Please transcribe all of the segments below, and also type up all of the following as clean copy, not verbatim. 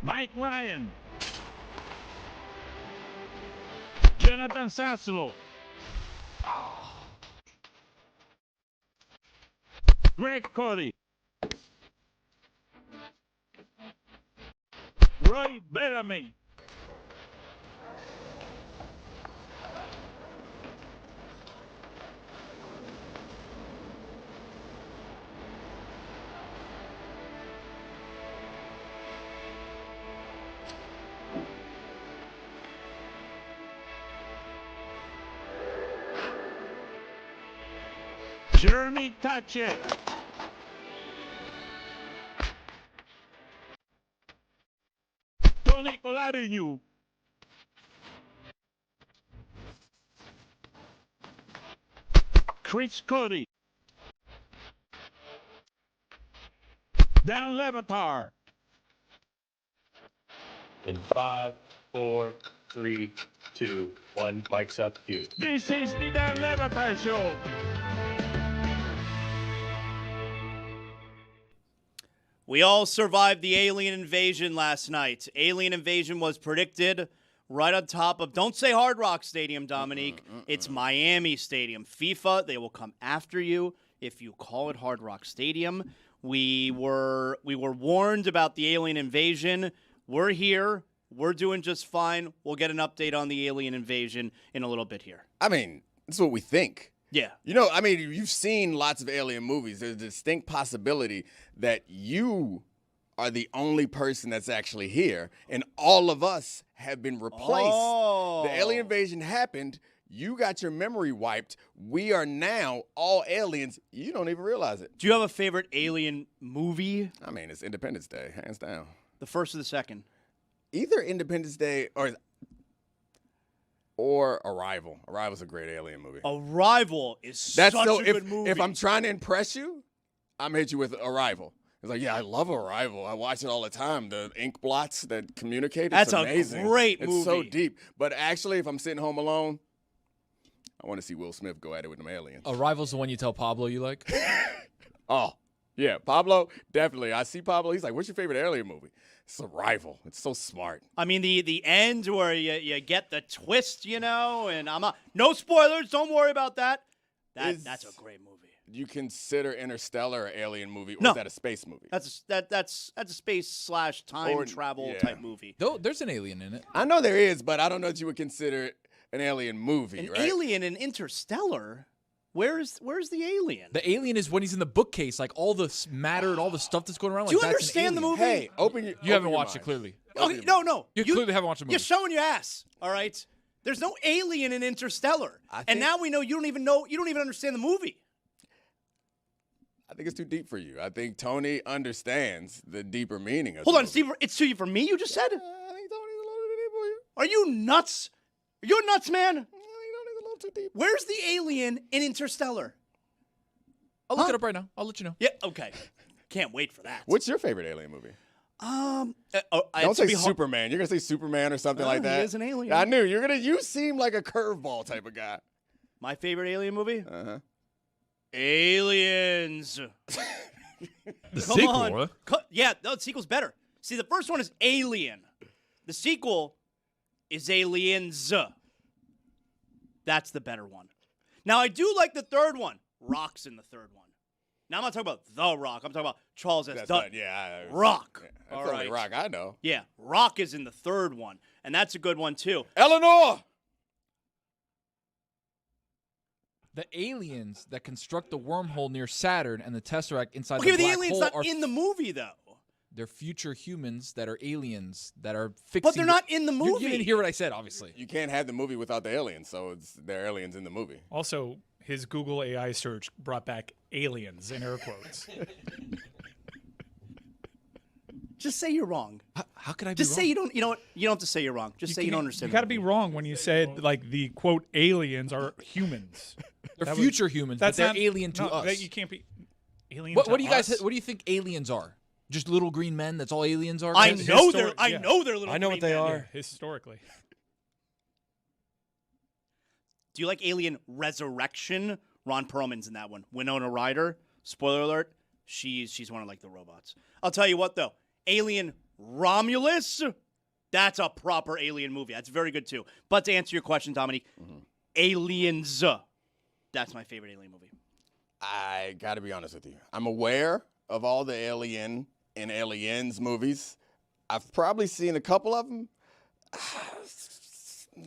Mike Ryan. Jonathan Zaslow. Greg Cody. Roy Bellamy. Jeremy Tachet. Tony Colarinu. Chris Cody. Dan Le Batard. In 5, 4, 3, 2, 1. Mike's up. You. This is the Dan Le Batard Show. We all survived the alien invasion last night. Alien invasion was predicted right on top of, don't say Hard Rock Stadium, Dominique. It's Miami Stadium. FIFA, they will come after you if you call it Hard Rock Stadium. We were warned about the alien invasion. We're here. We're doing just fine. We'll get an update on the alien invasion in a little bit here. I mean, that's what we think. Yeah. You know, I mean, you've seen lots of alien movies. There's a distinct possibility that you are the only person that's actually here, and all of us have been replaced. Oh. The alien invasion happened. You got your memory wiped. We are now all aliens. You don't even realize it. Do you have a favorite alien movie? I mean, it's Independence Day, hands down. The first or the second? Either Independence Day or Arrival. Arrival's a great alien movie. Arrival is such a good movie. If I'm trying to impress you, I'm gonna hit you with Arrival. It's like, yeah, I love Arrival. I watch it all the time. The ink blots that communicate. It's amazing. A great movie. It's so deep. But actually, if I'm sitting home alone, I want to see Will Smith go at it with them aliens. Arrival's the one you tell Pablo you like? Oh, yeah. Pablo, definitely. I see Pablo. He's like, what's your favorite alien movie? It's Arrival. It's so smart. I mean, the end where you get the twist, you know, and no spoilers. Don't worry about that. That's a great movie. You consider Interstellar an alien movie, or No. is that a space movie? That's a space/time travel type movie. Though there's an alien in it. I know there is, but I don't know that you would consider it an alien movie, An right? alien in Interstellar. Where's the alien? The alien is when he's in the bookcase, like all the matter and all the stuff that's going around. Do like, you that's an understand the alien. movie? Hey, open your. You haven't open your watched it mind. clearly. Okay, no. You clearly haven't watched the movie. You're showing your ass. All right. There's no alien in Interstellar, and now we know you don't even understand the movie. I think it's too deep for you. I think Tony understands the deeper meaning of Hold the on, movie. Steve. It's too for me. You just said. I think Tony's a little too deep for you. Are you nuts? You're nuts, man. I think Tony's a little too deep. Where's the alien in Interstellar? I'll look it up right now. I'll let you know. Yeah. Okay. Can't wait for that. What's your favorite alien movie? to Don't say be Superman. You're gonna say Superman or something like that. He is an alien. I knew you seem like a curveball type of guy. My favorite alien movie? Uh-huh. Aliens. The Come sequel, on. huh? Yeah, no, the sequel's better. See, the first one is Alien. The sequel is Aliens. That's the better one. Now, I do like the third one. Rock's in the third one. Now, I'm not talking about The Rock. I'm talking about Charles S. Dutton. Rock. Yeah, that's All only right. Rock I know. Yeah, Rock is in the third one, and that's a good one, too. Eleanor. The aliens that construct the wormhole near Saturn and the Tesseract inside Okay, the but the black alien's hole not are in the movie, though. they're future humans that are aliens that are fixing. But they're not in the movie. You didn't hear what I said, obviously. You can't have the movie without the aliens, so they're aliens in the movie. Also, his Google AI search brought back aliens in air quotes. Just say you're wrong. How could I be Just wrong? say you don't. You know what? You don't have to say you're wrong. Just say you don't understand. You got to be wrong when you said like the quote aliens are humans. They're future humans, but they're alien to us. You can't be alien. What to do you guys? us? What do you think aliens are? Just little green men? That's all aliens are? I guys? know they're. Historic- I yeah. know they're little. I know green what they men. are. Historically. Do you like Alien Resurrection? Ron Perlman's in that one. Winona Ryder. Spoiler alert. She's one of like the robots. I'll tell you what though. Alien Romulus. That's a proper alien movie. That's very good too. But to answer your question, Dominique, Aliens. That's my favorite alien movie. I got to be honest with you. I'm aware of all the Alien and Aliens movies. I've probably seen a couple of them.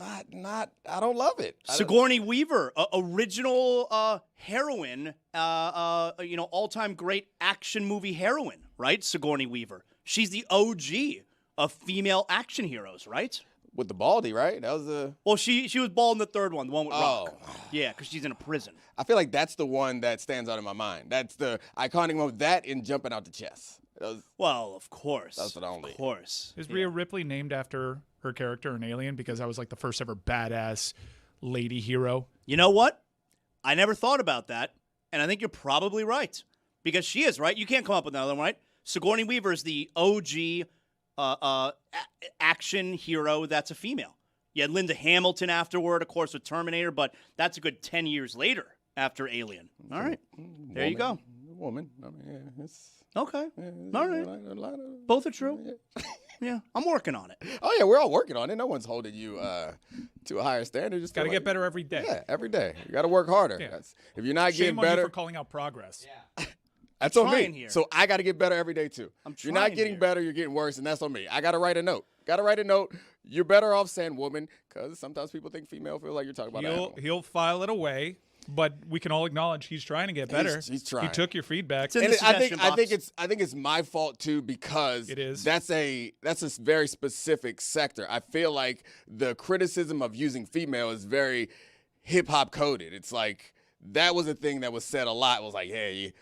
I don't love it. Sigourney Weaver, original heroine, all-time great action movie heroine, right? Sigourney Weaver. She's the OG of female action heroes, right? With the baldy, right? That was the... Well, she was bald in the third one, the one with Rock. Oh. Yeah, because she's in a prison. I feel like that's the one that stands out in my mind. That's the iconic one. That and jumping out the chest. Well, of course. That's the only. Of course. Is Rhea Ripley named after her character in Alien? Because that was like the first ever badass lady hero. You know what? I never thought about that, and I think you're probably right. Because she is, right? You can't come up with another one, right? Sigourney Weaver is the OG action hero that's a female. You had Linda Hamilton afterward, of course, with Terminator, but that's a good 10 years later after Alien. All right. There you go. Woman. I mean, yeah, it's... Okay. All right. Both are true. Yeah, I'm working on it. Oh, yeah, we're all working on it. No one's holding you to a higher standard. Just Got to get better every day. Yeah, every day. You got to work harder. Yeah. If you're not Shame getting on you better, for calling out progress. Yeah. that's on me. Here. So I got to get better every day too. If you're not getting better, you're getting worse, and that's on me. I got to write a note. You're better off saying woman, because sometimes people think female feel like you're talking about He'll file it away. But we can all acknowledge he's trying to get better. He's trying. He took your feedback. And I think it's my fault too, because it is. That's a very specific sector. I feel like the criticism of using female is very hip hop coded. It's like that was a thing that was said a lot. It was like, hey,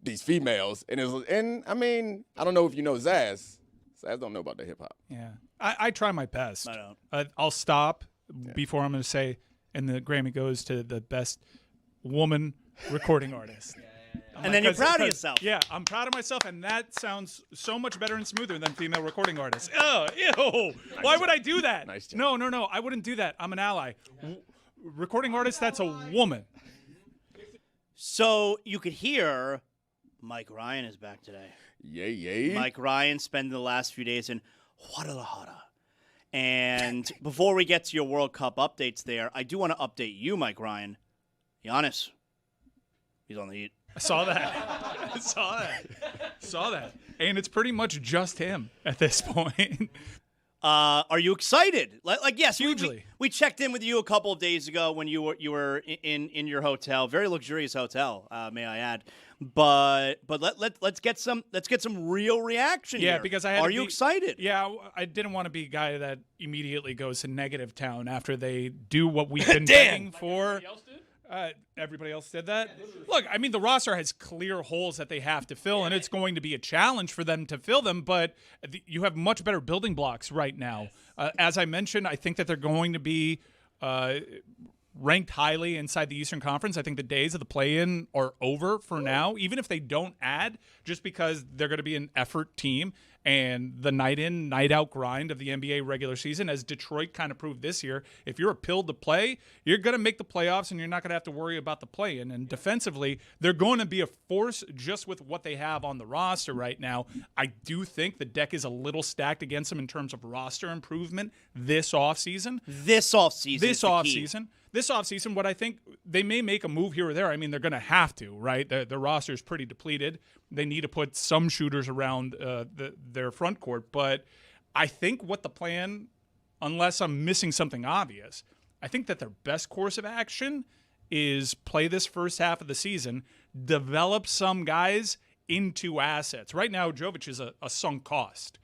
these females, and I mean, I don't know if you know Zaz. Zaz don't know about the hip hop. Yeah, I try my best. I don't. I'll stop before I'm going to say. And the Grammy goes to the best woman recording artist. And then you're proud of yourself. Yeah, I'm proud of myself, and that sounds so much better and smoother than female recording artists. Oh, ew. Why would I do that? Nice job. No, I wouldn't do that. I'm an ally. Recording artist, that's a woman. So you could hear Mike Ryan is back today. Yay. Mike Ryan spending the last few days in Guadalajara. And before we get to your World Cup updates there, I do want to update you, Mike Ryan. Giannis, he's on the Heat. I saw that. Saw that. And it's pretty much just him at this point. Are you excited? Like yes, hugely. We checked in with you a couple of days ago when you were in your hotel, very luxurious hotel, may I add. But let's get some real reaction here. Yeah, because Are you excited? Yeah, I didn't want to be a guy that immediately goes to negative town after they do what we've been begging for. Everybody else did that? Look, I mean, the roster has clear holes that they have to fill, and it's going to be a challenge for them to fill them, but you have much better building blocks right now. As I mentioned, I think that they're going to be ranked highly inside the Eastern Conference. I think the days of the play-in are over for now, even if they don't add, just because they're going to be an effort team. And the night-in, night-out grind of the NBA regular season, as Detroit kind of proved this year, if you're a pill to play, you're going to make the playoffs and you're not going to have to worry about the play-in. And defensively, they're going to be a force just with what they have on the roster right now. I do think the deck is a little stacked against them in terms of roster improvement this offseason. This offseason, what I think they may make a move here or there. I mean, they're going to have to, right? The roster is pretty depleted. They need to put some shooters around their front court. But I think what the plan, unless I'm missing something obvious, I think that their best course of action is play this first half of the season, develop some guys into assets. Right now, Jovic is a sunk cost.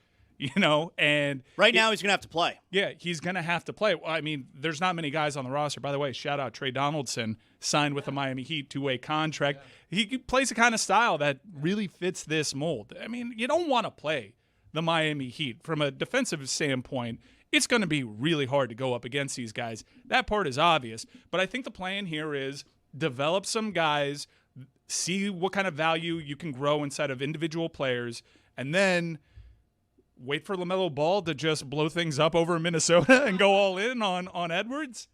And right now he's going to have to play. Yeah, he's going to have to play. I mean, there's not many guys on the roster. By the way, shout out Trey Donaldson, signed with the Miami Heat, 2-way contract. He plays the kind of style that really fits this mold. I mean, you don't want to play the Miami Heat. From a defensive standpoint, it's going to be really hard to go up against these guys. That part is obvious. But I think the plan here is develop some guys, see what kind of value you can grow inside of individual players, and then wait for LaMelo Ball to just blow things up over in Minnesota and go all in on Edwards?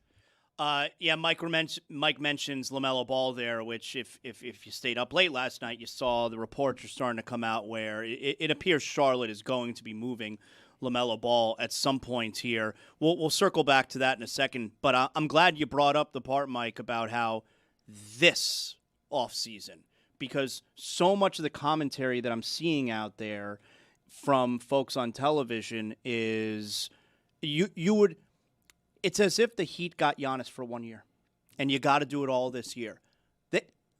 Yeah, Mike mentions LaMelo Ball there, which if you stayed up late last night, you saw the reports are starting to come out where it appears Charlotte is going to be moving LaMelo Ball at some point here. We'll circle back to that in a second, but I'm glad you brought up the part, Mike, about how this offseason, because so much of the commentary that I'm seeing out there from folks on television is it's as if the Heat got Giannis for 1 year, and you got to do it all this year.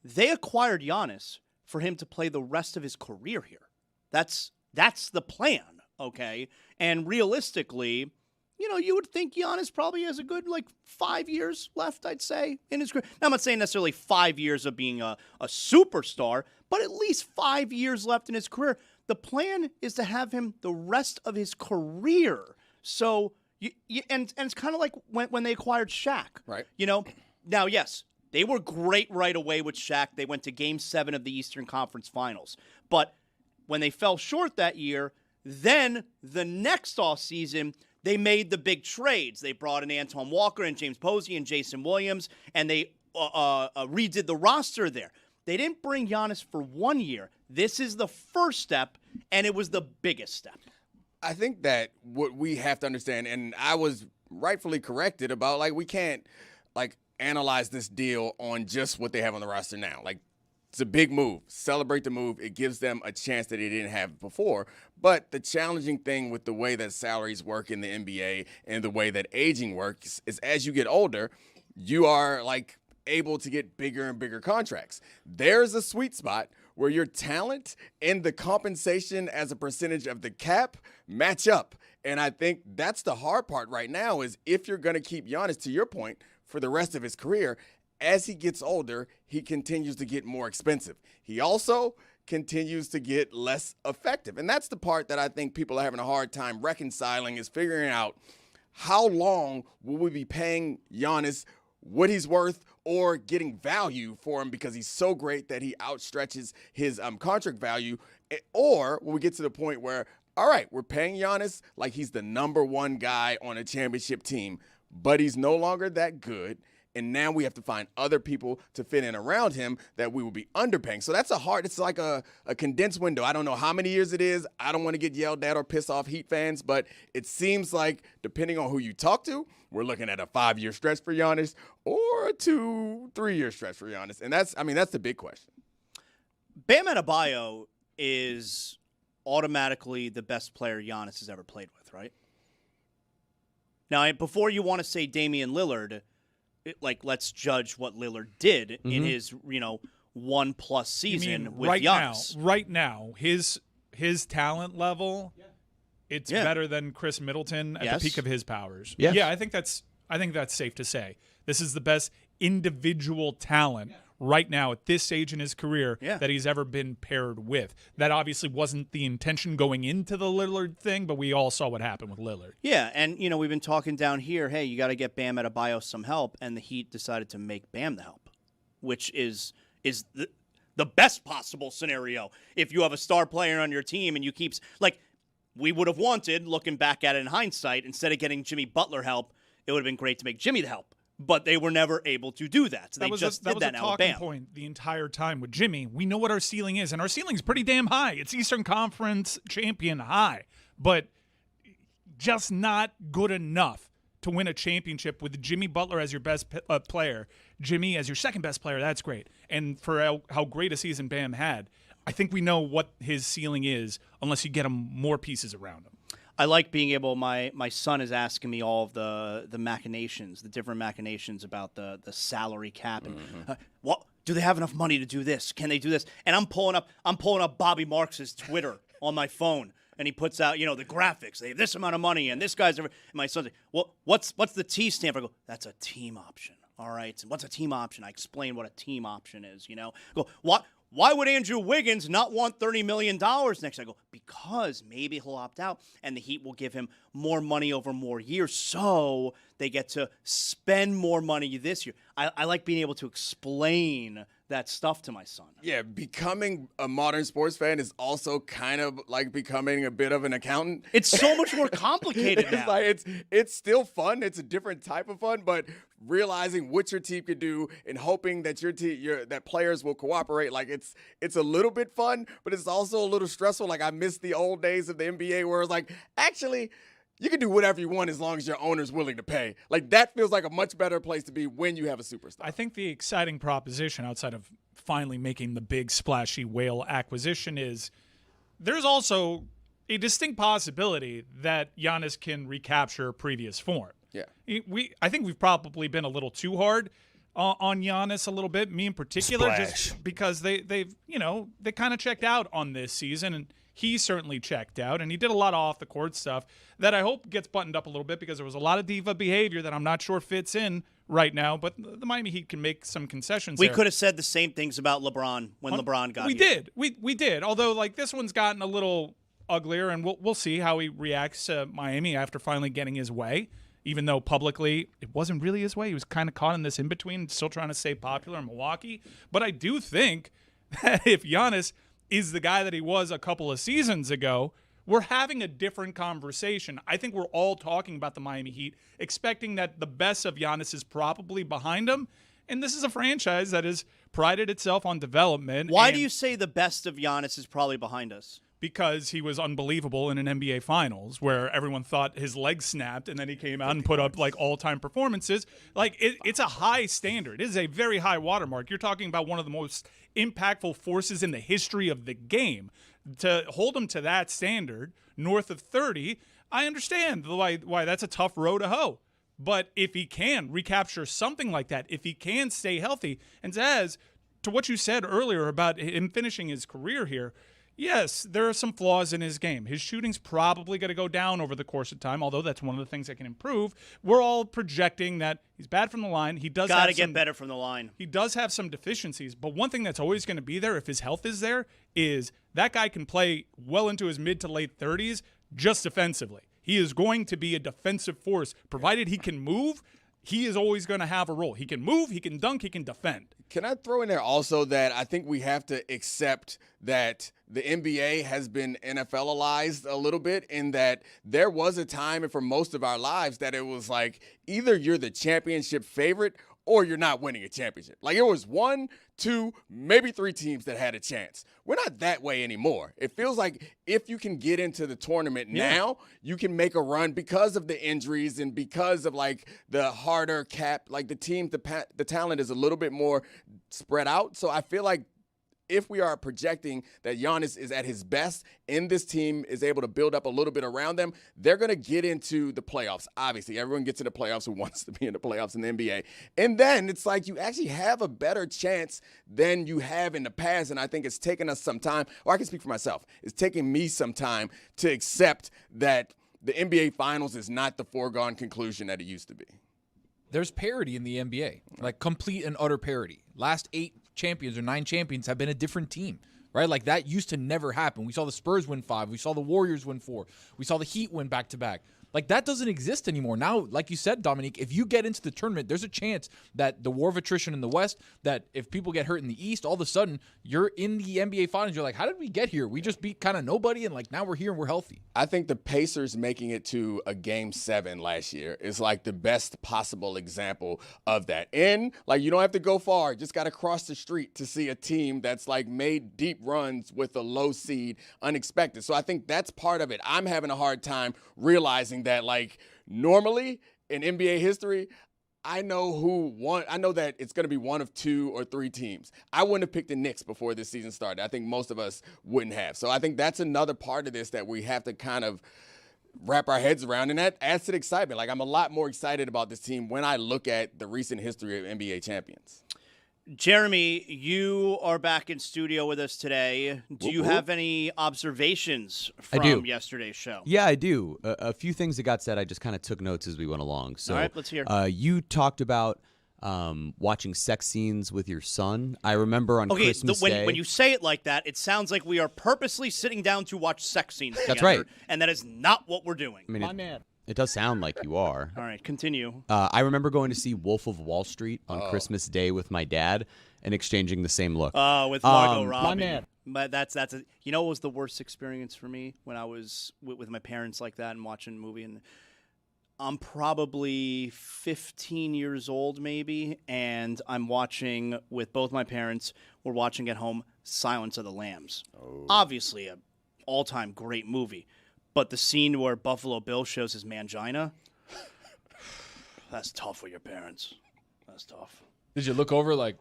They acquired Giannis for him to play the rest of his career here. That's the plan, okay? And realistically, you would think Giannis probably has a good 5 years left, I'd say, in his career. Now, I'm not saying necessarily 5 years of being a superstar, but at least 5 years left in his career. The plan is to have him the rest of his career. So, and it's kind of like when they acquired Shaq. Right. Now, yes, they were great right away with Shaq. They went to Game 7 of the Eastern Conference Finals. But when they fell short that year, then the next offseason, they made the big trades. They brought in Antoine Walker and James Posey and Jason Williams, and they redid the roster there. They didn't bring Giannis for 1 year. This is the first step, and it was the biggest step. I think that what we have to understand, and I was rightfully corrected about, we can't, analyze this deal on just what they have on the roster now. It's a big move. Celebrate the move. It gives them a chance that they didn't have before. But the challenging thing with the way that salaries work in the NBA and the way that aging works is as you get older, you are, able to get bigger and bigger contracts. There's a sweet spot where your talent and the compensation as a percentage of the cap match up. And I think that's the hard part right now is if you're going to keep Giannis, to your point, for the rest of his career, as he gets older, he continues to get more expensive. He also continues to get less effective. And that's the part that I think people are having a hard time reconciling is figuring out how long will we be paying Giannis what he's worth or getting value for him because he's so great that he outstretches his contract value, or will we get to the point where, all right, we're paying Giannis like he's the number one guy on a championship team, but he's no longer that good, and now we have to find other people to fit in around him that we will be underpaying. So that's it's like a condensed window. I don't know how many years it is. I don't want to get yelled at or piss off Heat fans, but it seems like depending on who you talk to, we're looking at a 5-year stretch for Giannis or a 2-3-year stretch for Giannis. And that's the big question. Bam Adebayo is automatically the best player Giannis has ever played with, right? Now, before you want to say Damian Lillard, let's judge what Lillard did in his, 1+ season with Giannis. Right now, his talent level, it's better than Chris Middleton at the peak of his powers. Yes. Yeah, I think that's safe to say. This is the best individual talent right now at this stage in his career that he's ever been paired with. That obviously wasn't the intention going into the Lillard thing, but we all saw what happened with Lillard. Yeah, and we've been talking down here, hey, you got to get Bam Adebayo some help, and the Heat decided to make Bam the help, which is the best possible scenario. If you have a star player on your team and you keep we would have wanted, looking back at it in hindsight, instead of getting Jimmy Butler help, it would have been great to make Jimmy the help. But they were never able to do that. So they just did that now with Bam. That was a talking point the entire time with Jimmy. We know what our ceiling is, and our ceiling's pretty damn high. It's Eastern Conference champion high, but just not good enough to win a championship with Jimmy Butler as your best player, Jimmy as your second best player. That's great. And for how great a season Bam had, I think we know what his ceiling is unless you get him more pieces around him. I like being able. My son is asking me all of the machinations, the different machinations about the salary cap and what do they have enough money to do this? Can they do this? And I'm pulling up Bobby Marks's Twitter on my phone, and he puts out the graphics. They have this amount of money, and this guy's. And my son's like, well, what's the T stand for? I go, that's a team option. All right, and what's a team option? I explain what a team option is. Go what. Why would Andrew Wiggins not want $30 million next? I go, because maybe he'll opt out and the Heat will give him more money over more years so they get to spend more money this year. I like being able to explain that stuff to my son. Yeah, becoming a modern sports fan is also kind of like becoming a bit of an accountant. It's so much more complicated now. It's like it's still fun. It's a different type of fun, but realizing what your team could do and hoping that that players will cooperate, like it's a little bit fun, but it's also a little stressful. Like I miss the old days of the NBA where it's like, actually, you can do whatever you want as long as your owner's willing to pay. Like that feels like a much better place to be when you have a superstar. I think the exciting proposition outside of finally making the big splashy whale acquisition is there's also a distinct possibility that Giannis can recapture previous form. Yeah. I think we've probably been a little too hard on Giannis a little bit, me in particular, Splash. just because they kind of checked out on this season, and he certainly checked out, and he did a lot of off-the-court stuff that I hope gets buttoned up a little bit because there was a lot of diva behavior that I'm not sure fits in right now, but the Miami Heat can make some concessions We there. could have said the same things about LeBron when LeBron got We here. did. We did, although like this one's gotten a little uglier, and we'll see how he reacts to Miami after finally getting his way, even though publicly it wasn't really his way. He was kind of caught in this in-between, still trying to stay popular in Milwaukee. But I do think that if Giannis is the guy that he was a couple of seasons ago, we're having a different conversation. I think we're all talking about the Miami Heat, expecting that the best of Giannis is probably behind him. And this is a franchise that has prided itself on development. Why and do you say the best of Giannis is probably behind us? Because he was unbelievable in an NBA Finals where everyone thought his leg snapped, and then he came out and put up like all-time performances. Like it's a high standard. It is a very high watermark. You're talking about one of the most impactful forces in the history of the game. To hold him to that standard, north of 30, I understand why that's a tough row to hoe. But if he can recapture something like that, if he can stay healthy, and as to what you said earlier about him finishing his career here, yes, there are some flaws in his game. His shooting's probably going to go down over the course of time, although that's one of the things that can improve. We're all projecting that he's bad from the line. He does Got to get better from the line. He does have some deficiencies, but one thing that's always going to be there if his health is there is that guy can play well into his mid to late 30s just defensively. He is going to be a defensive force. Provided he can move, he is always going to have a role. He can move, he can dunk, he can defend. Can I throw in there also that I think we have to accept that the NBA has been NFLized a little bit, in that there was a time, and for most of our lives, that it was like either you're the championship favorite or you're not winning a championship. Like it was 1, 2, maybe 3 teams that had a chance. We're not that way anymore. It feels like if you can get into the tournament now, you can make a run because of the injuries and because of like the harder cap, like the team, the talent is a little bit more spread out. So I feel like if we are projecting that Giannis is at his best and this team is able to build up a little bit around them, they're going to get into the playoffs. Obviously, everyone gets in the playoffs who wants to be in the playoffs in the NBA. And then it's like you actually have a better chance than you have in the past. And I think it's taken us some time, or I can speak for myself, it's taken me some time to accept that the NBA Finals is not the foregone conclusion that it used to be. There's parity in the NBA, like complete and utter parity. Last 8 champions or 9 champions have been a different team, right? Like that used to never happen. We saw the Spurs win 5. We saw the Warriors win 4. We saw the Heat win back-to-back. Like that doesn't exist anymore. Now, like you said, Dominique, if you get into the tournament, there's a chance that the war of attrition in the West, that if people get hurt in the East, all of a sudden you're in the NBA Finals. You're like, how did we get here? We just beat kind of nobody, and like now we're here and we're healthy. I think the Pacers making it to a Game 7 last year is like the best possible example of that. And like you don't have to go far, just got to cross the street to see a team that's like made deep runs with a low seed unexpected. So I think that's part of it. I'm having a hard time realizing that like normally in NBA history, I know who won. I know that it's going to be one of 2 or 3 teams. I wouldn't have picked the Knicks before this season started. I think most of us wouldn't have. So I think that's another part of this that we have to kind of wrap our heads around, and that adds to the excitement. Like I'm a lot more excited about this team when I look at the recent history of NBA champions. Jeremy, you are back in studio with us today. Do you have any observations from yesterday's show? Yeah, I do. A few things that got said, I just kind of took notes as we went along. So, all right, let's hear. You talked about watching sex scenes with your son. I remember on Christmas Day. When you say it like that, it sounds like we are purposely sitting down to watch sex scenes together. That's right. And that is not what we're doing. I mean, It does sound like you are. All right, continue. I remember going to see Wolf of Wall Street on Christmas Day with my dad and exchanging the same look. With Margot Robbie. My man. But that's you know what was the worst experience for me when I was with my parents like that and watching a movie, and I'm probably 15 years old maybe, and I'm watching with both my parents. We're watching at home Silence of the Lambs. Obviously a all-time great movie, but the scene where Buffalo Bill shows his mangina, that's tough with your parents. That's tough. Did you look over like?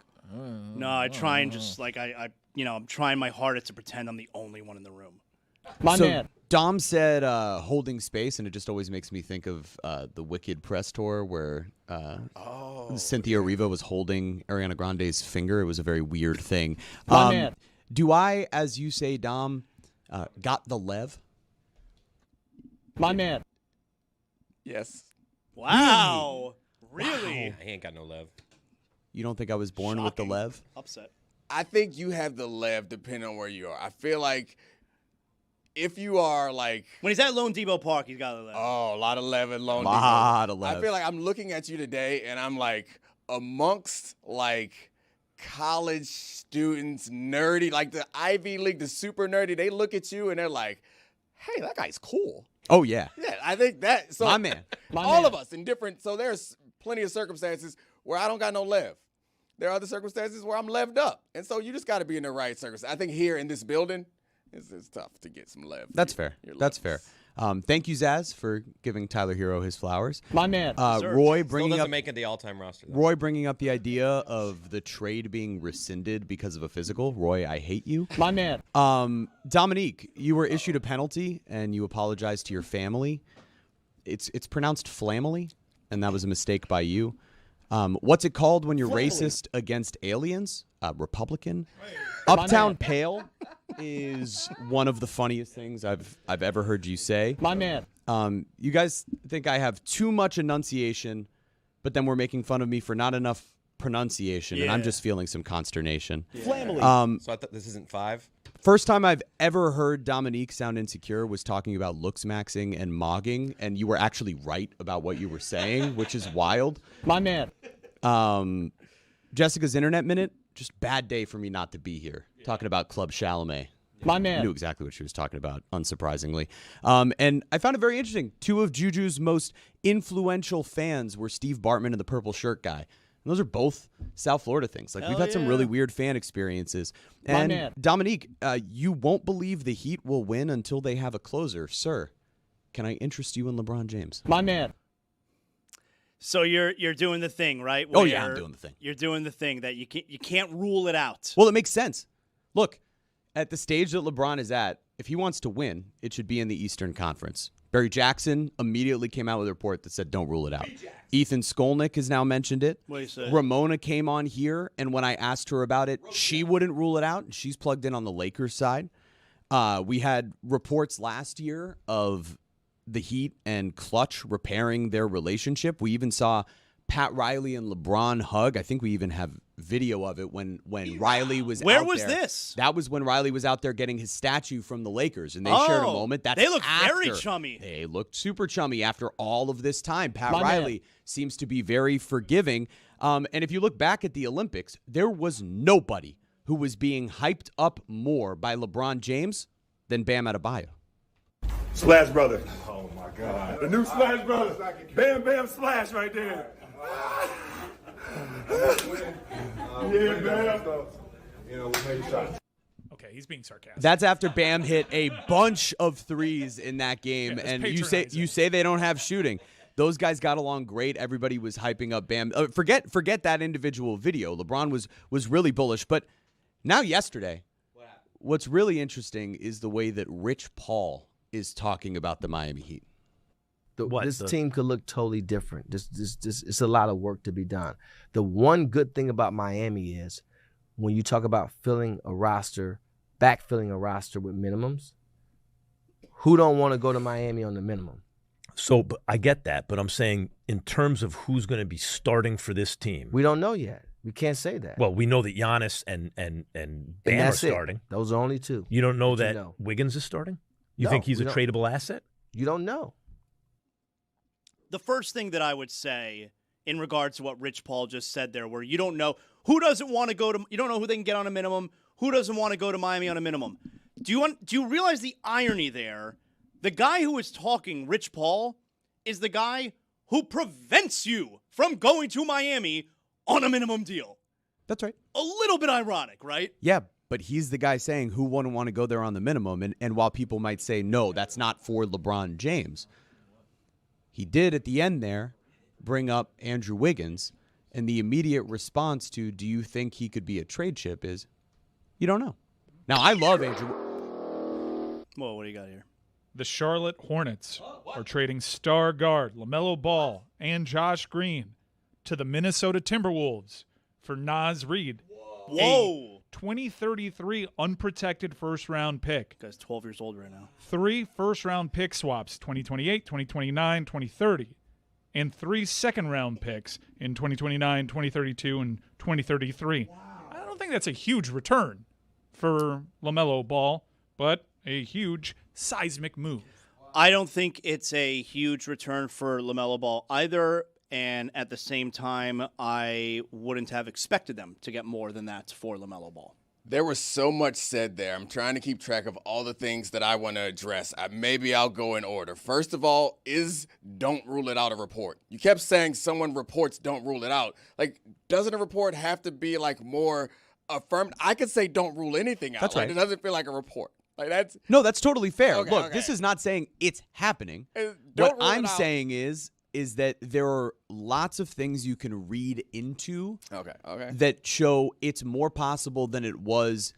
No, I try and just like I'm trying my hardest to pretend I'm the only one in the room. My man. Dom said holding space, and it just always makes me think of the Wicked press tour where Cynthia Erivo was holding Ariana Grande's finger. It was a very weird thing. My man. Do I, as you say, Dom, got the lev? My man. Yes. Wow. Really? I ain't got no lev. You don't think I was born with the lev? Upset. I think you have the lev depending on where you are. I feel like if you are like when he's at Lone Depot Park, he's got a lev. Oh, a lot of lev at Lone Depot. Lot of lev. I feel like I'm looking at you today, and I'm like amongst like college students, nerdy, like the Ivy League, the super nerdy. They look at you and they're like, "Hey, that guy's cool." Oh yeah. Yeah, I think that. So my man. All of us in different. So there's plenty of circumstances where I don't got no lev. There are other circumstances where I'm leved up, and so you just got to be in the right circumstances. I think here in this building, it's tough to get some lev. That's fair. That's fair. Thank you, Zaz, for giving Tyler Hero his flowers. My man. Roy bringing Still doesn't up make it the all-time roster. Though. Roy bringing up the idea of the trade being rescinded because of a physical. Roy, I hate you. My man. Dominique, you were issued a penalty and you apologized to your family. It's pronounced flamily, and that was a mistake by you. What's it called when you're racist against aliens? Republican. Uptown Pale is one of the funniest things I've ever heard you say. My man. You guys think I have too much enunciation, but then we're making fun of me for not enough pronunciation, and I'm just feeling some consternation. Flamily. So I thought this isn't 5? First time I've ever heard Dominique sound insecure was talking about looks maxing and mogging, and you were actually right about what you were saying, which is wild. My man. Jessica's Internet Minute, just bad day for me not to be here. Talking about Club Chalamet. My I man. knew exactly what she was talking about, unsurprisingly. And I found it very interesting. 2 of Juju's most influential fans were Steve Bartman and the Purple Shirt Guy. And those are both South Florida things. Like, we've had some really weird fan experiences. And man. Dominique, you won't believe the Heat will win until they have a closer. Sir, can I interest you in LeBron James? My man. So you're doing the thing, right? Oh, yeah, I'm doing the thing. You're doing the thing that you can't rule it out. Well, it makes sense. Look, at the stage that LeBron is at, if he wants to win, it should be in the Eastern Conference. Barry Jackson immediately came out with a report that said don't rule it out. Ethan Skolnick has now mentioned it. What do you say? Ramona came on here, and when I asked her about it, she wouldn't rule it out, and she's plugged in on the Lakers side. We had reports last year of the Heat and Clutch repairing their relationship. We even saw Pat Riley and LeBron hug. I think we even have video of it when Riley was Where out was there. this? That was when Riley was out there getting his statue from the Lakers, and they shared a moment. That's they look after. very chummy. They looked super chummy after all of this time. Pat My Riley man. seems to be very forgiving. And if you look back at the Olympics, there was nobody who was being hyped up more by LeBron James than Bam Adebayo. Splash Brother. Oh my God. The new Splash Brother. Bam Bam Splash right there. Yeah, Bam. You know, we made shots. Okay, he's being sarcastic. That's after Bam hit a bunch of threes in that game, it's and patronizing. you say they don't have shooting. Those guys got along great. Everybody was hyping up Bam. Forget that individual video. LeBron was really bullish, but now yesterday, what's really interesting is the way that Rich Paul is talking about the Miami Heat. This team could look totally different. This it's a lot of work to be done. The one good thing about Miami is when you talk about backfilling a roster with minimums, who don't want to go to Miami on the minimum? So I get that, but I'm saying in terms of who's going to be starting for this team. We don't know yet. We can't say that. Well, we know that Giannis and Bam are starting. Those are only 2. You don't know that Wiggins is starting? You think he's a tradable asset? You don't know. the first thing that I would say in regards to what Rich Paul just said there, where you don't know who doesn't want to go to, you don't know who they can get on a minimum, who doesn't want to go to Miami on a minimum. Do you realize the irony there? The guy who is talking, Rich Paul, is the guy who prevents you from going to Miami on a minimum deal. That's right. A little bit ironic, right? Yeah, but he's the guy saying who wouldn't want to go there on the minimum. And while people might say, no, that's not for LeBron James, he did at the end there bring up Andrew Wiggins. And the immediate response to, do you think he could be a trade chip, is, you don't know. Now, I love Andrew. Whoa, what do you got here? The Charlotte Hornets are trading star guard LaMelo Ball and Josh Green to the Minnesota Timberwolves for Naz Reid. Whoa. 2033 unprotected first-round pick. Guy's 12 years old right now. 3 first-round pick swaps, 2028, 2029, 2030. And 3 second-round picks in 2029, 2032, and 2033. Wow. I don't think that's a huge return for LaMelo Ball, but a huge seismic move. I don't think it's a huge return for LaMelo Ball either, and at the same time, I wouldn't have expected them to get more than that for LaMelo Ball. There was so much said there. I'm trying to keep track of all the things that I want to address. Maybe I'll go in order. First of all, don't rule it out a report. You kept saying someone reports don't rule it out. Like, doesn't a report have to be, like, more affirmed? I could say don't rule anything out. That's right. It doesn't feel like a report. Like, that's No, that's totally fair. Okay, Look, okay. this is not saying it's happening. Don't What rule it I'm out. saying is that there are lots of things you can read into Okay. that show it's more possible than it was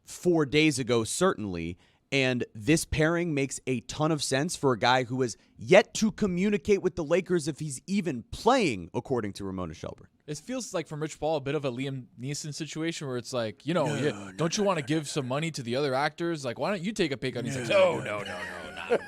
4 days ago, certainly. And this pairing makes a ton of sense for a guy who has yet to communicate with the Lakers if he's even playing, according to Ramona Shelburne. It feels like from Rich Paul a bit of a Liam Neeson situation where it's like, don't you want to give some money to the other actors? Like, why don't you take a pay cut? And he's like, no,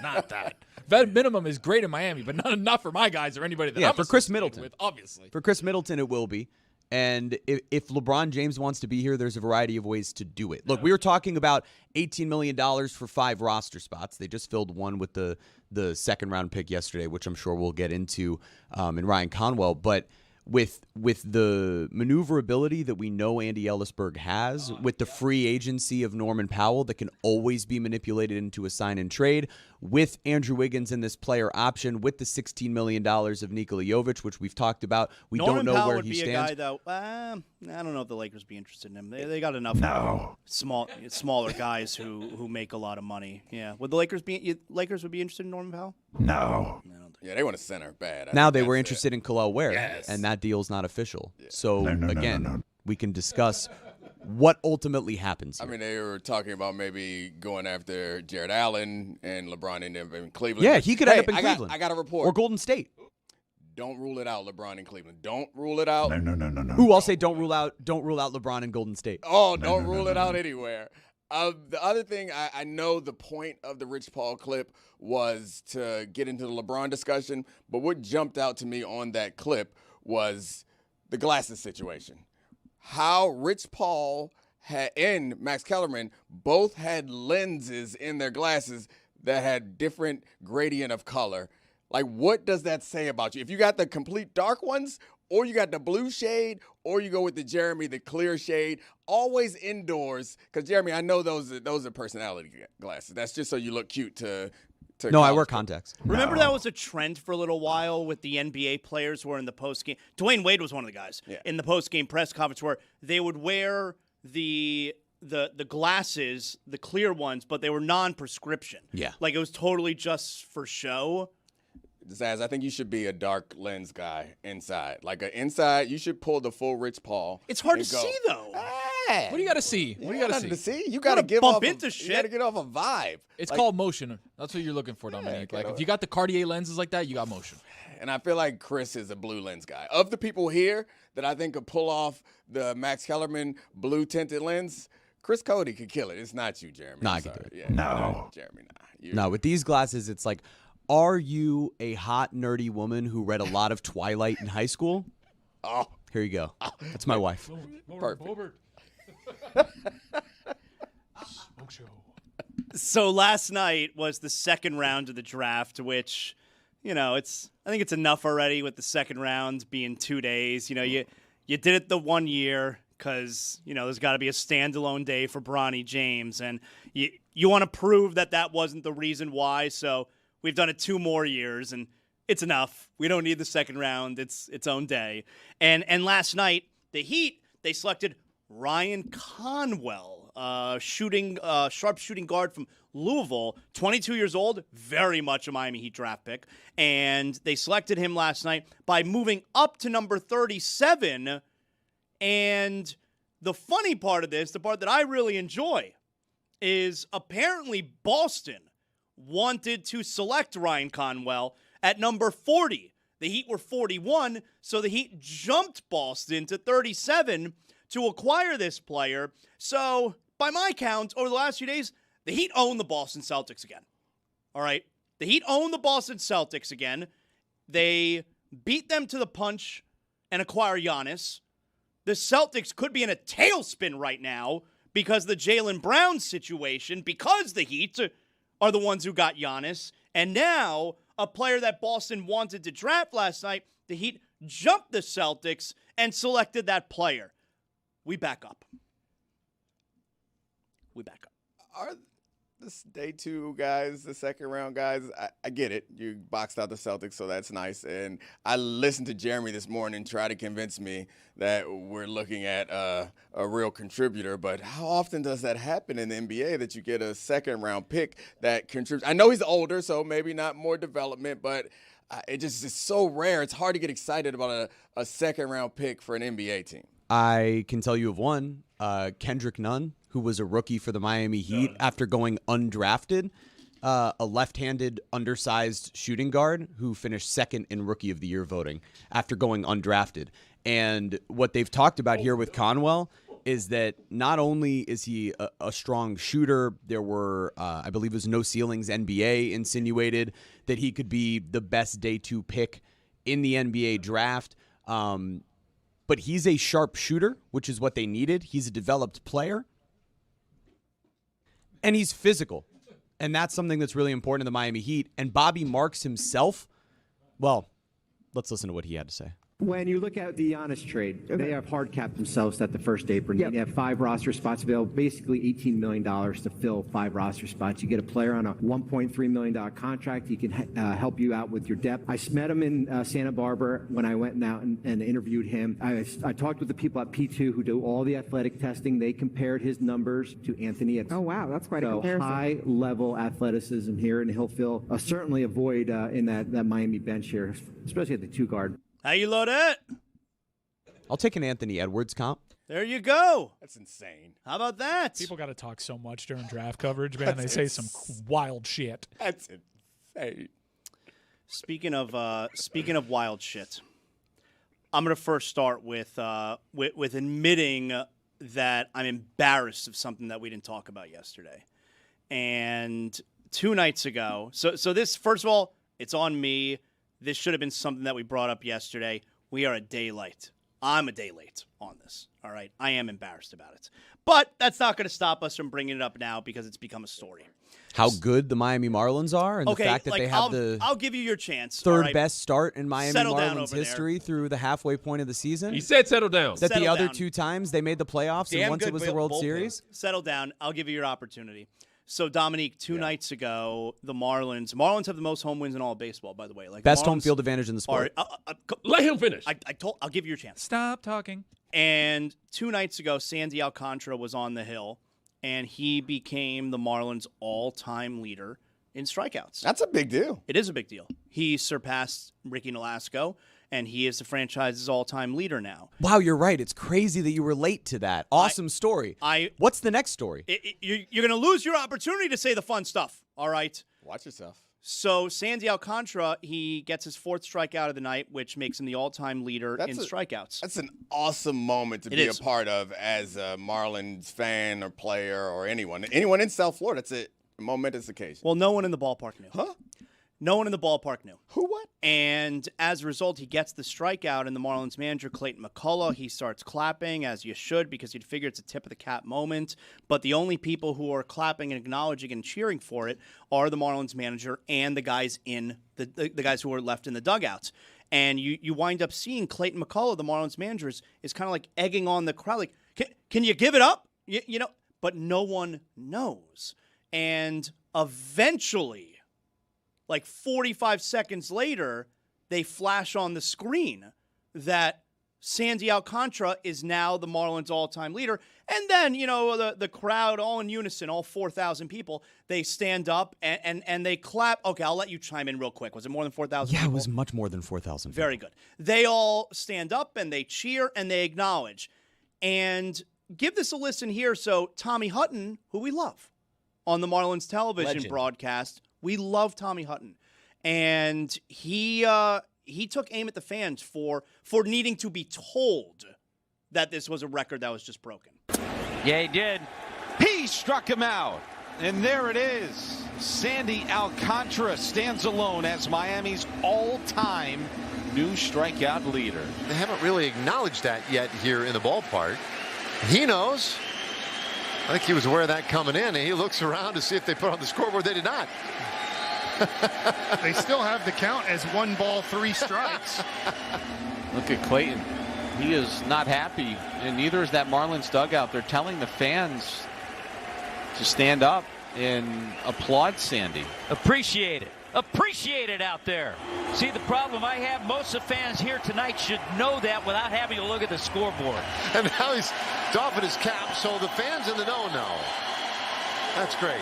not that. That minimum is great in Miami, but not for my guys or anybody that I'm for Chris associated Middleton. with, obviously. For Chris Middleton, it will be. And if LeBron James wants to be here, there's a variety of ways to do it. Look, we were talking about $18 million for 5 roster spots. They just filled one with the second-round pick yesterday, which I'm sure we'll get into in Ryan Conwell. But with the maneuverability that we know Andy Ellisberg has, with the free agency of Norman Powell that can always be manipulated into a sign-and-trade, with Andrew Wiggins in this player option, with the $16 million of Nikola Jovic, which we've talked about, we Norman don't know Powell where would he be stands. A guy, though. I don't know if the Lakers would be interested in him. They got enough smaller guys who make a lot of money. Yeah, would the Lakers would be interested in Norman Powell? No. Yeah, they want a center bad. Now they were interested in Khalil Ware, and that deal's not official. Yeah. So, again, we can discuss what ultimately happens here. I mean, they were talking about maybe going after Jared Allen and LeBron in Cleveland. Yeah, he could end up in Cleveland. I got a report. Or Golden State. Don't rule it out, LeBron in Cleveland. Don't rule it out. No. Who I'll say don't rule out LeBron in Golden State. Oh, don't rule it out anywhere. The other thing, I know the point of the Rich Paul clip was to get into the LeBron discussion, but what jumped out to me on that clip was the glasses situation. How Rich Paul and Max Kellerman both had lenses in their glasses that had different gradient of color. Like, what does that say about you? If you got the complete dark ones, or you got the blue shade, or you go with the Jeremy, the clear shade, always indoors. Because, Jeremy, I know those are personality glasses. That's just so you look cute to No, I wear contacts. Remember that was a trend for a little while with the NBA players who were in the postgame. Dwayne Wade was one of the guys in the postgame press conference where they would wear the glasses, the clear ones, but they were non-prescription. Yeah. Like it was totally just for show. Zaz, I think you should be a dark lens guy inside. Like inside, you should pull the full Rich Paul. It's hard to see though. What do you got to see? What do you got to see? You got to give bump off into shit. You got to get off a vibe. It's called motion. That's what you're looking for, Dominique. Like if you got the Cartier lenses like that, you got motion. And I feel like Chris is a blue lens guy. Of the people here that I think could pull off the Max Kellerman blue tinted lens, Chris Cody could kill it. It's not you, Jeremy. No, I can do it. Yeah, No. Jeremy, No, with these glasses, it's like, are you a hot, nerdy woman who read a lot of Twilight in high school? Oh. Here you go. That's my wife. Perfect. Smoke show. So last night was the second round of the draft, which I think it's enough already with the second round being 2 days. You did it the 1 year because, there's got to be a standalone day for Bronny James. And you want to prove that wasn't the reason why. So we've done it 2 more years, and it's enough. We don't need the second round. It's its own day. And last night, the Heat, they selected Ryan Conwell, sharpshooting guard from Louisville, 22 years old, very much a Miami Heat draft pick. And they selected him last night by moving up to number 37. And the funny part of this, the part that I really enjoy, is apparently Boston wanted to select Ryan Conwell at number 40. The Heat were 41, so the Heat jumped Boston to 37 to acquire this player. So, by my count, over the last few days, the Heat own the Boston Celtics again. All right? The Heat own the Boston Celtics again. They beat them to the punch and acquire Giannis. The Celtics could be in a tailspin right now because of the Jaylen Brown situation, because the Heat are the ones who got Giannis. And now, a player that Boston wanted to draft last night, the Heat jumped the Celtics and selected that player. We back up. Are this day 2 guys, the second round guys? I get it. You boxed out the Celtics, so that's nice. And I listened to Jeremy this morning try to convince me that we're looking at a real contributor. But how often does that happen in the NBA that you get a second round pick that contributes? I know he's older, so maybe not more development, but it just is so rare. It's hard to get excited about a second round pick for an NBA team. I can tell you of one, Kendrick Nunn, who was a rookie for the Miami Heat after going undrafted, a left-handed, undersized shooting guard who finished second in Rookie of the Year voting after going undrafted. And what they've talked about here with Conwell is that not only is he a strong shooter, there were, I believe it was No Ceilings NBA insinuated that he could be the best day 2 pick in the NBA draft. But he's a sharp shooter, which is what they needed. He's a developed player. And he's physical. And that's something that's really important in the Miami Heat. And Bobby Marks himself, well, let's listen to what he had to say. When you look at the Giannis trade, they have hard capped themselves at the first apron. Yep. They have 5 roster spots available, basically $18 million to fill 5 roster spots. You get a player on a $1.3 million contract. He can help you out with your depth. I met him in Santa Barbara when I went out and interviewed him. I talked with the people at P2 who do all the athletic testing. They compared his numbers to Anthony. Oh, wow. That's quite a comparison. High-level athleticism here, and he'll fill certainly a void in that Miami bench here, especially at the 2 guard. How you load it? I'll take an Anthony Edwards comp. There you go. That's insane. How about that? People got to talk so much during draft coverage, man. They say some wild shit. That's insane. Speaking of wild shit, I'm gonna first start with admitting that I'm embarrassed of something that we didn't talk about yesterday. And 2 nights ago, so this, first of all, it's on me. This should have been something that we brought up yesterday. We are a day late. I'm a day late on this, all right? I am embarrassed about it. But that's not going to stop us from bringing it up now because it's become a story. How good the Miami Marlins are and the fact that they have I'll give you your chance. Third best start in Miami Marlins history there. Through the halfway point of the season. He said settle down. That the other 2 times they made the playoffs and once it was the World Series. Settle down. I'll give you your opportunity. So, Dominique, 2 nights ago, the Marlins have the most home wins in all of baseball, by the way. Like best home field advantage in the sport. Let him finish. I'll give you your chance. Stop talking. And 2 nights ago, Sandy Alcantara was on the hill, and he became the Marlins' all-time leader in strikeouts. That's a big deal. It is a big deal. He surpassed Ricky Nolasco, and he is the franchise's all-time leader now. Wow, you're right. It's crazy that you were late to that. Awesome story. What's the next story? You're going to lose your opportunity to say the fun stuff, all right? Watch yourself. So Sandy Alcantara, he gets his 4th strikeout of the night, which makes him the all-time leader in strikeouts. That's an awesome moment to be a part of as a Marlins fan or player or anyone in South Florida. That's a momentous occasion. Well, no one in the ballpark knew. Huh? No one in the ballpark knew. Who what? And as a result, he gets the strikeout, and the Marlins manager, Clayton McCullough, he starts clapping, as you should, because you'd figure it's a tip-of-the-cap moment. But the only people who are clapping and acknowledging and cheering for it are the Marlins manager and the guys in the guys who are left in the dugouts. And you wind up seeing Clayton McCullough, the Marlins manager, is kind of like egging on the crowd, like, can you give it up? You know, but no one knows. And eventually, like 45 seconds later, they flash on the screen that Sandy Alcantara is now the Marlins' all-time leader. And then, you know, the crowd, all in unison, all 4,000 people, they stand up and they clap. Okay, I'll let you chime in real quick. Was it more than 4,000 Yeah, people? it was much more than 4,000. Very good. They all stand up and they cheer and they acknowledge. And give this a listen here. So Tommy Hutton, who we love on the Marlins television broadcast, we love Tommy Hutton. And he took aim at the fans for needing to be told that this was a record that was just broken. Yeah, he did. He struck him out. And there it is. Sandy Alcantara stands alone as Miami's all-time new strikeout leader. They haven't really acknowledged that yet here in the ballpark. He knows. I think he was aware of that coming in, and he looks around to see if they put on the scoreboard. They did not. They still have the count as 1 ball, 3 strikes. Look at Clayton. He is not happy, and neither is that Marlins dugout. They're telling the fans to stand up and applaud Sandy. Appreciate it. Appreciate it out there. See, the problem I have, most of the fans here tonight should know that without having to look at the scoreboard. And now he's doffing his cap, so the fans in the know now. That's great.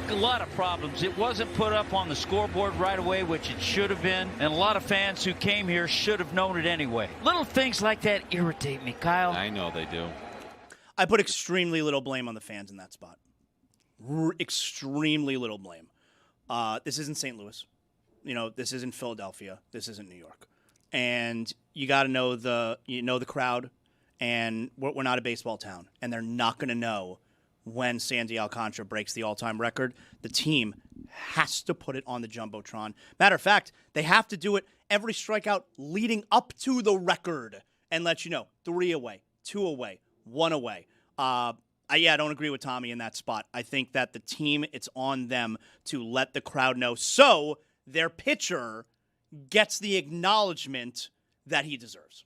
A lot of problems. It wasn't put up on the scoreboard right away, which it should have been. And a lot of fans who came here should have known it anyway. Little things like that irritate me, Kyle. I know they do. I put extremely little blame on the fans in that spot. Extremely little blame. This isn't St. Louis. You know, this isn't Philadelphia. This isn't New York. And you got to know the crowd. And we're not a baseball town. And they're not going to know when Sandy Alcantara breaks the all-time record. The team has to put it on the Jumbotron. Matter of fact, they have to do it every strikeout leading up to the record and let you know 3 away, 2 away, 1 away. I don't agree with Tommy in that spot. I think that the team, it's on them to let the crowd know so their pitcher gets the acknowledgement that he deserves.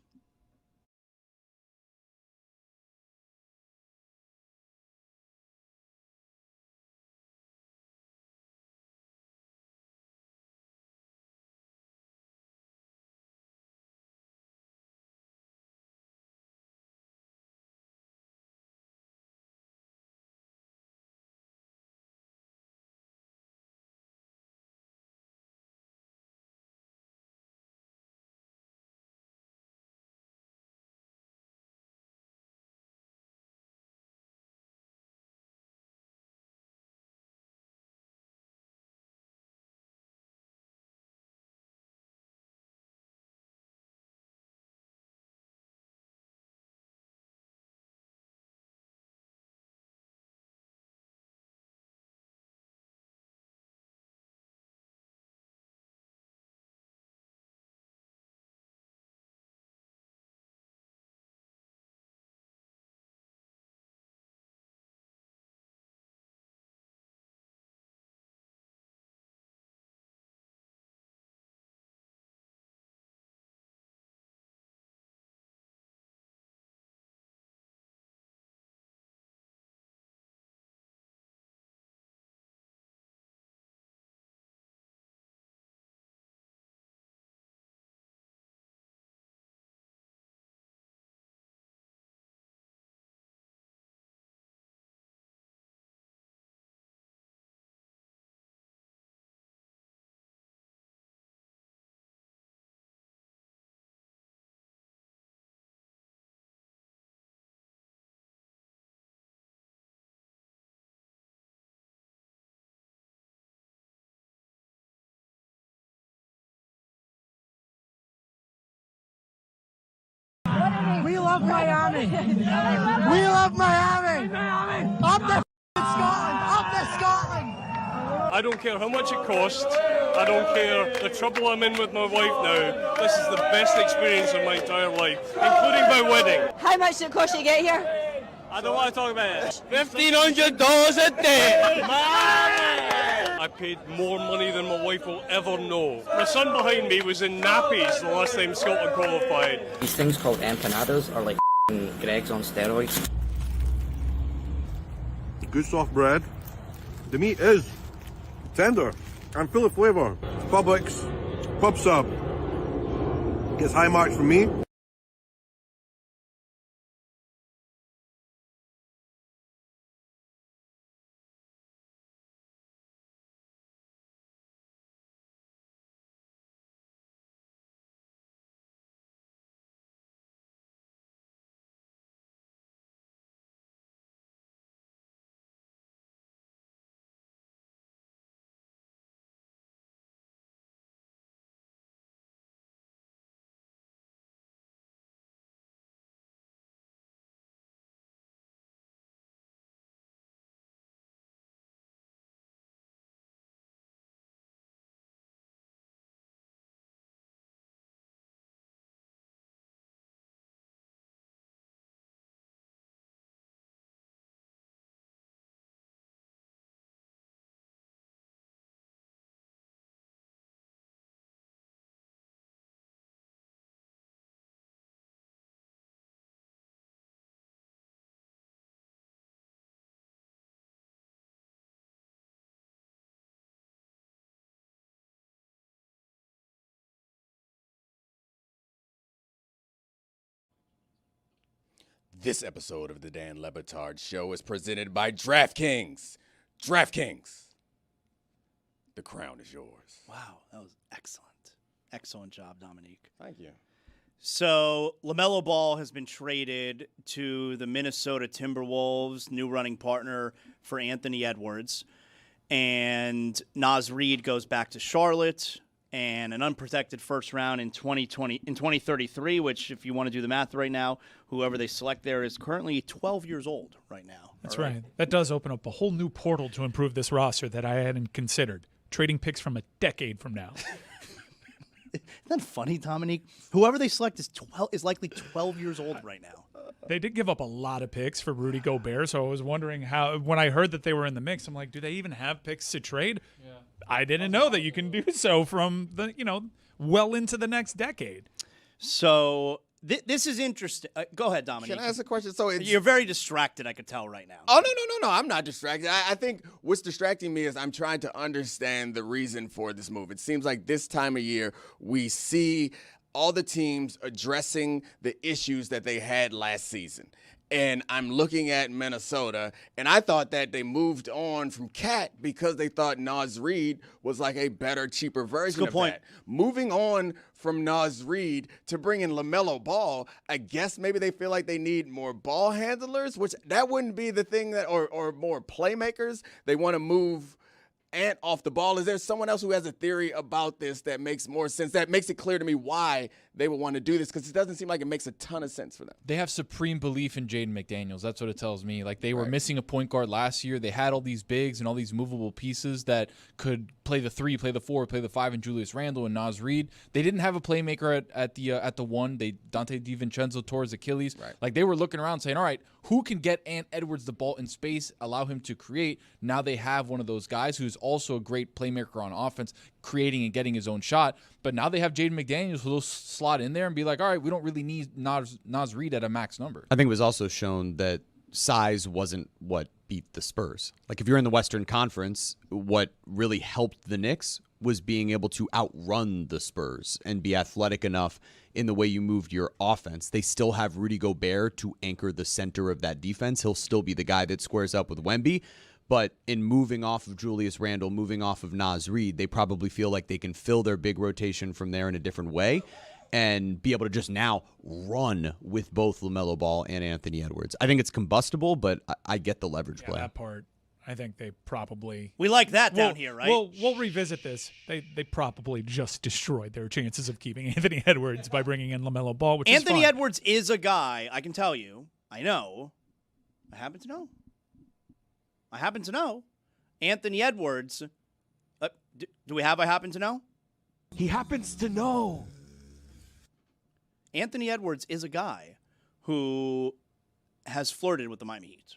We love Miami. We love Miami. Up the Scotland. Up the Scotland. I don't care how much it costs. I don't care the trouble I'm in with my wife now. This is the best experience of my entire life, including my wedding. How much did it cost you to get here? I don't want to talk about it. $1,500 a day. I paid more money than my wife will ever know. My son behind me was in nappies the last time Scotland qualified. These things called empanadas are like Greg's on steroids. Good soft bread. The meat is tender and full of flavour. Publix, Pub Sub gets high marks from me. This episode of the Dan Le Batard Show is presented by DraftKings. DraftKings. The crown is yours. Wow, that was excellent. Excellent job, Dominique. Thank you. So, LaMelo Ball has been traded to the Minnesota Timberwolves, new running partner for Anthony Edwards. And Naz Reid goes back to Charlotte, and an unprotected first round in 2033, which, if you want to do the math right now, whoever they select there is currently 12 years old right now. That's right. That does open up a whole new portal to improve this roster that I hadn't considered. Trading picks from a decade from now. Isn't that funny, Dominique? Whoever they select is likely 12 years old right now. They did give up a lot of picks for Rudy Gobert, so I was wondering how, when I heard that they were in the mix, I'm like, do they even have picks to trade? Yeah. I didn't know that you can do so from the, well into the next decade. So this is interesting. Go ahead, Dominique. Can I ask a question? So you're very distracted, I could tell right now. Oh, no. I'm not distracted. I think what's distracting me is I'm trying to understand the reason for this move. It seems like this time of year we see all the teams addressing the issues that they had last season. And I'm looking at Minnesota, and I thought that they moved on from Cat because they thought Naz Reid was like a better, cheaper version of that. Moving on from Naz Reid to bring in LaMelo Ball, I guess maybe they feel like they need more ball handlers, which that wouldn't be the thing that, or more playmakers. They want to move Ant off the ball. Is there someone else who has a theory about this that makes more sense, that makes it clear to me why they would want to do this? Because it doesn't seem like it makes a ton of sense for them. They have supreme belief in Jaden McDaniels. That's what it tells me. Like, they were missing a point guard last year. They had all these bigs and all these movable pieces that could play the 3, play the 4, play the 5, and Julius Randle and Naz Reid. They didn't have a playmaker at the 1. Dante DiVincenzo tore his Achilles. Right. Like, they were looking around saying, all right, who can get Ant Edwards the ball in space, allow him to create? Now they have one of those guys who's also a great playmaker on offense, creating and getting his own shot. But now they have Jaden McDaniels who'll slot in there and be like, all right, we don't really need Naz Reid at a max number. I think it was also shown that size wasn't what beat the Spurs. Like, if you're in the Western Conference, what really helped the Knicks was being able to outrun the Spurs and be athletic enough in the way you moved your offense. They still have Rudy Gobert to anchor the center of that defense. He'll still be the guy that squares up with Wemby. But in moving off of Julius Randle, moving off of Naz Reid, they probably feel like they can fill their big rotation from there in a different way and be able to just now run with both LaMelo Ball and Anthony Edwards. I think it's combustible, but I get the leverage play. That part, I think they probably... We like that down here, right? We'll revisit this. They probably just destroyed their chances of keeping Anthony Edwards by bringing in LaMelo Ball, which Anthony is fine. Edwards is a guy, I can tell you, I happen to know. Anthony Edwards Do we have I happen to know? He happens to know. Anthony Edwards is a guy who has flirted with the Miami Heat.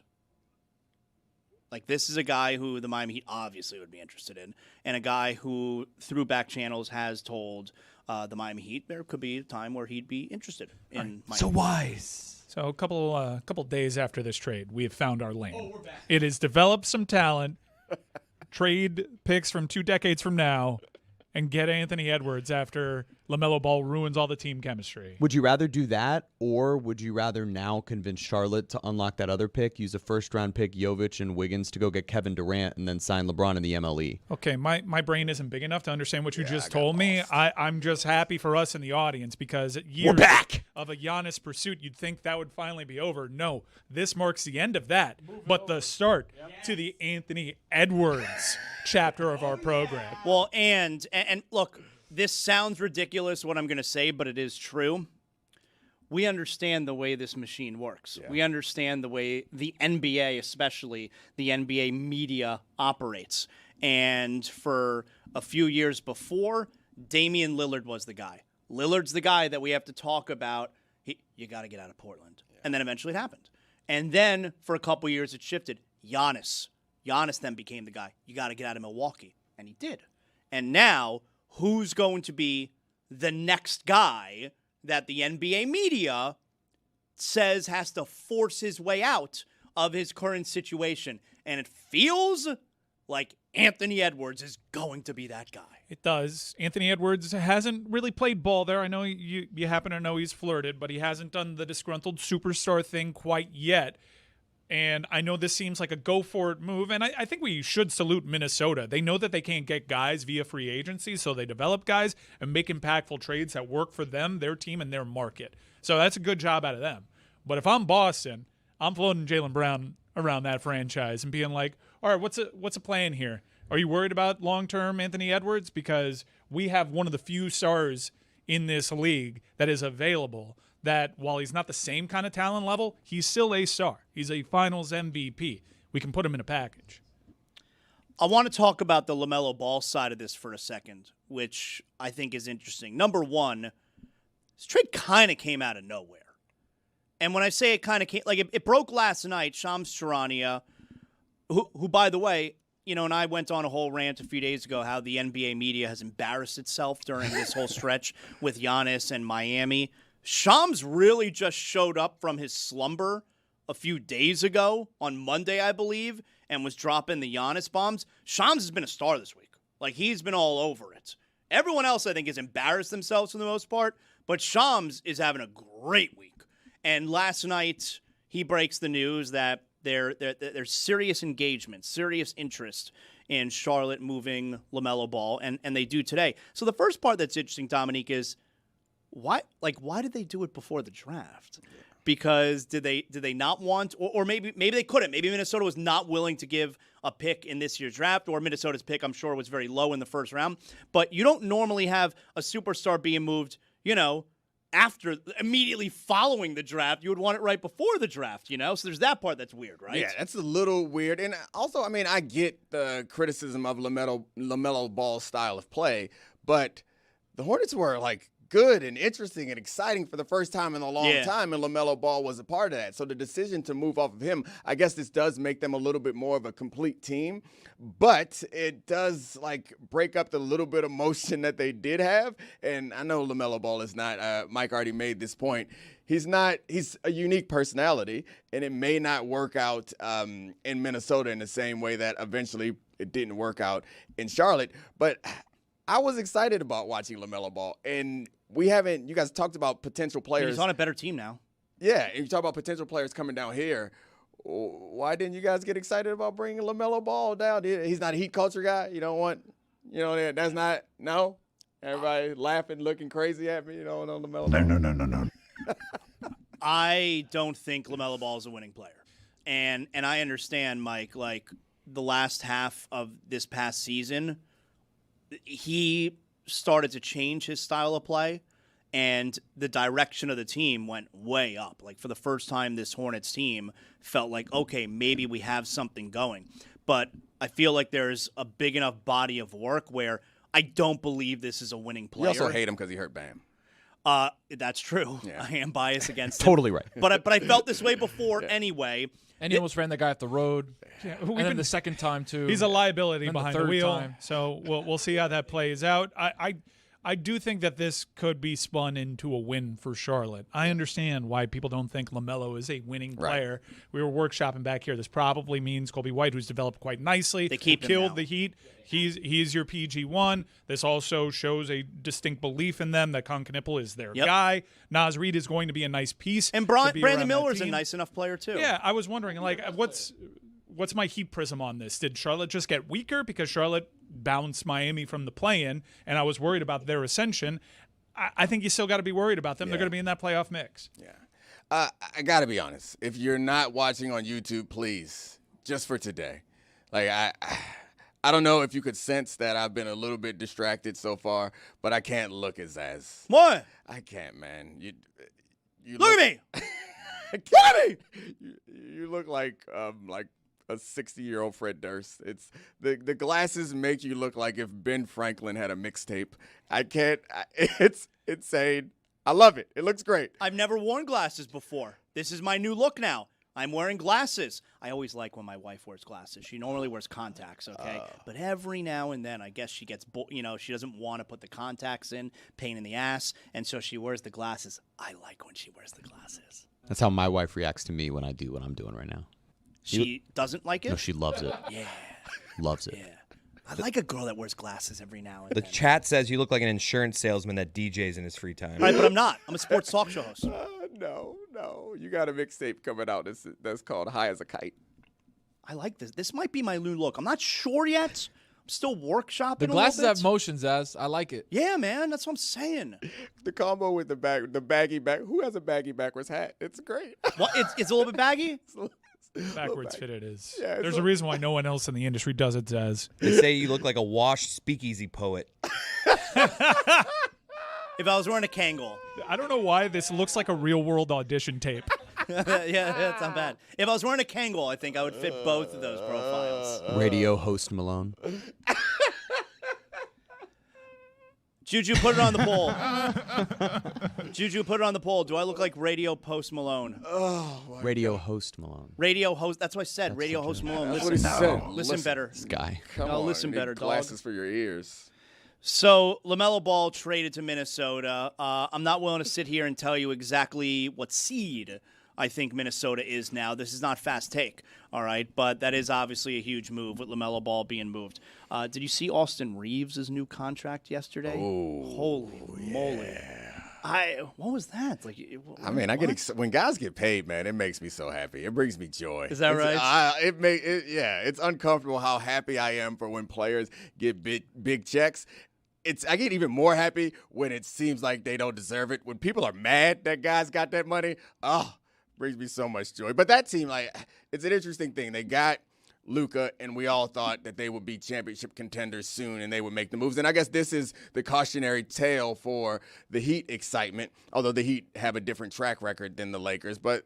Like, this is a guy who the Miami Heat obviously would be interested in, and a guy who, through back channels, has told the Miami Heat there could be a time where he'd be interested in Miami. So wise. So a couple days after this trade, we have found our lane. Oh, we're back. It has developed some talent, trade picks from 2 decades from now, and get Anthony Edwards after LaMelo Ball ruins all the team chemistry. Would you rather do that, or would you rather now convince Charlotte to unlock that other pick, use a first-round pick, Jovic and Wiggins, to go get Kevin Durant, and then sign LeBron in the MLE? Okay, my brain isn't big enough to understand what you just told me. I'm just happy for us in the audience because years of a Giannis pursuit, you'd think that would finally be over. No, this marks the end of that, but the start to the Anthony Edwards chapter of our program. Well, and look, this sounds ridiculous what I'm going to say, but it is true. We understand the way this machine works. Yeah. We understand the way the NBA, especially the NBA media, operates. And for a few years before, Damian Lillard was the guy. Lillard's the guy that we have to talk about. You got to get out of Portland. Yeah. And then eventually it happened. And then for a couple years it shifted. Giannis then became the guy. You got to get out of Milwaukee. And he did. And now, who's going to be the next guy that the NBA media says has to force his way out of his current situation? And it feels like Anthony Edwards is going to be that guy. It does. Anthony Edwards hasn't really played ball there. I know you happen to know he's flirted, but he hasn't done the disgruntled superstar thing quite yet. And I know this seems like a go-for-it move, and I think we should salute Minnesota. They know that they can't get guys via free agency, so they develop guys and make impactful trades that work for them, their team, and their market. So that's a good job out of them. But if I'm Boston, I'm floating Jaylen Brown around that franchise and being like, all right, what's a plan here? Are you worried about long-term Anthony Edwards? Because we have one of the few stars in this league that is available that while he's not the same kind of talent level, he's still a star. He's a finals MVP. We can put him in a package. I want to talk about the LaMelo Ball side of this for a second, which I think is interesting. Number one, this trade kind of came out of nowhere. And when I say it kind of came, like it broke last night, Shams Charania, who by the way, you know, and I went on a whole rant a few days ago how the NBA media has embarrassed itself during this whole stretch with Giannis and Miami. Shams really just showed up from his slumber a few days ago on Monday, I believe, and was dropping the Giannis bombs. Shams has been a star this week. Like, he's been all over it. Everyone else, I think, has embarrassed themselves for the most part, but Shams is having a great week. And last night, he breaks the news that there's serious engagement, serious interest in Charlotte moving LaMelo Ball, and they do today. So the first part that's interesting, Dominique, is why did they do it before the draft? Because did they not want, or maybe they couldn't. Maybe Minnesota was not willing to give a pick in this year's draft, or Minnesota's pick, I'm sure, was very low in the first round. But you don't normally have a superstar being moved, immediately following the draft. You would want it right before the draft, So there's that part that's weird, right? Yeah, that's a little weird. And also, I get the criticism of LaMelo Ball's style of play, but the Hornets were good and interesting and exciting for the first time in a long time, and LaMelo Ball was a part of that. So the decision to move off of him, I guess this does make them a little bit more of a complete team, but it does break up the little bit of motion that they did have. And I know LaMelo Ball is not, Mike already made this point, he's a unique personality, and it may not work out in Minnesota in the same way that eventually it didn't work out in Charlotte. But I was excited about watching LaMelo Ball, and you guys talked about potential players. He's on a better team now. Yeah, and you talk about potential players coming down here. Why didn't you guys get excited about bringing LaMelo Ball down? He's not a Heat culture guy. You don't want, that's not, no? Everybody laughing, looking crazy at me, on LaMelo Ball. No. I don't think LaMelo Ball is a winning player. And I understand, Mike, the last half of this past season, he started to change his style of play, and the direction of the team went way up. For the first time, this Hornets team felt like, okay, maybe we have something going. But I feel like there's a big enough body of work where I don't believe this is a winning player. You also hate him because he hurt Bam. That's true. Yeah. I am biased against him. Totally right. But I felt this way before anyway. And he almost ran the guy off the road. Yeah, and then the second time, too. He's a liability Then behind the the third wheel. time. So we'll see how that plays out. I do think that this could be spun into a win for Charlotte. I understand why people don't think LaMelo is a winning player. We were workshopping back here. This probably means Kobe White, who's developed quite nicely. They keep him killed now. the Heat. He's your PG1. This also shows a distinct belief in them that Concanipple is their guy. Nas Reed is going to be a nice piece. And to be around Brandon that Miller's a team. nice enough player, too. Yeah, I was wondering, like, what's my Heat prism on this? Did Charlotte just get weaker because Charlotte bounced Miami from the play-in, and I was worried about their ascension? I think you still got to be worried about them. They're going to be in that playoff mix. Yeah. I got to be honest. If you're not watching on YouTube, please, just for today. Like, I don't know if you could sense that I've been a little bit distracted so far, but I can't look as What? I can't, man. You Look at me! Look at me! You look like a 60-year-old Fred Durst. It's the glasses make you look like if Ben Franklin had a mixtape. It's insane. I love it. It looks great. I've never worn glasses before. This is my new look now. I'm wearing glasses. I always like when my wife wears glasses. She normally wears contacts, okay? But every now and then, I guess she gets, she doesn't want to put the contacts in, pain in the ass, and so she wears the glasses. I like when she wears the glasses. That's how my wife reacts to me when I do what I'm doing right now. She doesn't like it? No, she loves it. Yeah. Loves it. Yeah. I like a girl that wears glasses every now and The then. chat says you look like an insurance salesman that DJs in his free time. Right, but I'm not. I'm a sports talk show host. No. You got a mixtape coming out that's called High as a Kite. I like this. This might be my new look. I'm not sure yet. I'm still workshopping The a glasses little bit. have motion, Zaz. I like it. Yeah, man. That's what I'm saying. The combo with the baggy back. Who has a baggy backwards hat? It's great. Well, it's a little bit baggy? Backwards fit it is. Yeah, There's a reason why no one else in the industry does it, Zaz. They say you look like a washed speakeasy poet. If I was wearing a Kangol. I don't know why this looks like a real-world audition tape. Yeah, that's not bad. If I was wearing a Kangol, I think I would fit both of those profiles. Radio host Malone. Juju, put it on the poll. Juju, put it on the poll. Do I look like Radio Post Malone? Radio host Malone. Radio host. That's what I said. Radio host Malone. That's Listen, what he said. listen better. This guy. Come No, on. listen you need better, dog. glasses for your ears. So, LaMelo Ball traded to Minnesota. I'm not willing to sit here and tell you exactly what seed I think Minnesota is now. This is not fast take, all right? But that is obviously a huge move with LaMelo Ball being moved. Did you see Austin Reeves' new contract yesterday? Oh, holy moly. What was that? Like, I mean, I get when guys get paid, man. It makes me so happy. It brings me joy. Is that right? It's uncomfortable how happy I am for when players get big checks. I get even more happy when it seems like they don't deserve it. When people are mad that guys got that money, brings me so much joy. But that team, it's an interesting thing. They got Luka, and we all thought that they would be championship contenders soon and they would make the moves. And I guess this is the cautionary tale for the Heat excitement, although the Heat have a different track record than the Lakers. But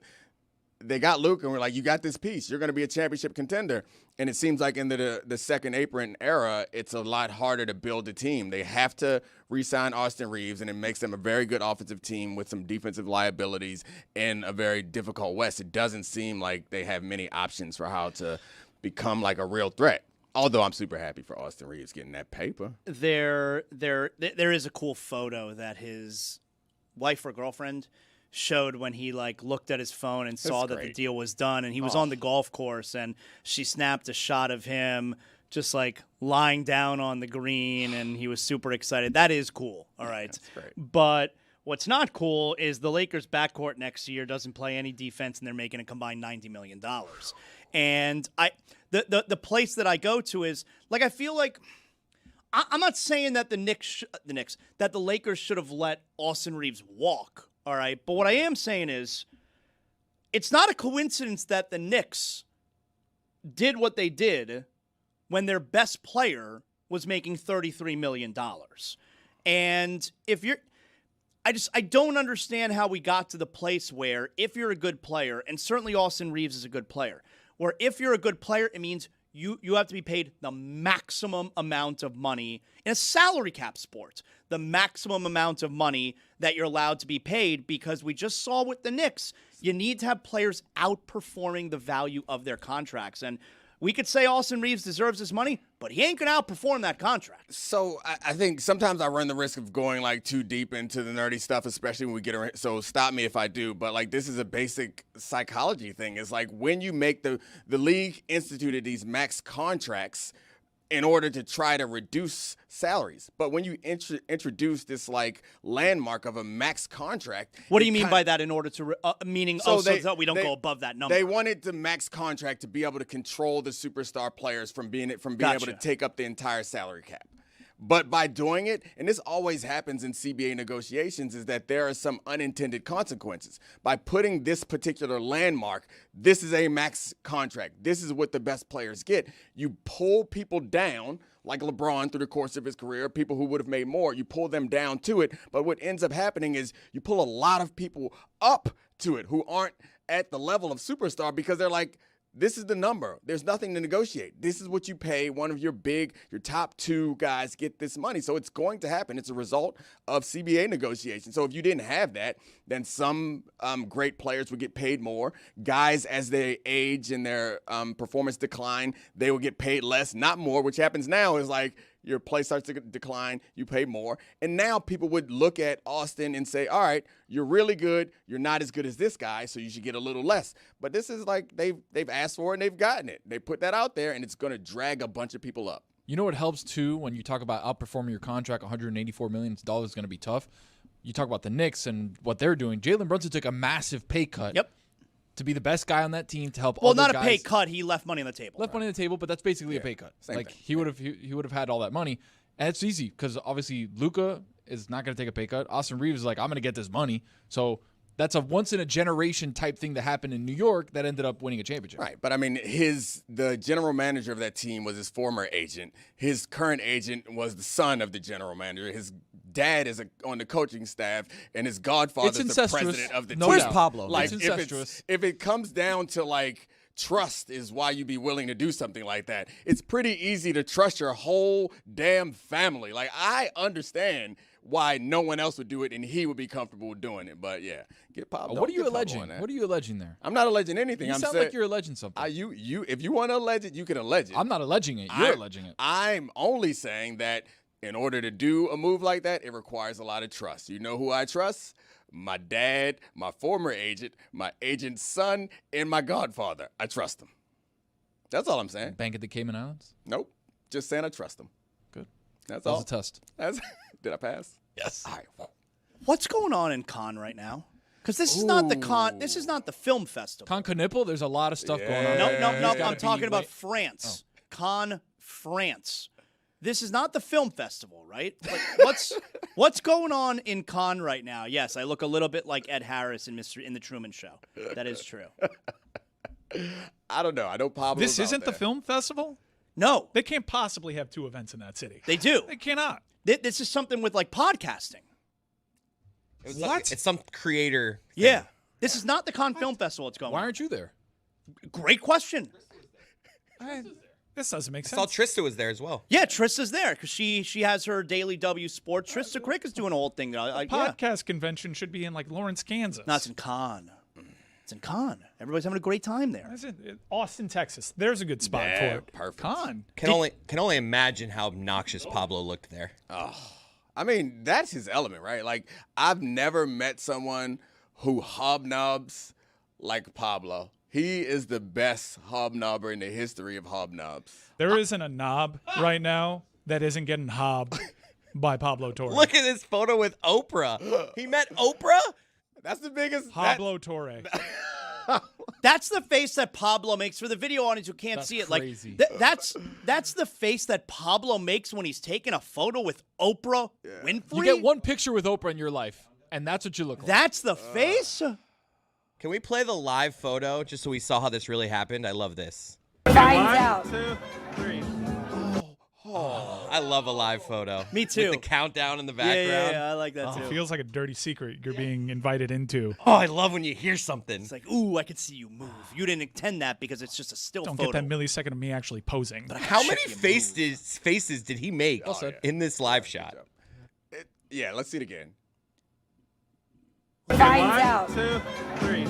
they got Luka, and we're like, you got this piece. You're going to be a championship contender. And it seems like in the second apron era, it's a lot harder to build a team. They have to re-sign Austin Reeves, and it makes them a very good offensive team with some defensive liabilities in a very difficult West. It doesn't seem like they have many options for how to become like a real threat. Although I'm super happy for Austin Reeves getting that paper. There is a cool photo that his wife or girlfriend showed when he looked at his phone and saw that the deal was done, and he was on the golf course, and she snapped a shot of him just lying down on the green, and he was super excited. That is cool. All right. That's great. But what's not cool is the Lakers backcourt next year doesn't play any defense, and they're making a combined $90 million. And the place that I go to is I feel like I'm not saying that that the Lakers should have let Austin Reeves walk. All right, but what I am saying is it's not a coincidence that the Knicks did what they did when their best player was making $33 million. And I don't understand how we got to the place where if you're a good player, and certainly Austin Reeves is a good player, where if you're a good player, it means you have to be paid the maximum amount of money in a salary cap sport, the maximum amount of money that you're allowed to be paid, because we just saw with the Knicks, you need to have players outperforming the value of their contracts. And we could say Austin Reeves deserves his money, but he ain't going to outperform that contract. So I think sometimes I run the risk of going like too deep into the nerdy stuff, especially when we get around. So stop me if I do. But like, this is a basic psychology thing. It's like when you make the league instituted these max contracts in order to try to reduce salaries. But when you introduce this like landmark of a max contract. What do you mean by that, in order to, meaning so that we don't go above that number? They wanted the max contract to be able to control the superstar players from being able to take up the entire salary cap. But by doing it, and this always happens in CBA negotiations, is that there are some unintended consequences. By putting this particular landmark, this is a max contract, this is what the best players get, you pull people down, like LeBron through the course of his career, people who would have made more, you pull them down to it. But what ends up happening is you pull a lot of people up to it who aren't at the level of superstar, because they're like, this is the number. There's nothing to negotiate. This is what you pay one of your top 2 guys get this money. So it's going to happen. It's a result of CBA negotiations. So if you didn't have that, then some great players would get paid more. Guys, as they age and their performance decline, they will get paid less, not more, which happens now is like, your play starts to decline, you pay more. And now people would look at Austin and say, all right, you're really good. You're not as good as this guy, so you should get a little less. But this is like they've asked for it and they've gotten it. They put that out there, and it's going to drag a bunch of people up. You know what helps, too, when you talk about outperforming your contract, $184 million is going to be tough. You talk about the Knicks and what they're doing. Jalen Brunson took a massive pay cut. Yep. To be the best guy on that team, to help Well, other not guys. a pay cut. He left money on the table. Money on the table, but that's basically a pay cut. Like he would have had all that money, and it's easy because obviously Luka is not going to take a pay cut. Austin Reeves is like, I'm going to get this money. So that's a once in a generation type thing that happened in New York that ended up winning a championship. Right, but I mean, the general manager of that team was his former agent. His current agent was the son of the general manager. His dad is on the coaching staff, and his godfather is the president of the team. Where's Pablo? Like, it's incestuous. if it comes down to like trust is why you'd be willing to do something like that. It's pretty easy to trust your whole damn family. Like, I understand why no one else would do it and he would be comfortable doing it. But yeah, get Pablo. What are you alleging? What are you alleging there? I'm not alleging anything. You sound like you're alleging something. If you want to allege it, you can allege it. I'm not alleging it. You're alleging it. I'm only saying that in order to do a move like that, it requires a lot of trust. You know who I trust? My dad, my former agent, my agent's son, and my godfather. I trust them. That's all I'm saying. Bank at the Cayman Islands? Nope. Just saying I trust them. Good. That's that all. was a test. Did I pass? Yes. All right. What's going on in Cannes right now? Because this is not the Cannes. This is not the film festival. Cannes Knipple, there's a lot of stuff going on. No. I'm talking about France. Cannes, France. This is not the film festival, right? Like, what's going on in Cannes right now? Yes, I look a little bit like Ed Harris in the Truman Show. That is true. I don't know. I know Pablo's This isn't out the there. film festival? No. They can't possibly have 2 events in that city. They do. They cannot. This is something with like podcasting. It's some creator thing. Yeah. This is not the Cannes Film Festival. It's going. Why aren't you there? Great question. This doesn't make I sense. saw Trista was there as well. Yeah, Trista's there because she has her daily W Sports. Trista Crick is doing a whole thing. Podcast convention should be in like Lawrence, Kansas. No, it's in Cannes. It's in Cannes. Everybody's having a great time there. That's it. Austin, Texas. There's a good spot for it. Perfect. Cannes. Can only imagine how obnoxious Pablo looked there. Oh, I mean, that's his element, right? Like, I've never met someone who hobnobs like Pablo. He is the best hobnobber in the history of hobnobs. There isn't a knob right now that isn't getting hobbed by Pablo Torre. Look at this photo with Oprah. He met Oprah? That's the biggest. Pablo Torre. That's the face that Pablo makes for the video audience who can't see it. Crazy. Like that's the face that Pablo makes when he's taking a photo with Oprah Winfrey. You get one picture with Oprah in your life, and that's what you look like. That's the face? Can we play the live photo just so we saw how this really happened? I love this. Finds out. 2, 3. I I love a live photo. Me too. With the countdown in the background. Yeah, I like that too. It feels like a dirty secret you're being invited into. Oh, I love when you hear something. It's like, ooh, I could see you move. You didn't intend that because it's just a still Don't photo. get that millisecond of me actually posing. How many faces did he make in this live shot? Yeah, let's see it again. Finds out. 2, 3.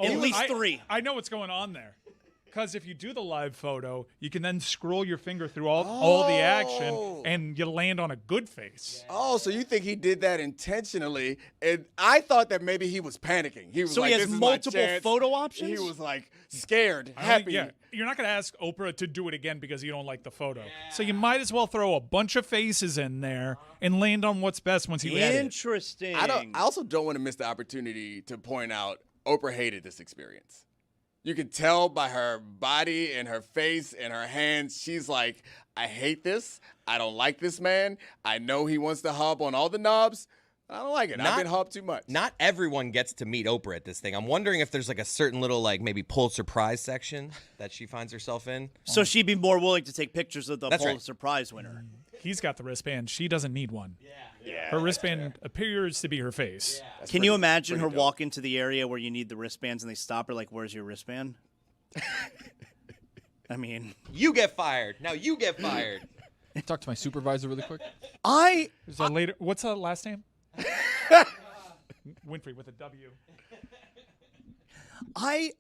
At least 3. I know what's going on there. Because if you do the live photo, you can then scroll your finger through all the action, and you land on a good face. Oh, so you think he did that intentionally? And I thought that maybe he was panicking. He was So like, he has this is my multiple chance. photo options? He was like scared, I happy. don't- yeah, you're not going to ask Oprah to do it again because you don't like the photo. So you might as well throw a bunch of faces in there and land on what's best once you edit. Interesting. I also don't want to miss the opportunity to point out Oprah hated this experience. You can tell by her body and her face and her hands, she's like, I hate this. I don't like this man. I know he wants to hub on all the knobs. I don't like it. I've been hubbed too much. Not everyone gets to meet Oprah at this thing. I'm wondering if there's like a certain little like maybe Pulitzer Prize section that she finds herself in. So she'd be more willing to take pictures of the That's right. Pulitzer Prize winner. He's got the wristband. She doesn't need one. Yeah, her wristband appears to be her face. Can you imagine her walk into the area where you need the wristbands and they stop her like, where's your wristband? I mean, you get fired. Now you get fired. Talk to my supervisor really quick. What's the last name? Winfrey with a W. I'd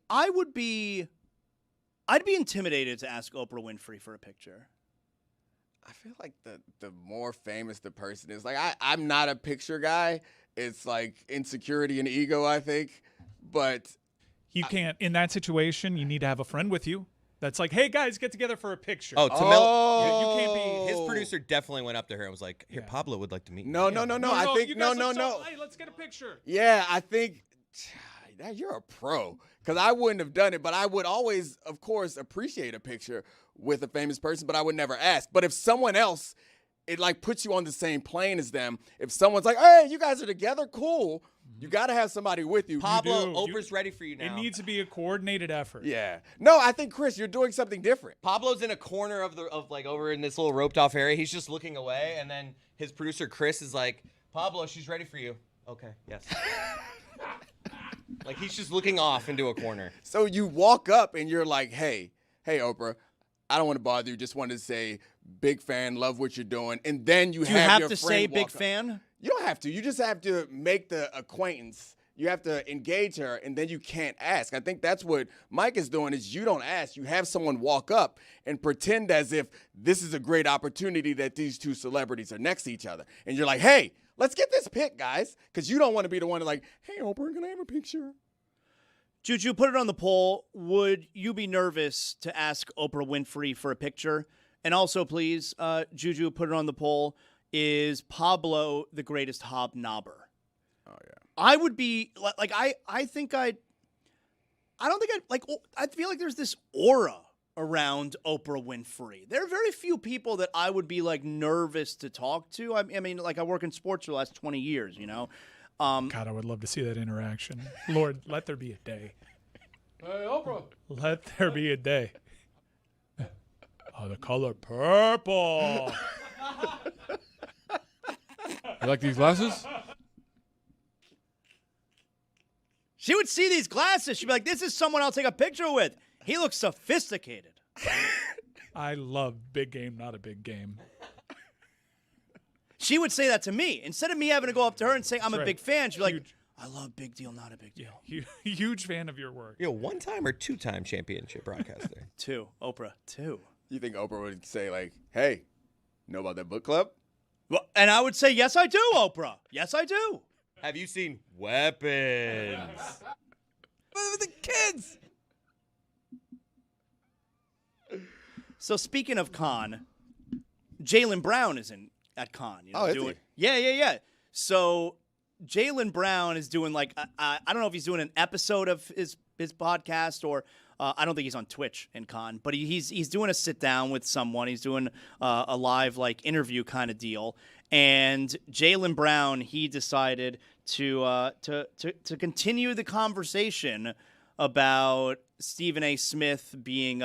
be intimidated to ask Oprah Winfrey for a picture. I feel like the more famous the person is, like I'm not a picture guy. It's like insecurity and ego, I think. But you can't in that situation. You need to have a friend with you. That's like, hey guys, get together for a picture. Oh, you can't be. His producer definitely went up to her and was like, "Here, Pablo would like to meet you." No. I think you guys no. look so- Hey, let's get a picture. Yeah, I think you're a pro. Because I wouldn't have done it, but I would always, of course, appreciate a picture with a famous person, but I would never ask. But if someone else, it like puts you on the same plane as them. If someone's like, hey, you guys are together, cool. You got to have somebody with you. Pablo, Oprah's ready for you now. It needs to be a coordinated effort. Yeah. No, I think, Chris, you're doing something different. Pablo's in a corner of like over in this little roped off area. He's just looking away, and then his producer Chris is like, Pablo, she's ready for you. Okay, yes. Like he's just looking off into a corner. So you walk up and you're like, hey, Oprah, I don't want to bother you. Just wanted to say, big fan, love what you're doing. And then you have your to friend say walk big up. fan? You don't have to. You just have to make the acquaintance. You have to engage her, and then you can't ask. I think that's what Mike is doing is you don't ask. You have someone walk up and pretend as if this is a great opportunity that these two celebrities are next to each other. And you're like, hey, let's get this pic, guys, because you don't want to be the one to like, hey, Oprah, can I have a picture? Juju, put it on the poll. Would you be nervous to ask Oprah Winfrey for a picture? And also, please, Juju, put it on the poll. Is Pablo the greatest hobnobber? Oh, yeah. I would be, like, I feel like there's this aura around Oprah Winfrey. There are very few people that I would be, like, nervous to talk to. I mean, like, I work in sports for the last 20 years, you know? God, I would love to see that interaction. Lord, let there be a day. Hey, Oprah. Let there be a day. Oh, the color purple. You like these glasses? She would see these glasses. She'd be like, this is someone I'll take a picture with. He looks sophisticated. I love big game, not a big game. She would say that to me. Instead of me having to go up to her and say, I'm That's a right. big fan, she'd be like, I love big deal, not a big deal. Huge fan of your work. You're a one-time or two-time championship broadcaster? 2. Oprah, 2. You think Oprah would say like, hey, know about that book club? Well, and I would say, yes, I do, Oprah. Yes, I do. Have you seen Weapons? With the kids. So speaking of con, Jaylen Brown is at con. You know, is doing, he? Yeah. So Jaylen Brown is doing like I don't know if he's doing an episode of his podcast or I don't think he's on Twitch in con, but he's doing a sit down with someone. He's doing a live like interview kind of deal. And Jaylen Brown, he decided to continue the conversation about Stephen A. Smith being,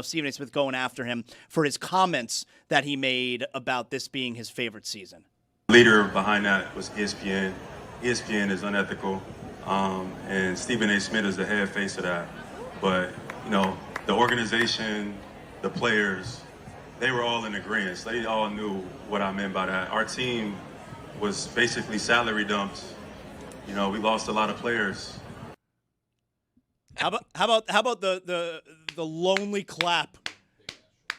Stephen A. Smith going after him for his comments that he made about this being his favorite season. Leader behind that was ESPN. ESPN is unethical, and Stephen A. Smith is the head face of that. But, the organization, the players, they were all in agreement. They all knew what I meant by that. Our team was basically salary dumped. We lost a lot of players. How about the lonely clap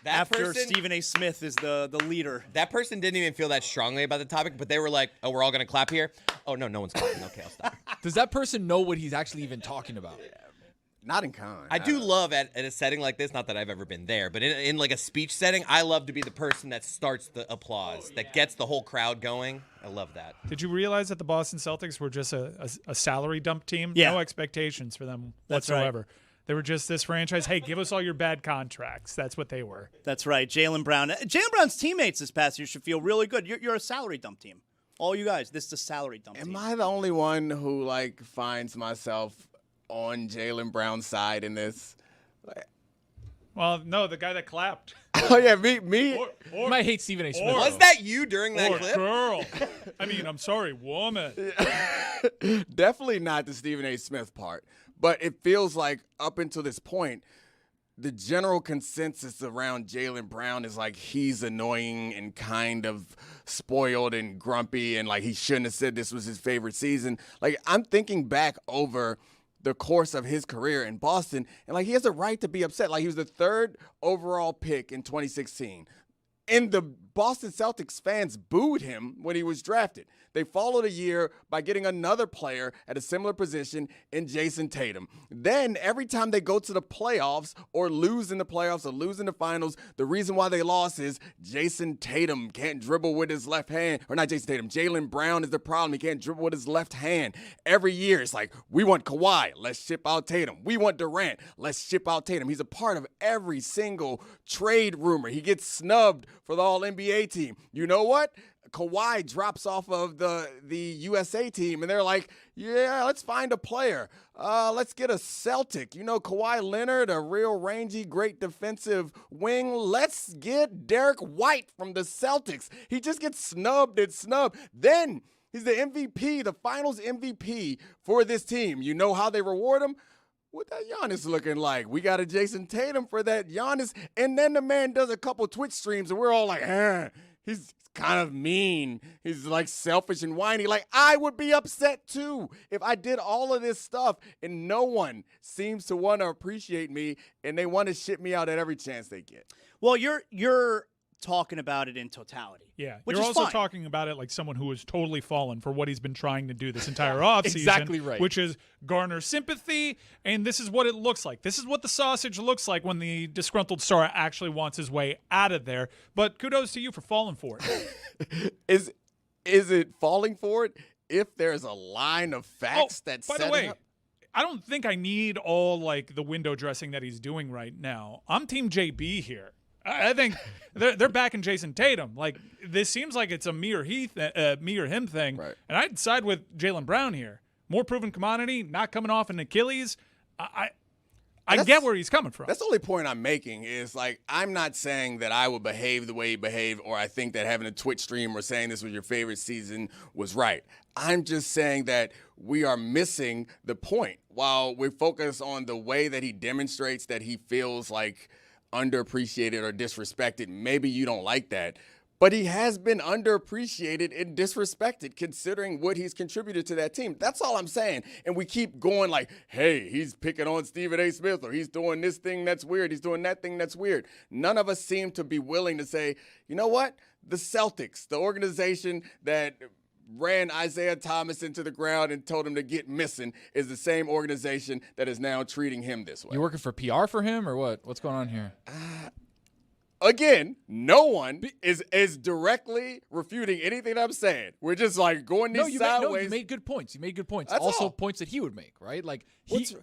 after Stephen A. Smith is the leader? That person didn't even feel that strongly about the topic, but they were like, "Oh, we're all gonna clap here." Oh no one's clapping. Okay, I'll stop. Does that person know what he's actually even talking about? Not in con. I do love at a setting like this, not that I've ever been there, but in like a speech setting, I love to be the person that starts the applause, that gets the whole crowd going. I love that. Did you realize that the Boston Celtics were just a salary dump team? Yeah. No expectations for them That's whatsoever. right. They were just this franchise. Hey, give us all your bad contracts. That's what they were. That's right. Jaylen Brown. Jaylen Brown's teammates this past year should feel really good. You're a salary dump team. All you guys, this is a salary dump team. Am I the only one who finds myself on Jaylen Brown's side in this? Well, no, the guy that clapped. Oh yeah, me. You might hate Stephen A. Smith. Was that you during that clip? Girl. I'm sorry, woman. Definitely not the Stephen A. Smith part. But it feels like up until this point, the general consensus around Jaylen Brown is he's annoying and kind of spoiled and grumpy and he shouldn't have said this was his favorite season. I'm thinking back over the course of his career in Boston, and he has a right to be upset. He was the 3rd overall pick in 2016. And the Boston Celtics fans booed him when he was drafted. They followed a year by getting another player at a similar position in Jason Tatum. Then every time they go to the playoffs or lose in the playoffs or lose in the finals, the reason why they lost is Jason Tatum can't dribble with his left hand. Or not Jason Tatum, Jaylen Brown is the problem. He can't dribble with his left hand. Every year it's we want Kawhi, let's ship out Tatum. We want Durant, let's ship out Tatum. He's a part of every single trade rumor. He gets snubbed for the All-NBA team. You know what? Kawhi drops off of the USA team, and they're like, yeah, let's find a player. Let's get a Celtic. Kawhi Leonard, a real rangy, great defensive wing. Let's get Derek White from the Celtics. He just gets snubbed and snubbed. Then he's the MVP, the finals MVP for this team. You know how they reward him? What that Giannis looking like? We got a Jason Tatum for that Giannis. And then the man does a couple Twitch streams, and we're all like, he's kind of mean. He's selfish and whiny. I would be upset too if I did all of this stuff and no one seems to want to appreciate me and they want to ship me out at every chance they get. Well, you're talking about it in totality. Yeah, which you're is also fine. talking about it like someone who has totally fallen for what he's been trying to do this entire offseason. Exactly right. Which is garner sympathy, and this is what it looks like. This is what the sausage looks like when the disgruntled star actually wants his way out of there. But kudos to you for falling for it. Is it falling for it if there's a line of facts that by set the way, it up? I don't think I need all the window dressing that he's doing right now. I'm Team JB here. I think they're backing Jason Tatum. This seems like it's a me or him thing. Right. And I'd side with Jaylen Brown here. More proven commodity, not coming off an Achilles. I get where he's coming from. That's the only point I'm making is I'm not saying that I would behave the way he behaved or I think that having a Twitch stream or saying this was your favorite season was right. I'm just saying that we are missing the point. While we focus on the way that he demonstrates that he feels underappreciated or disrespected, maybe you don't like that. But he has been underappreciated and disrespected considering what he's contributed to that team. That's all I'm saying. And we keep going hey, he's picking on Stephen A. Smith or he's doing this thing that's weird. He's doing that thing that's weird. None of us seem to be willing to say, you know what? The Celtics, the organization that ran Isaiah Thomas into the ground and told him to get missing, is the same organization that is now treating him this way. You working for PR for him or what? What's going on here? Again, no one is directly refuting anything I'm saying. We're just going these sideways. You made good points. You made good points. That's also all. Points that he would make, right?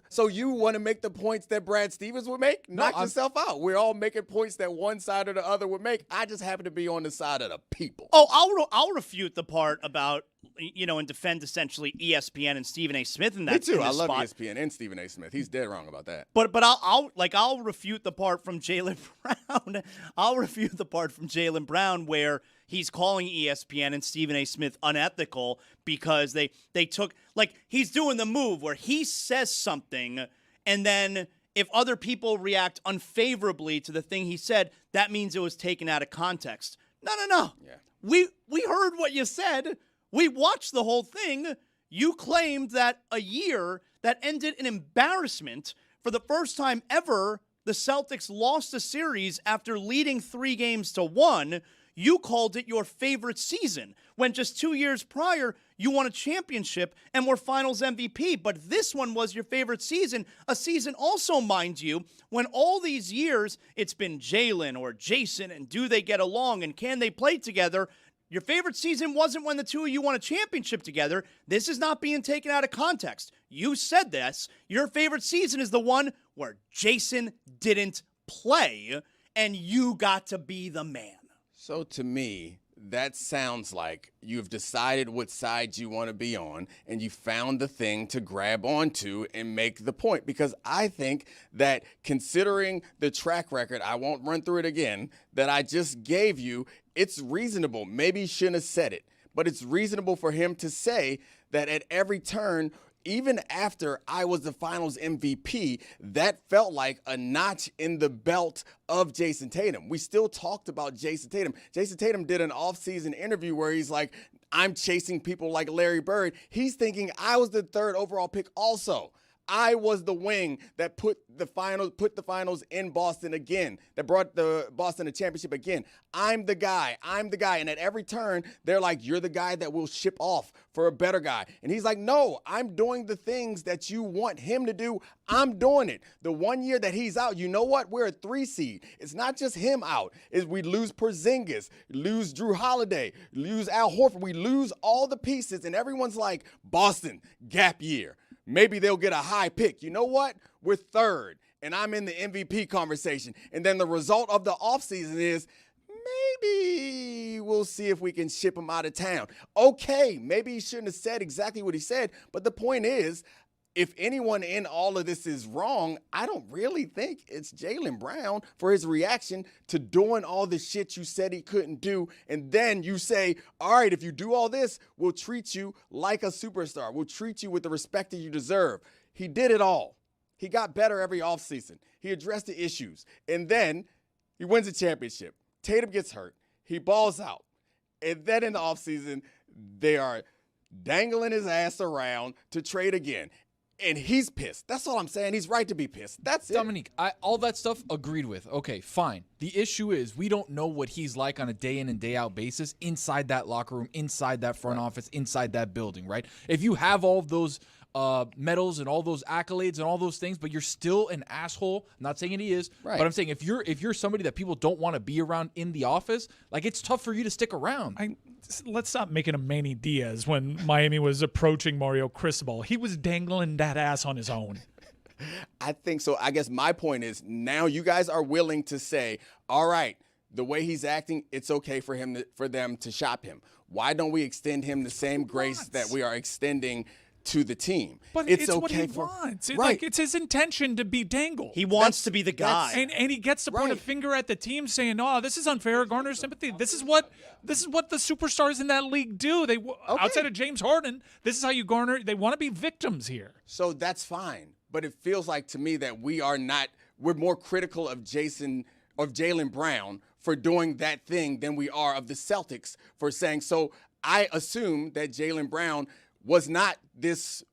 So you want to make the points that Brad Stevens would make? Knock yourself out. We're all making points that one side or the other would make. I just happen to be on the side of the people. Oh, I'll refute the part about and defend essentially ESPN and Stephen A. Smith in that. Me too. I love spot. ESPN and Stephen A. Smith. He's dead wrong about that. But I'll refute the part from Jaylen Brown. I'll refute the part from Jaylen Brown where he's calling ESPN and Stephen A. Smith unethical because they took, like, he's doing the move where he says something and then if other people react unfavorably to the thing he said, that means it was taken out of context. No. Yeah. We heard what you said. We watched the whole thing. You claimed that a year that ended in embarrassment. For the first time ever, the Celtics lost a series after leading 3-1. You called it your favorite season, when just 2 years prior, you won a championship and were finals MVP. But this one was your favorite season, a season also, mind you, when all these years it's been Jaylen or Jason and do they get along and can they play together? Your favorite season wasn't when the two of you won a championship together. This is not being taken out of context. You said this. Your favorite season is the one where Jason didn't play and you got to be the man. So to me, that sounds like you've decided what side you want to be on and you found the thing to grab onto and make the point. Because I think that considering the track record, I won't run through it again, that I just gave you, it's reasonable. Maybe he shouldn't have said it, but it's reasonable for him to say that at every turn, even after I was the finals MVP, that felt like a notch in the belt of Jason Tatum. We still talked about Jason Tatum. Jason Tatum did an offseason interview where he's like, I'm chasing people like Larry Bird. He's thinking I was the 3rd overall pick also. I was the wing that put the finals in Boston again, that brought the Boston a championship again. I'm the guy. And at every turn, they're like, you're the guy that will ship off for a better guy. And he's like, no, I'm doing the things that you want him to do. I'm doing it. The 1 year that he's out, you know what? We're a 3 seed. It's not just him out. We lose Porzingis, lose Drew Holiday, lose Al Horford. We lose all the pieces. And everyone's like, Boston, gap year. Maybe they'll get a high pick. You know what? We're 3rd, and I'm in the MVP conversation. And then the result of the offseason is maybe we'll see if we can ship him out of town. Okay, maybe he shouldn't have said exactly what he said, but the point is, if anyone in all of this is wrong, I don't really think it's Jaylen Brown for his reaction to doing all the shit you said he couldn't do. And then you say, all right, if you do all this, we'll treat you like a superstar. We'll treat you with the respect that you deserve. He did it all. He got better every offseason. He addressed the issues. And then he wins a championship. Tatum gets hurt. He balls out. And then in the offseason, they are dangling his ass around to trade again. And he's pissed. That's all I'm saying. He's right to be pissed. That's it. Dominique, all that stuff agreed with. Okay, fine. The issue is we don't know what he's like on a day in and day out basis inside that locker room, inside that front office, inside that building, right? If you have all of those medals and all those accolades and all those things, but you're still an asshole. I'm not saying he is, right. But I'm saying if you're somebody that people don't want to be around in the office, like it's tough for you to stick around. Let's stop making him Manny Diaz when Miami was approaching Mario Cristobal. He was dangling that ass on his own. I think so. I guess my point is now you guys are willing to say, all right, the way he's acting, it's okay for them to shop him. Why don't we extend him the same grace that we are extending to the team? But it's okay what he wants. It's his intention to be dangled. He wants to be the guy. And he gets to point a finger at the team saying, oh, this is unfair, garner sympathy. This is what the superstars in that league do. Outside of James Harden, this is how you garner. They want to be victims here. So that's fine. But it feels like to me that we're more critical of Jaylen Brown for doing that thing than we are of the Celtics for saying. So I assume that Jaylen Brown was not this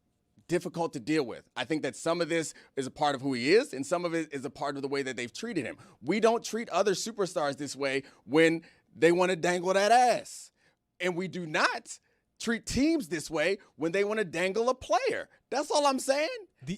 difficult to deal with. I think that some of this is a part of who he is, and some of it is a part of the way that they've treated him. We don't treat other superstars this way when they want to dangle that ass. And we do not treat teams this way when they want to dangle a player. That's all I'm saying.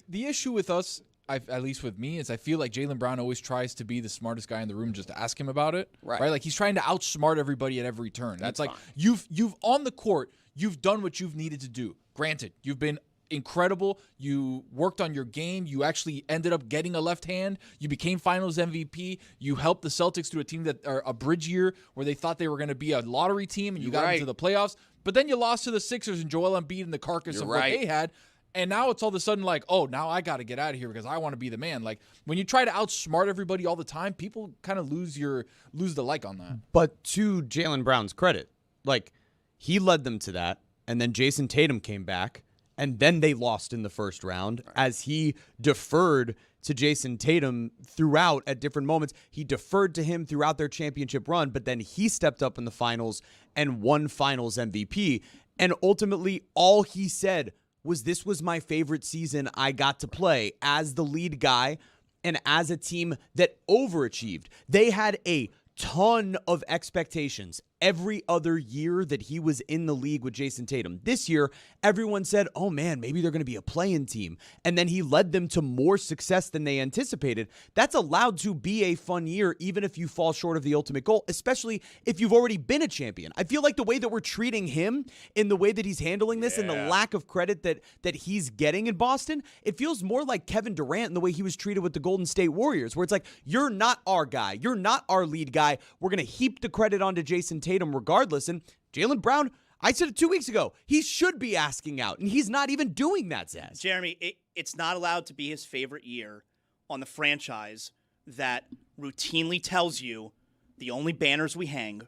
The issue with us, at least with me, is I feel like Jaylen Brown always tries to be the smartest guy in the room just to ask him about it. Right? Like he's trying to outsmart everybody at every turn. That's like fine. You've on the court, you've done what you've needed to do. Granted, you've been incredible. You worked on your game. You actually ended up getting a left hand. You became finals MVP. You helped the Celtics through a team that are a bridge year where they thought they were going to be a lottery team and you got into the playoffs. But then you lost to the Sixers and Joel Embiid and the carcass You're of right. what they had. And now it's all of a sudden like, oh, now I got to get out of here because I want to be the man. Like when you try to outsmart everybody all the time, people kind of lose the like on that. But to Jaylen Brown's credit, like he led them to that, and then Jason Tatum came back, and then they lost in the first round as he deferred to Jason Tatum throughout at different moments. He deferred to him throughout their championship run, but then he stepped up in the finals and won finals MVP. And ultimately, all he said was this was my favorite season I got to play as the lead guy and as a team that overachieved. They had a ton of expectations every other year that he was in the league with Jason Tatum. This year, everyone said, oh man, maybe they're going to be a play-in team. And then he led them to more success than they anticipated. That's allowed to be a fun year, even if you fall short of the ultimate goal, especially if you've already been a champion. I feel like the way that we're treating him, in the way that he's handling this, and the lack of credit that he's getting in Boston, it feels more like Kevin Durant in the way he was treated with the Golden State Warriors, where it's like, you're not our guy. You're not our lead guy. We're going to heap the credit onto Jason Tatum regardless. And Jaylen Brown, I said it 2 weeks ago, he should be asking out, and he's not even doing that, Zaz. Jeremy, it's not allowed to be his favorite year on the franchise that routinely tells you the only banners we hang,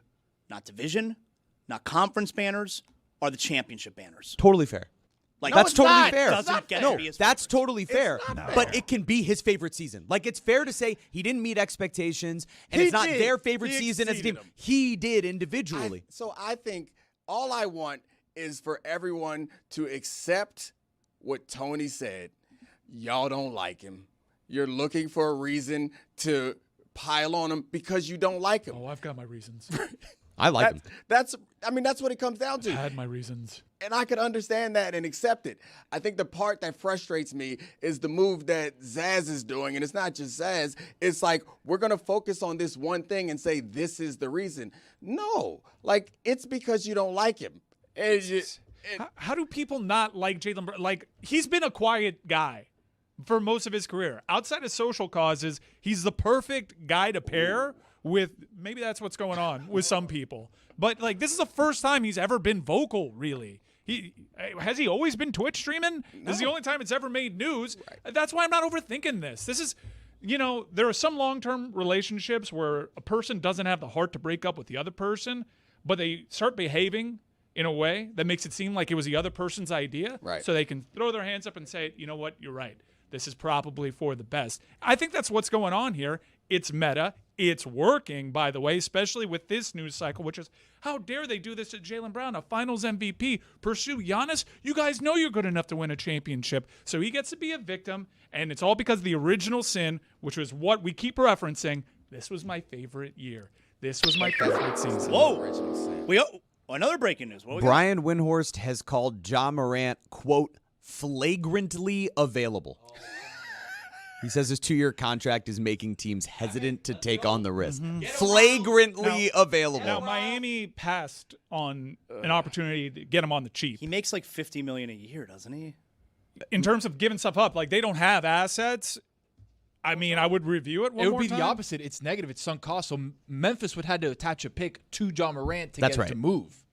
not division, not conference banners, are the championship banners. Totally fair. Like that's totally fair. No, that's totally fair. But it can be his favorite season. Like, it's fair to say he didn't meet expectations, and it's not their favorite season as a team. He did individually. So I think all I want is for everyone to accept what Tony said. Y'all don't like him. You're looking for a reason to pile on him because you don't like him. Oh, I've got my reasons. I like him. That's what it comes down to. I had my reasons. And I could understand that and accept it. I think the part that frustrates me is the move that Zaz is doing. And it's not just Zaz. It's like, we're going to focus on this one thing and say, this is the reason. No. Like, it's because you don't like him. How do people not like Jaylen Brown? Like, he's been a quiet guy for most of his career. Outside of social causes, he's the perfect guy to pair with. Maybe that's what's going on with some people. But, like, this is the first time he's ever been vocal, really. Has he always been Twitch streaming? No. This is the only time it's ever made news. Right. That's why I'm not overthinking this. This is, there are some long-term relationships where a person doesn't have the heart to break up with the other person, but they start behaving in a way that makes it seem like it was the other person's idea. Right. So they can throw their hands up and say, you know what, you're right. This is probably for the best. I think that's what's going on here. It's meta. It's working, by the way, especially with this news cycle, which is, how dare they do this to Jaylen Brown, a finals MVP? Pursue Giannis? You guys know you're good enough to win a championship. So he gets to be a victim, and it's all because of the original sin, which was what we keep referencing. This was my favorite year. This was my favorite season. Whoa. Another breaking news. Brian Windhorst has called Ja Morant, quote, flagrantly available. He says his 2-year contract is making teams hesitant to take on the risk. Flagrantly available. Now, Miami passed on an opportunity to get him on the cheap. He makes like $50 million a year, doesn't he? In terms of giving stuff up, like, they don't have assets. I mean, I would review it one more time. It would be the opposite. It's negative. It's sunk cost. So Memphis would have to attach a pick to Ja Morant to get him to move.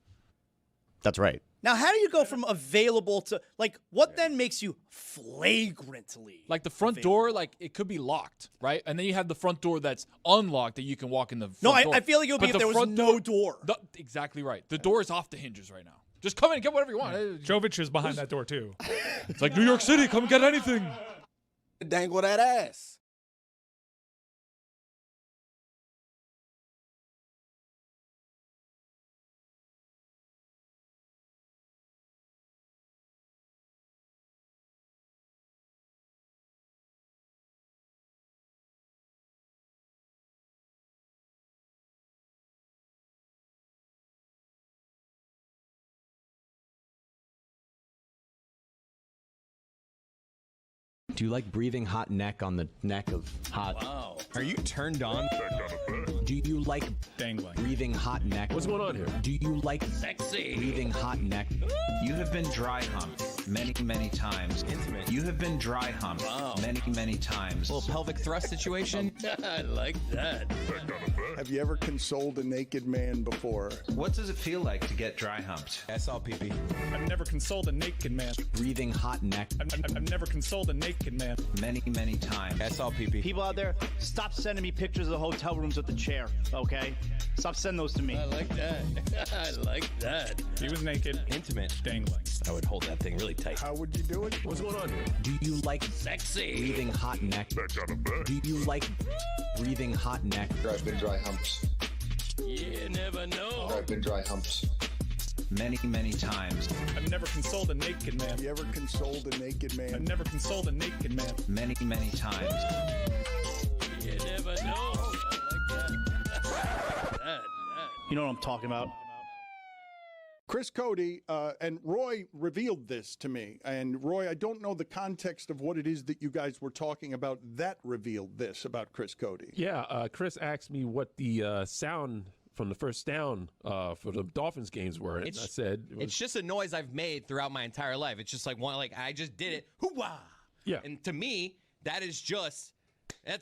That's right. Now, how do you go from available to, like, what then makes you flagrantly? Like the front door, like, it could be locked, right? And then you have the front door that's unlocked that you can walk in the front door. I feel like it would be if there was no door. Exactly right. The door is off the hinges right now. Just come in and get whatever you want. Jovic is behind that door, too. It's like New York City. Come get anything. Dangle that ass. Do you like breathing hot neck on the neck of hot? Wow. Are you turned on? Do you like dangling? Breathing hot neck? What's going on here? Do you like sexy breathing hot neck? You have been dry humped. Many, many times. Intimate. You have been dry humped. Wow. Many, many times. Little pelvic thrust situation. I like that. Have you ever consoled a naked man before? What does it feel like to get dry humped? SLPP. I've never consoled a naked man. Breathing hot neck. I've never consoled a naked man. Many, many times. SLPP. People out there, stop sending me pictures of the hotel rooms with the chair, okay? Stop sending those to me. I like that. I like that. He was naked. Intimate. Dangling. I would hold that thing really tight. How would you do it? What's going on here? Do you like Sexy. breathing hot neck? Do you like breathing hot neck? I've been dry humps. You never know. I've been dry humps. Many, many times. I've never consoled a naked man. Have you ever consoled a naked man? I've never consoled a naked man. Many, many times. You never know. I like that. You know what I'm talking about? Chris Cody and Roy revealed this to me. And Roy, I don't know the context of what it is that you guys were talking about that revealed this about Chris Cody. Yeah, Chris asked me what the sound from the first down for the Dolphins games were. And I said it's just a noise I've made throughout my entire life. It's just like one, like I just did it. Hoo-wah! Yeah. And to me, that's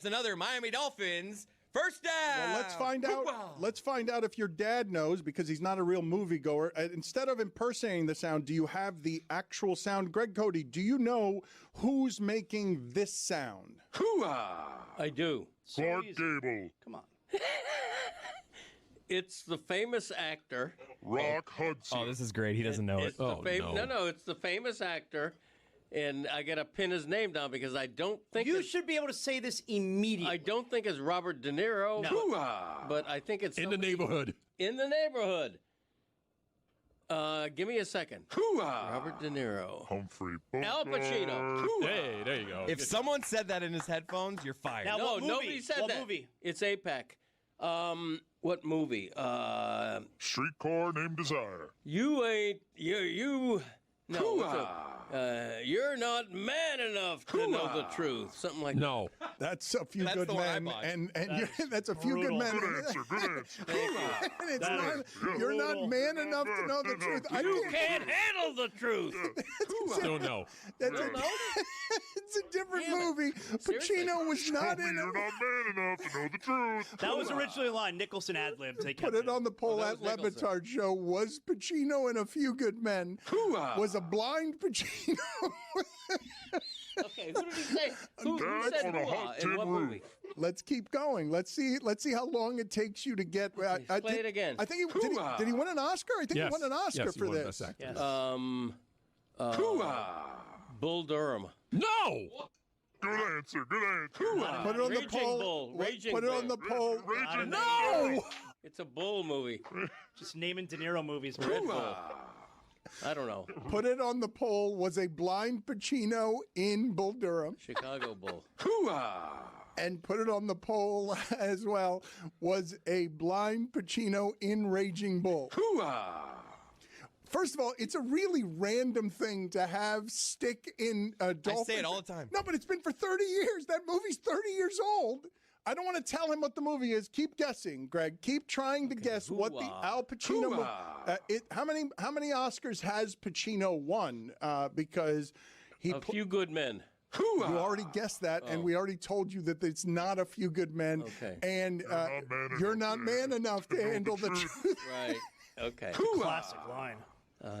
another Miami Dolphins first down. Well, let's find out. Hoo-wah! Let's find out if your dad knows, because he's not a real moviegoer. Instead of impersonating the sound, do you have the actual sound? Greg Cody, do you know who's making this sound? Hoo-wah! I do. Clark Gable. Come on. It's the famous actor. Rock Hudson. Oh, this is great. He doesn't know it. No, it's the famous actor. And I got to pin his name down because I don't think You should be able to say this immediately. I don't think it's Robert De Niro. No. But I think it's in the neighborhood. In the neighborhood. Give me a second. Robert De Niro. Humphrey Bogart. Al Pacino. Hey, there you go. If someone said that in his headphones, you're fired. Now, No, what movie? nobody said What that. movie? It's APAC. What movie? Streetcar Named Desire. You ain't you. No, you're not man enough to know the truth. Something like No. That's A Few That's Good the one I Men, bought. and that's A Few Good brutal. Men. Good answer. Good answer. that. And it's not, you're not man enough to know the truth. You can't handle the truth. Still no. That's it's a different movie. Pacino was not in You're it. not man enough to know the truth. That was originally a line. Nicholson ad-libbed. They Put kept it on the poll at Le Batard Show. Was Pacino in A Few Good Men? Was a blind Pacino? Okay, who did he say? Who said on a hot in tin what roof. movie? Let's keep going. Let's see how long it takes you to get. Play it again. I think did he win an Oscar? I think Yes. he won an Oscar Yes, he for won this. Best Actor. Bull Durham. No. Good answer. Good answer. Put it on the Raging poll. Bull. Raging Put it on Bull. the poll. Raging No. It's a bull movie. Just naming De Niro movies. Red Bull. I don't know. Put it on the poll. Was a blind Pacino in Bull Durham? Chicago Bull. And put it on the poll as well. Was a blind Pacino in Raging Bull? First of all, it's a really random thing to have stick in Dolphins. I say it all the time. No, but it's been for 30 years. That movie's 30 years old. I don't want to tell him what the movie is. Keep guessing, Greg. Keep trying to guess what the Al Pacino movie. How many Oscars has Pacino won? Because he A Few Good Men. You already guessed that, and we already told you that it's not A Few Good Men. Okay. And you're not man enough to handle the truth. Right. Okay. Classic line.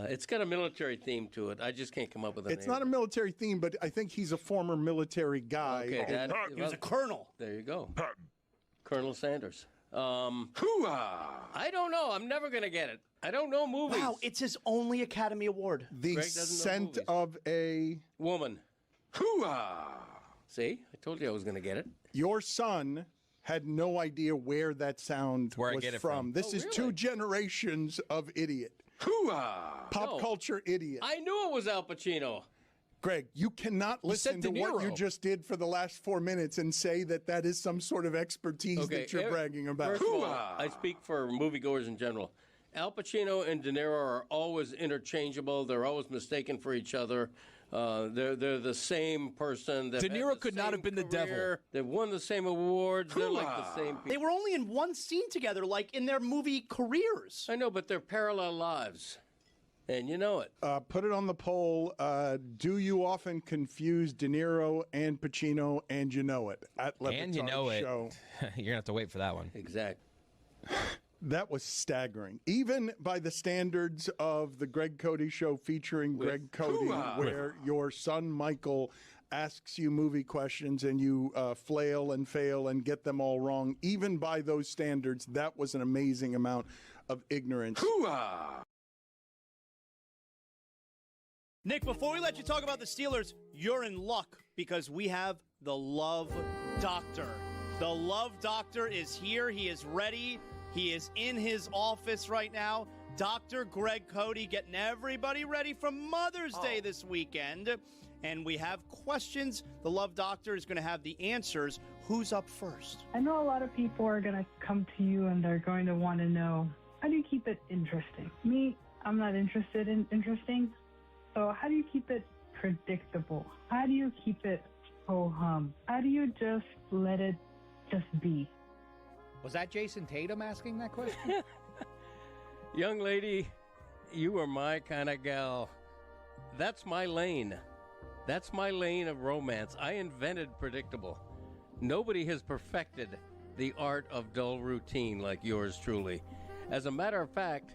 It's got a military theme to it. I just can't come up with a name. It's not a military theme, but I think he's a former military guy. Okay, He was a colonel. There you go. Colonel Sanders. I don't know. I'm never going to get it. I don't know movies. Wow, it's his only Academy Award. The Greg doesn't know Scent movies. of a Woman. See? I told you I was going to get it. Your son had no idea where that sound Where I was get it from. from. This is really? 2 generations of idiot. Pop culture idiot. I knew it was Al Pacino. Greg, you cannot listen to De what you Niro. just did for the last 4 minutes and say that is some sort of expertise that you're bragging about. First of all, I speak for moviegoers in general. Al Pacino and De Niro are always interchangeable. They're always mistaken for each other. They're the same person. De Niro could not have been the devil. They've won the same awards. They're like the same people. They were only in one scene together, like in their movie careers. I know, but they're parallel lives. And you know it. Put it on the poll. Do you often confuse De Niro and Pacino, and you know it? At Le And you Batard know it. Show. You're going to have to wait for that one. Exactly. That was staggering. Even by the standards of the Greg Cody Show featuring Greg Cody, where your son Michael asks you movie questions and you flail and fail and get them all wrong. Even by those standards, that was an amazing amount of ignorance. Nick, before we let you talk about the Steelers, you're in luck because we have the Love Doctor. The Love Doctor is here. He is ready. He is in his office right now. Dr. Greg Cody getting everybody ready for Mother's Day this weekend. And we have questions. The Love Doctor is going to have the answers. Who's up first? I know a lot of people are going to come to you and they're going to want to know, how do you keep it interesting? Me, I'm not interested in interesting. So how do you keep it predictable? How do you keep it ho-hum? How do you just let it just be? Was that Jason Tatum asking that question? Young lady, you are my kind of gal. That's my lane. That's my lane of romance. I invented predictable. Nobody has perfected the art of dull routine like yours truly. As a matter of fact,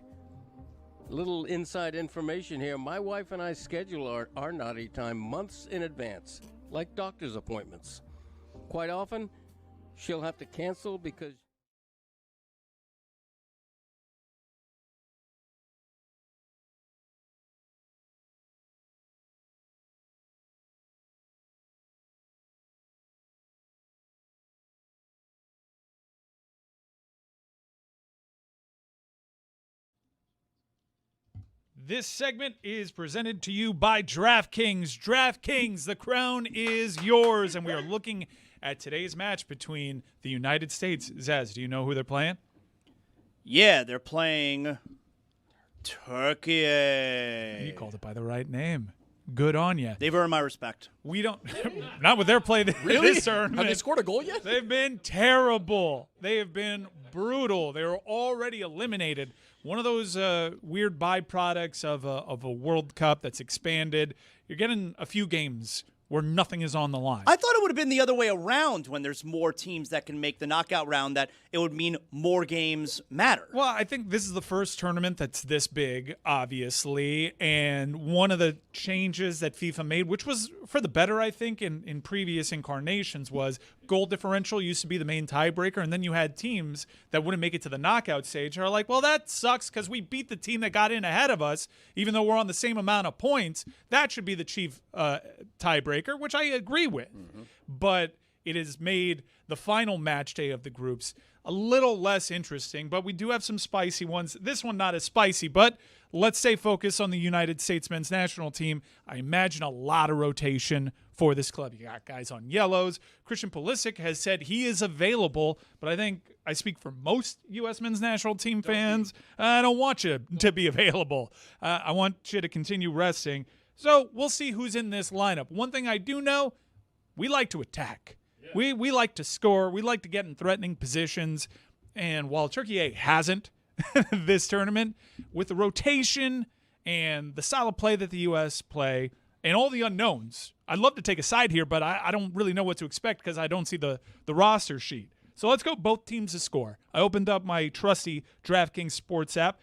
little inside information here, my wife and I schedule our naughty time months in advance, like doctor's appointments. Quite often, she'll have to cancel because... This segment is presented to you by DraftKings. DraftKings, the crown is yours. And we are looking at today's match between the United States. Zaz, do you know who they're playing? Yeah, they're playing Turkey. You called it by the right name. Good on you. They've earned my respect. We don't, not with their play this tournament. Have they scored a goal yet? They've been terrible. They have been brutal. They were already eliminated. One of those weird byproducts of a World Cup that's expanded. You're getting a few games where nothing is on the line. I thought it would have been the other way around when there's more teams that can make the knockout round, that it would mean more games matter. Well, I think this is the first tournament that's this big, obviously, and one of the changes that FIFA made, which was for the better, I think, in previous incarnations, was goal differential used to be the main tiebreaker, and then you had teams that wouldn't make it to the knockout stage are like, well, that sucks because we beat the team that got in ahead of us, even though we're on the same amount of points. That should be the chief tiebreaker, which I agree with. Mm-hmm. But it has made the final match day of the groups a little less interesting, but we do have some spicy ones. This one not as spicy, but let's stay focused on the United States men's national team. I imagine a lot of rotation for this club. You got guys on yellows. Christian Pulisic has said he is available, but I think I speak for most U.S. men's national team fans. I don't want you to be available. I want you to continue resting. So we'll see who's in this lineup. One thing I do know, we like to attack. Yeah. We like to score. We like to get in threatening positions. And while Turkey hasn't this tournament, with the rotation and the style of play that the U.S. play and all the unknowns, I'd love to take a side here, but I don't really know what to expect because I don't see the roster sheet. So let's go both teams to score. I opened up my trusty DraftKings Sports app,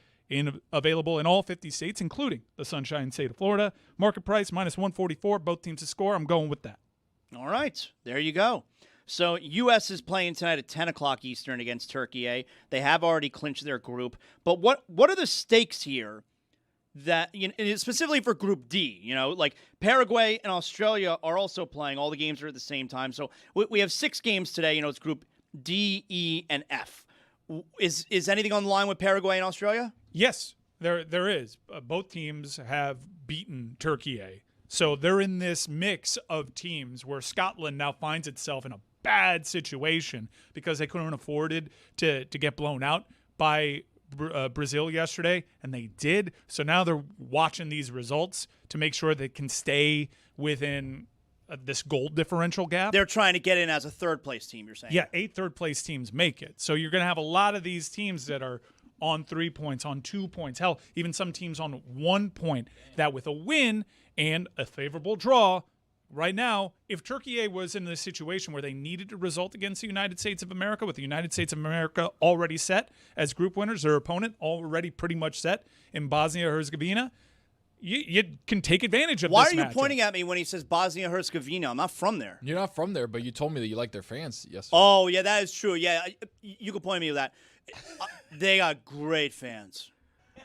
available in all 50 states, including the Sunshine State of Florida. Market price -144. Both teams to score. I'm going with that. All right. There you go. So U.S. is playing tonight at 10 o'clock Eastern against Turkey. They have already clinched their group. But what are the stakes here that, you know, specifically for Group D? You know, like Paraguay and Australia are also playing. All the games are at the same time. So we have 6 games today. You know, it's Group D, E, and F. Is anything on the line with Paraguay and Australia? Yes, there is. Both teams have beaten Turkey. So they're in this mix of teams where Scotland now finds itself in a bad situation because they couldn't afford it to get blown out by Brazil yesterday, and they did. So now they're watching these results to make sure they can stay within this goal differential gap. They're trying to get in as a third-place team, you're saying? Yeah, 8 third-place teams make it. So you're going to have a lot of these teams that are on 3 points, on 2 points, hell, even some teams on 1 point, that with a win and a favorable draw, right now, if Turkey was in this situation where they needed to result against the United States of America, with the United States of America already set as group winners, their opponent already pretty much set in Bosnia-Herzegovina, you can take advantage of Why this are you matchup. pointing at me when he says Bosnia-Herzegovina? I'm not from there. You're not from there, but you told me that you like their fans yesterday. Oh, yeah, that is true. Yeah, you can point me with that. They got great fans.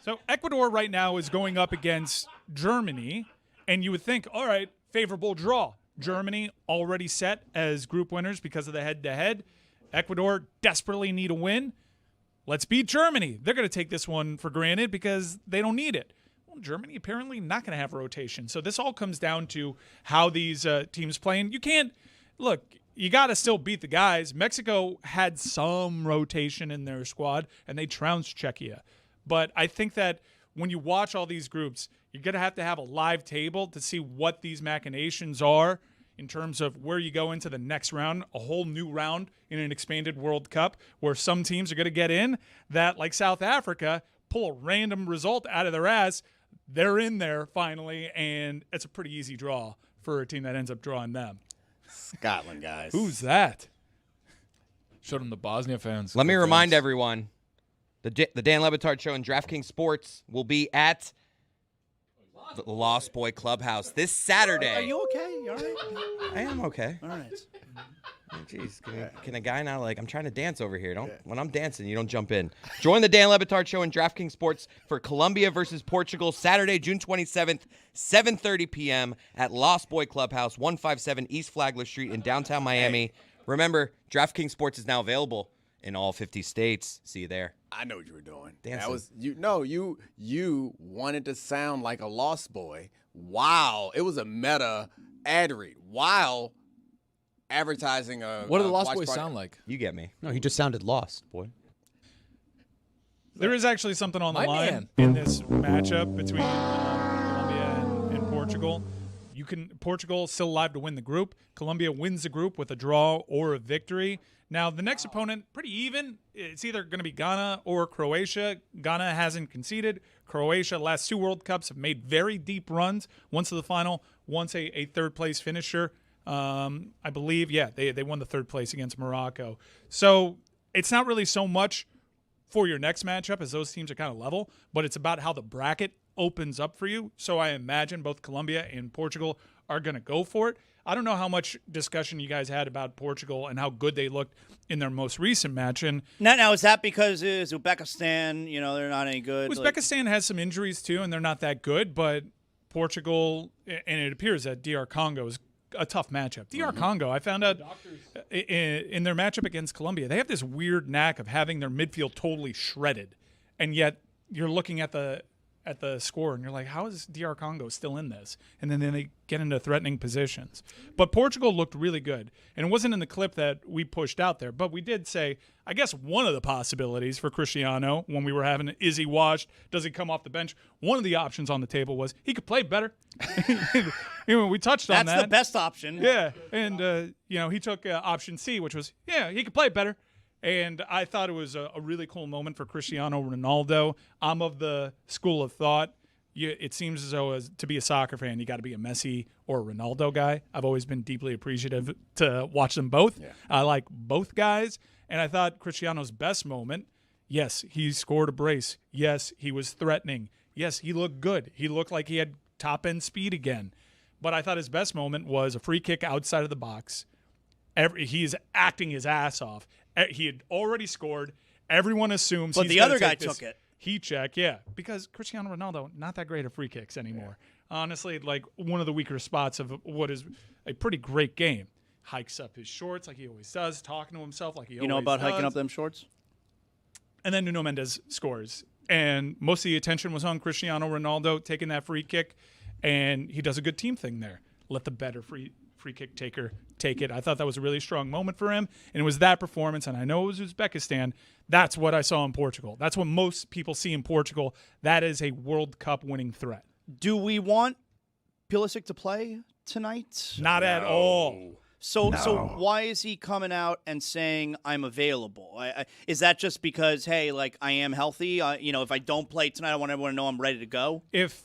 So Ecuador right now is going up against Germany, and you would think, all right, favorable draw. Germany already set as group winners because of the head-to-head. Ecuador desperately need a win. Let's beat Germany. They're going to take this one for granted because they don't need it. Well, Germany apparently not going to have rotation. So this all comes down to how these teams play. And you can't – look, you got to still beat the guys. Mexico had some rotation in their squad, and they trounced Czechia. But I think that when you watch all these groups, you're going to have a live table to see what these machinations are in terms of where you go into the next round, a whole new round in an expanded World Cup where some teams are going to get in that, like South Africa, pull a random result out of their ass. They're in there finally, and it's a pretty easy draw for a team that ends up drawing them. Scotland, guys. Who's that? Showed them the Bosnia fans. Let me Good remind fans. everyone, the Dan Le Batard Show and DraftKings Sports will be at the Lost Boy Clubhouse this Saturday. Are you okay? You all right? I am okay. All right. Jeez, can a guy not, I'm trying to dance over here. When I'm dancing, you don't jump in. Join the Dan Le Batard Show and DraftKings Sports for Colombia versus Portugal, Saturday, June 27th, 7:30 p.m. at Lost Boy Clubhouse, 157 East Flagler Street in downtown Miami. Remember, DraftKings Sports is now available in all 50 states. See you there. I know what you were doing. Dancing. That was you. No, you wanted to sound like a Lost Boy. Wow, it was a meta ad read. Wow. Advertising a What do the Lost watch Boys party. sound like? You get me. No, he just sounded lost, boy. There is actually something on the My line man. in this matchup between Colombia and Portugal. Portugal still alive to win the group. Colombia wins the group with a draw or a victory. Now, the next opponent, pretty even. It's either going to be Ghana or Croatia. Ghana hasn't conceded. Croatia, last 2 World Cups, have made very deep runs. Once to the final, once a third-place finisher. I believe, they won the 3rd place against Morocco. So it's not really so much for your next matchup as those teams are kind of level, but it's about how the bracket opens up for you. So I imagine both Colombia and Portugal are going to go for it. I don't know how much discussion you guys had about Portugal and how good they looked in their most recent match. And Now, is that because it's Uzbekistan, they're not any good? Uzbekistan has some injuries too, and they're not that good, but Portugal, and it appears that DR Congo is a tough matchup. DR Congo, I found out in their matchup against Colombia, they have this weird knack of having their midfield totally shredded, and yet you're looking at the score and you're like, how is DR Congo still in this? And then they get into threatening positions. But Portugal looked really good, and it wasn't in the clip that we pushed out there, but we did say, I guess one of the possibilities for Cristiano when we were having, is he washed? Does he come off the bench? One of the options on the table was he could play better. We touched on that. That's the best option. Yeah, and he took option C, which was, he could play better. And I thought it was a really cool moment for Cristiano Ronaldo. I'm of the school of thought. It seems as though to be a soccer fan, you got to be a Messi or a Ronaldo guy. I've always been deeply appreciative to watch them both. Yeah. I like both guys. And I thought Cristiano's best moment, yes, he scored a brace. Yes, he was threatening. Yes, he looked good. He looked like he had top-end speed again. But I thought his best moment was a free kick outside of the box. He's acting his ass off. He had already scored. Everyone assumes but he's the other gonna guy take this took it. Heat check, because Cristiano Ronaldo, not that great at free kicks anymore. Yeah. Honestly, one of the weaker spots of what is a pretty great game. Hikes up his shorts like he always does, talking to himself like he always does. You know about hiking up them shorts? And then Nuno Mendes scores. And most of the attention was on Cristiano Ronaldo taking that free kick, and he does a good team thing there. Let the better free kick taker take it. I thought that was a really strong moment for him, and it was that performance, and I know it was Uzbekistan. That's what I saw in Portugal. That's what most people see in Portugal. That is a World Cup winning threat. Do we want Pulisic to play tonight? Not at all. So why is he coming out and saying I'm available? Is that just because, hey, like I am healthy? If I don't play tonight, I want everyone to know I'm ready to go? If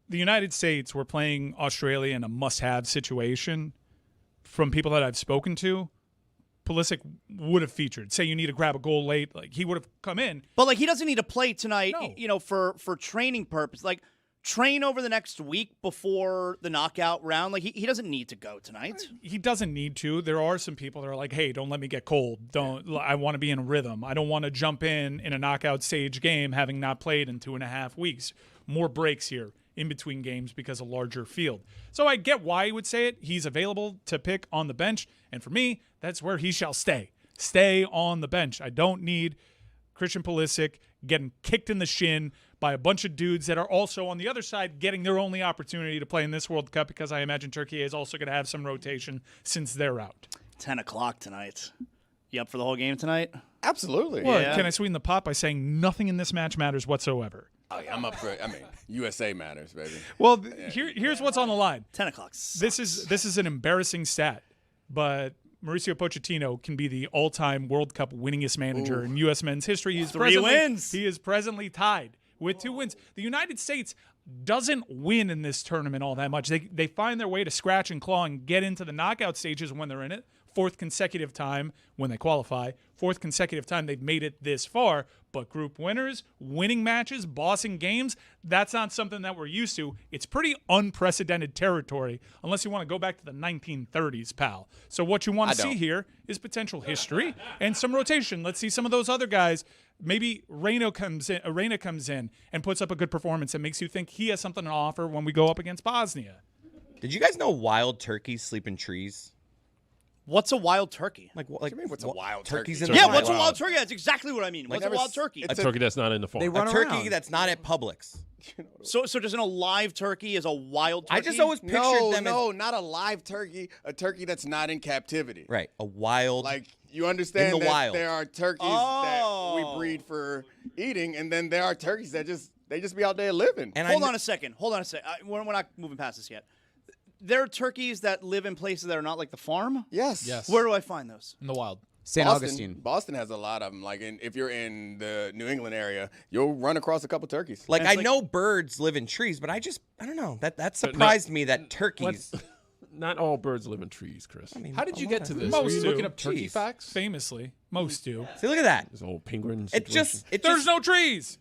the United States were playing Australia in a must-have situation, from people that I've spoken to, Pulisic would have featured. Say you need to grab a goal late, like he would have come in. But like he doesn't need to play tonight, for training purpose. Like train over the next week before the knockout round. Like he doesn't need to go tonight. He doesn't need to. There are some people that are like, hey, don't let me get cold. I want to be in a rhythm. I don't want to jump in a knockout stage game having not played in 2.5 weeks. More breaks here in between games because of larger field. So I get why he would say it. He's available to pick on the bench. And for me, that's where he shall stay. Stay on the bench. I don't need Christian Pulisic getting kicked in the shin by a bunch of dudes that are also on the other side getting their only opportunity to play in this World Cup, because I imagine Turkey is also going to have some rotation since they're out. 10 o'clock tonight. You up for the whole game tonight? Absolutely. Well, can I sweeten the pot by saying nothing in this match matters whatsoever? Oh, yeah, I'm up for it. I mean, USA matters, baby. Well, here's what's on the line. 10 o'clock sucks. This is an embarrassing stat, but Mauricio Pochettino can be the all-time World Cup winningest manager in U.S. men's history. He is presently tied with 2 wins. The United States doesn't win in this tournament all that much. They find their way to scratch and claw and get into the knockout stages when they're in it. 4th consecutive time when they qualify. 4th consecutive time they've made it this far. But group winners, winning matches, bossing games, that's not something that we're used to. It's pretty unprecedented territory, unless you want to go back to the 1930s, pal. So what you want to see here is potential history and some rotation. Let's see some of those other guys. Maybe Reyna comes in and puts up a good performance and makes you think he has something to offer when we go up against Bosnia. Did you guys know wild turkeys sleep in trees? What's a wild turkey? What do you mean, what's a wild turkey's turkey? in the What's a wild? wild turkey? That's exactly what I mean. What's a wild turkey? A turkey that's not in the farm. A turkey that's not at Publix. So just a live turkey is a wild turkey? I just always pictured them No, not a live turkey. A turkey that's not in captivity. Right, a wild. Like, you understand in the that wild. there are turkeys that we breed for eating, and then there are turkeys that they just be out there living. And Hold on a second. We're not moving past this yet. There are turkeys that live in places that are not like the farm? Yes. Where do I find those? In the wild. St. Augustine. Boston has a lot of them. Like, if you're in the New England area, you'll run across a couple turkeys. Like, I know birds live in trees, but I don't know. That surprised me that turkeys. Not all birds live in trees, Chris. I mean, how did you get to this? Most Were you do. looking up turkey Jeez. facts? Famously, most do. See, look at that. There's a whole penguin There's no trees.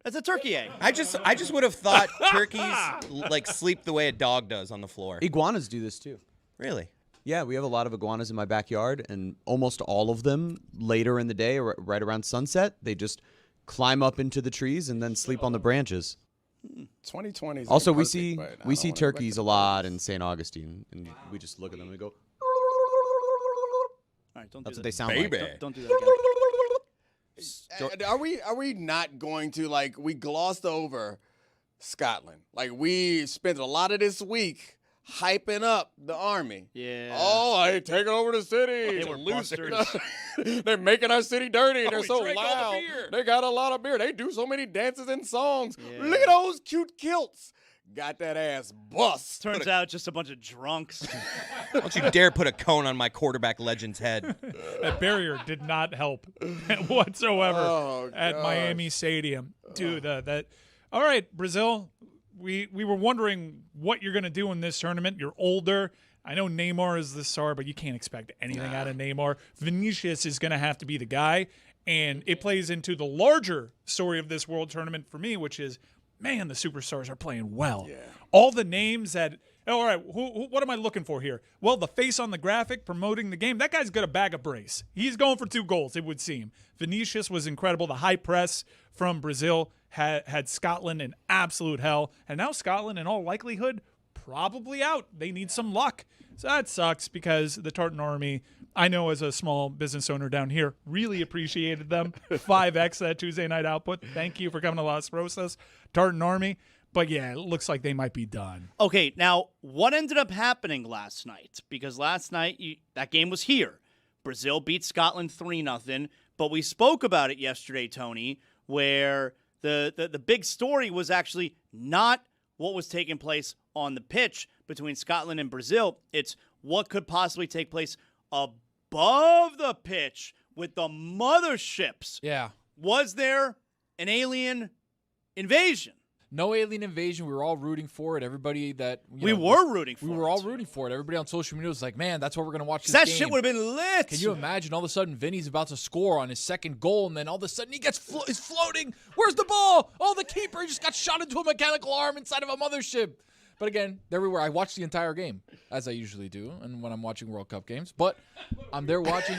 That's a turkey egg. I just would have thought turkeys like sleep the way a dog does on the floor. Iguanas do this too. Really? Yeah, we have a lot of iguanas in my backyard, and almost all of them later in the day, or right around sunset, they just climb up into the trees and then sleep on the branches. 2020. Also, we see turkeys a lot in St. Augustine, and we just look at them and we go. All right, don't That's do what that. they sound Baby. like. Don't do that again. Are we not going to, like, we glossed over Scotland? Like, we spent a lot of this week hyping up the Army. Yeah. Oh, they taking over the city. They were losers. They're making our city dirty. They're we so drank all the loud. beer. They got a lot of beer. They do so many dances and songs. Yeah. Look at those cute kilts. Got that ass bust. Turns out just a bunch of drunks. Don't you dare put a cone on my quarterback legend's head. That barrier did not help whatsoever Oh, at gosh. Miami Stadium. Dude, that. All right, Brazil, we were wondering what you're going to do in this tournament. You're older. I know Neymar is the star, but you can't expect anything out of Neymar. Vinicius is going to have to be the guy, and it plays into the larger story of this World Tournament for me, which is, man, the superstars are playing well. Yeah. All the names that – all right, what am I looking for here? Well, the face on the graphic promoting the game, that guy's got a bag of brace. He's going for 2 goals, it would seem. Vinicius was incredible. The high press from Brazil had Scotland in absolute hell. And now Scotland, in all likelihood, probably out. They need some luck. So that sucks because the Tartan Army, I know as a small business owner down here, really appreciated them. 5X that Tuesday night output. Thank you for coming to Las Rosas, Tartan Army. But yeah, it looks like they might be done. Okay, now what ended up happening last night? Because last night that game was here. Brazil beat Scotland 3-0, but we spoke about it yesterday, Tony, where the big story was actually not what was taking place on the pitch between Scotland and Brazil. It's what could possibly take place above the pitch with the motherships. Yeah. Was there an alien invasion? No alien invasion. We were all rooting for it. Everybody that we were rooting for it. We were all rooting for it. Everybody on social media was like, man, that's what we're going to watch this that game. Shit would have been lit. Can you imagine all of a sudden Vinny's about to score on his second goal, and then all of a sudden he gets is floating. Where's the ball? Oh, the keeper just got shot into a mechanical arm inside of a mothership. But again, there we were. I watched the entire game, as I usually do, and when I'm watching World Cup games. But I'm there watching.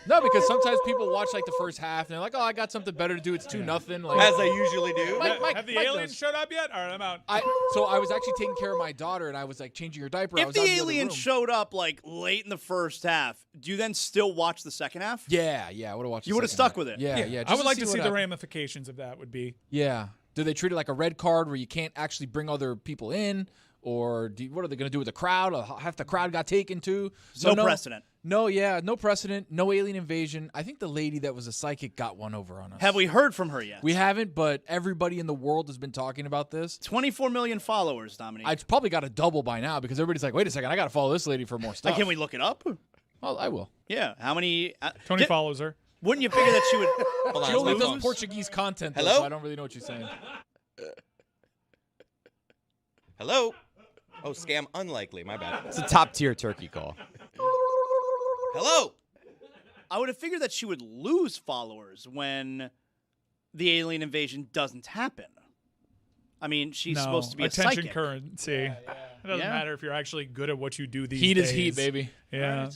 No, because sometimes people watch like the first half, and they're like, "Oh, I got something better to do. It's 2-0." Like, as I usually do. Have the aliens showed up yet? All right, I'm out. So I was actually taking care of my daughter, and I was like changing her diaper. I If was the out in alien other room. showed up like late in the first half, do you then still watch the second half? Yeah, I would have watched. You would have stuck with it. Yeah. I would like to see what the happened. ramifications of that. Would be. Yeah. Do they treat it like a red card where you can't actually bring other people in? Or what are they going to do with the crowd? Half the crowd got taken too. So no precedent. No precedent. No alien invasion. I think the lady that was a psychic got one over on us. Have we heard from her yet? We haven't, but everybody in the world has been talking about this. 24 million followers, Dominique. It's probably got a double by now because everybody's like, wait a second, I got to follow this lady for more stuff. Can we look it up? Oh, I will. Yeah. How many? Tony follows her. Wouldn't you figure that she would? Hold on, She only my does phone. Portuguese content, though, Hello? so I don't really know what she's saying. Hello? Oh, scam unlikely. My bad. It's a top-tier turkey call. Hello? I would have figured that she would lose followers when the alien invasion doesn't happen. I mean, she's supposed to be a attention psychic. currency. It doesn't matter if you're actually good at what you do these Heat days. is heat, baby. Yeah.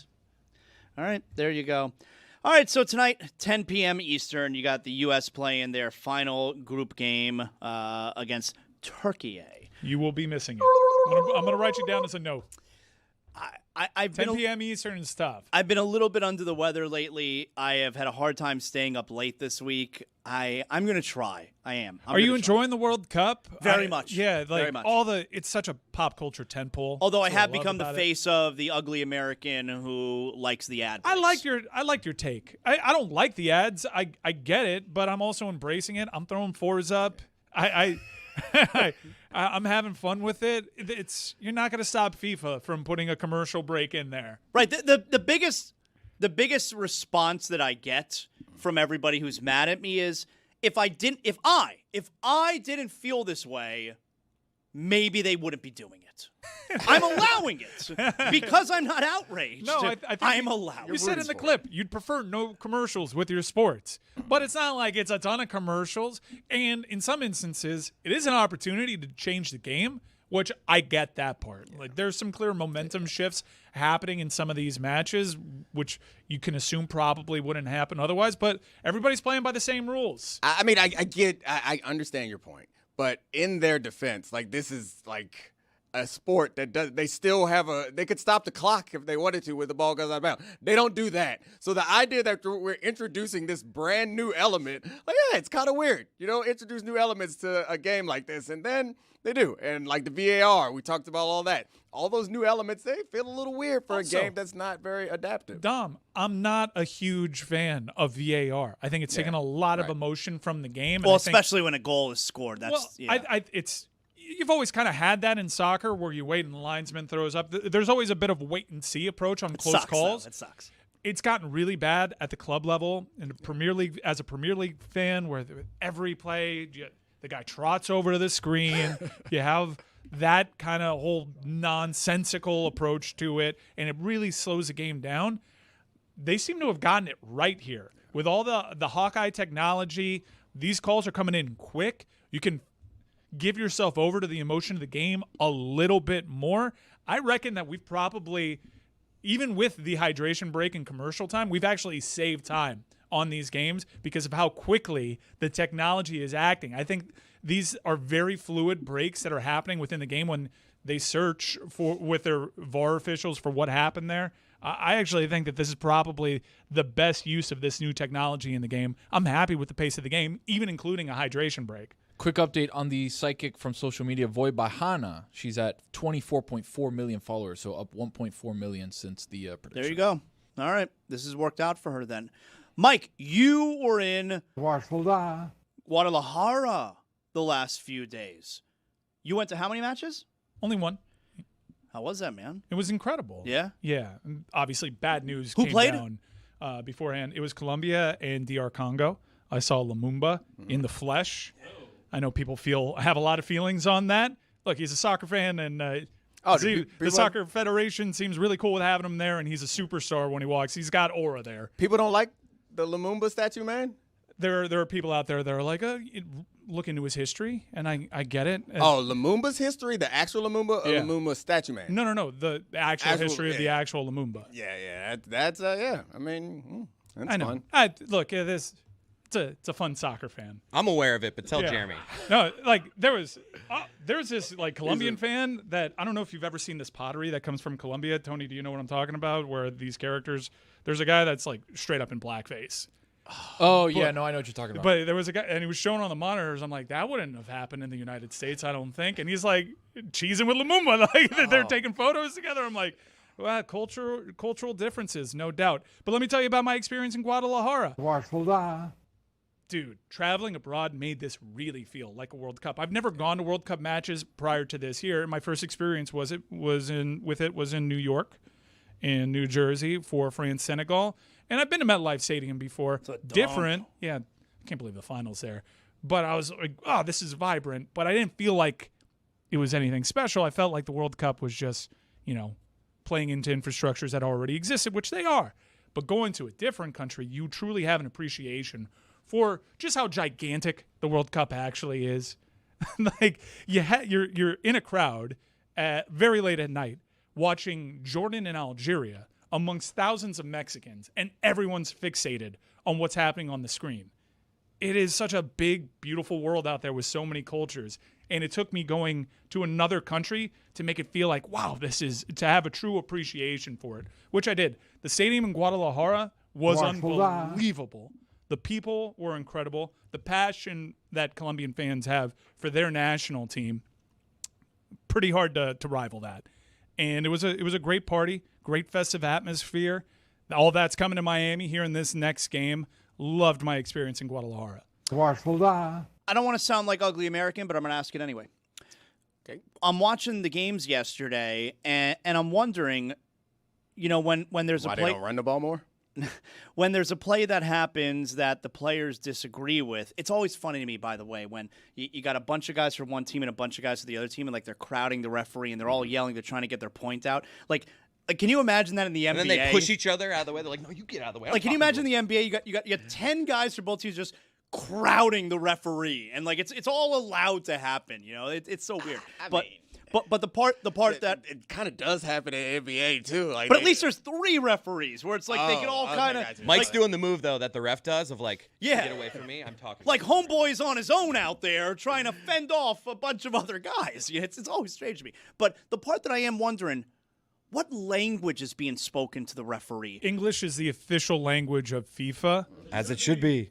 All right, there you go. All right, so tonight, 10 p.m. Eastern, you got the U.S. playing their final group game against Turkey. You will be missing it. I'm going to write you down as a note. I've 10 p.m. Eastern stuff. I've been a little bit under the weather lately. I have had a hard time staying up late this week. I'm going to try. I am. Are you enjoying the World Cup? Very much. Yeah, like very much. it's such a pop culture tentpole. Although I That's what have love become the about it. face of the ugly American who likes the ad. I like your take. I don't like the ads. I get it, but I'm also embracing it. I'm throwing fours up. I'm having fun with it. You're not going to stop FIFA from putting a commercial break in there. Right. The biggest response that I get from everybody who's mad at me is if I didn't feel this way, maybe they wouldn't be doing it. I'm allowing it because I'm not outraged. No, I think I'm allowed. You said in the clip you'd prefer no commercials with your sports, but it's not like it's a ton of commercials. And in some instances, it is an opportunity to change the game, which I get that part. Like there's some clear momentum shifts happening in some of these matches, which you can assume probably wouldn't happen otherwise. But everybody's playing by the same rules. I mean, I understand your point, but in their defense, like this is like a sport that they still have they could stop the clock if they wanted to when the ball goes out of bounds. They don't do that. So the idea that we're introducing this brand new element, like, yeah, it's kind of weird. Introduce new elements to a game like this, and then they do. And like the VAR, we talked about all that. All those new elements, they feel a little weird for Also, a game that's not very adaptive. Dom, I'm not a huge fan of VAR. I think it's taken a lot of emotion from the game. Well, and I think, especially when a goal is scored. That's you've always kind of had that in soccer where you wait and the linesman throws up. There's always a bit of wait and see approach on close calls. It sucks. It's gotten really bad at the club level in the Premier League. As a Premier League fan, where every play the guy trots over to the screen, you have that kind of whole nonsensical approach to it, and it really slows the game down. They seem to have gotten it right here with all the Hawkeye technology. These calls are coming in quick. You can give yourself over to the emotion of the game a little bit more. I reckon that we've probably, even with the hydration break and commercial time, we've actually saved time on these games because of how quickly the technology is acting. I think these are very fluid breaks that are happening within the game when they search with their VAR officials for what happened there. I actually think that this is probably the best use of this new technology in the game. I'm happy with the pace of the game, even including a hydration break. Quick update on the psychic from social media, Voy Bahana. She's at 24.4 million followers, so up 1.4 million since the prediction. There you go. All right. This has worked out for her then. Mike, you were in Guadalajara the last few days. You went to how many matches? Only one. How was that, man? It was incredible. Yeah? Yeah. And obviously, bad news Who came played? down beforehand. It was Colombia and DR Congo. I saw Lumumba in the flesh. I know people have a lot of feelings on that. Look, he's a soccer fan, and the Soccer Federation seems really cool with having him there, and he's a superstar when he walks. He's got aura there. People don't like the Lumumba statue, man? There are people out there that are like, look into his history, and I get it. Lumumba's history? The actual Lumumba or Lumumba statue man? No. The actual history of the actual Lumumba. Yeah. That's I mean, that's I know. fun. Look, it's a fun soccer fan. I'm aware of it, but tell Jeremy. No, like there's this like Colombian fan that I don't know if you've ever seen this pottery that comes from Colombia. Tony, do you know what I'm talking about? Where these characters, there's a guy that's like straight up in blackface. Oh, yeah, no, I know what you're talking about. But there was a guy, and he was shown on the monitors. I'm like, that wouldn't have happened in the United States, I don't think. And he's like cheesing with Lumumba, like they're taking photos together. I'm like, well, cultural differences, no doubt. But let me tell you about my experience in Guadalajara. Dude, traveling abroad made this really feel like a World Cup. I've never gone to World Cup matches prior to this here. My first experience was in New York, in New Jersey for France-Senegal. And I've been to MetLife Stadium before. Different. Yeah, I can't believe the finals there. But I was like, oh, this is vibrant. But I didn't feel like it was anything special. I felt like the World Cup was just, playing into infrastructures that already existed, which they are. But going to a different country, you truly have an appreciation for just how gigantic the World Cup actually is. Like, you're in a crowd very late at night watching Jordan and Algeria amongst thousands of Mexicans, and everyone's fixated on what's happening on the screen. It is such a big, beautiful world out there with so many cultures, and it took me going to another country to make it feel like, wow, to have a true appreciation for it, which I did. The stadium in Guadalajara was unbelievable. The people were incredible. The passion that Colombian fans have for their national team, pretty hard to rival that. And it was a great party, great festive atmosphere. All that's coming to Miami here in this next game. Loved my experience in Guadalajara. I don't want to sound like ugly American, but I'm going to ask it anyway. Okay. I'm watching the games yesterday, and I'm wondering, when there's Why a play, they don't run the ball more? when there's a play that happens that the players disagree with, it's always funny to me, by the way, when you got a bunch of guys from one team and a bunch of guys from the other team, and like they're crowding the referee and they're all yelling, they're trying to get their point out. Like, can you imagine that in the NBA? And then they push each other out of the way. They're like, no, you get out of the way. Like, can you imagine the NBA? You got 10 guys from both teams just crowding the referee, and like it's all allowed to happen. It's so weird. But the part that it kind of does happen in NBA too. Like, but at least there's 3 referees where it's like they can all kind of. Mike's doing the move though that the ref does of like, get away from me. I'm talking. Like homeboy's on his own out there trying to fend off a bunch of other guys. It's always strange to me. But the part that I am wondering, what language is being spoken to the referee? English is the official language of FIFA, as it should be.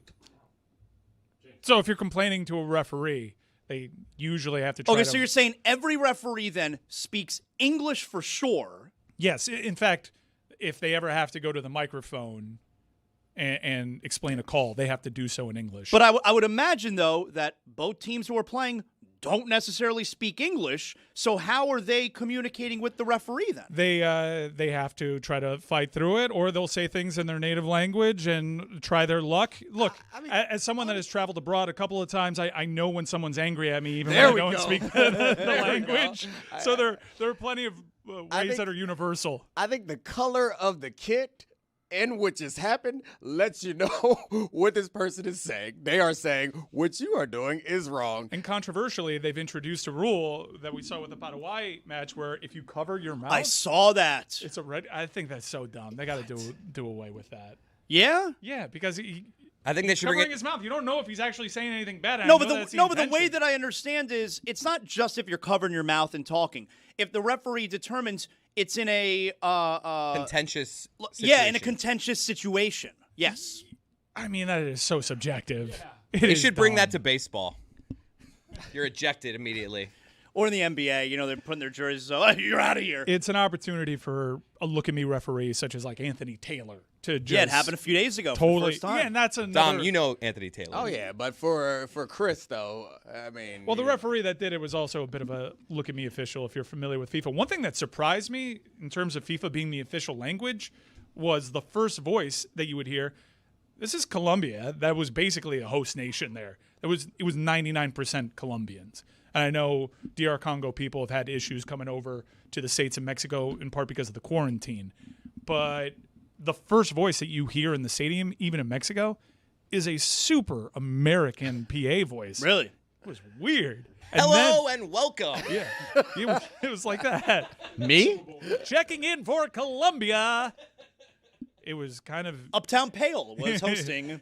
So if you're complaining to a referee, they usually have to try so you're saying every referee then speaks English for sure? Yes. In fact, if they ever have to go to the microphone and explain a call, they have to do so in English. But I would imagine, though, that both teams who are playing don't necessarily speak English, so how are they communicating with the referee then? They have to try to fight through it, or they'll say things in their native language and try their luck. Look, as someone that has traveled abroad a couple of times, I know when someone's angry at me, even when I don't speak the language. So there are plenty of ways that are universal. I think the color of the kit in which has happened lets you know what this person is saying. They are saying what you are doing is wrong. And controversially, they've introduced a rule that we saw with the Paraguay match where if you cover your mouth, I saw that. It's a red. I think that's so dumb. They got to do away with that. Yeah? Yeah, because I think they should covering bring his mouth. You don't know if he's actually saying anything bad. But the way that I understand is it's not just if you're covering your mouth and talking. If the referee determines it's in a contentious situation. Yeah, in a contentious situation. Yes. I mean, that is so subjective. They should bring that to baseball. You're ejected immediately. Or in the NBA, they're putting their jerseys up. You're out of here. It's an opportunity for a look-at-me referee such as like Anthony Taylor to just... it happened a few days ago Totally. for the first time. Yeah, and that's another... Dom, you know Anthony Taylor. Oh, yeah, but for Chris, though, I mean... Well, the referee that did it was also a bit of a look-at-me official, if you're familiar with FIFA. One thing that surprised me in terms of FIFA being the official language was the first voice that you would hear. This is Colombia. That was basically a host nation there. It was 99% Colombians. And I know DR Congo people have had issues coming over to the States and Mexico in part because of the quarantine. But the first voice that you hear in the stadium, even in Mexico, is a super American PA voice. Really? It was weird. And Hello and welcome. Yeah, it was like that. Me? Checking in for Colombia. It was kind of... Uptown Pale was hosting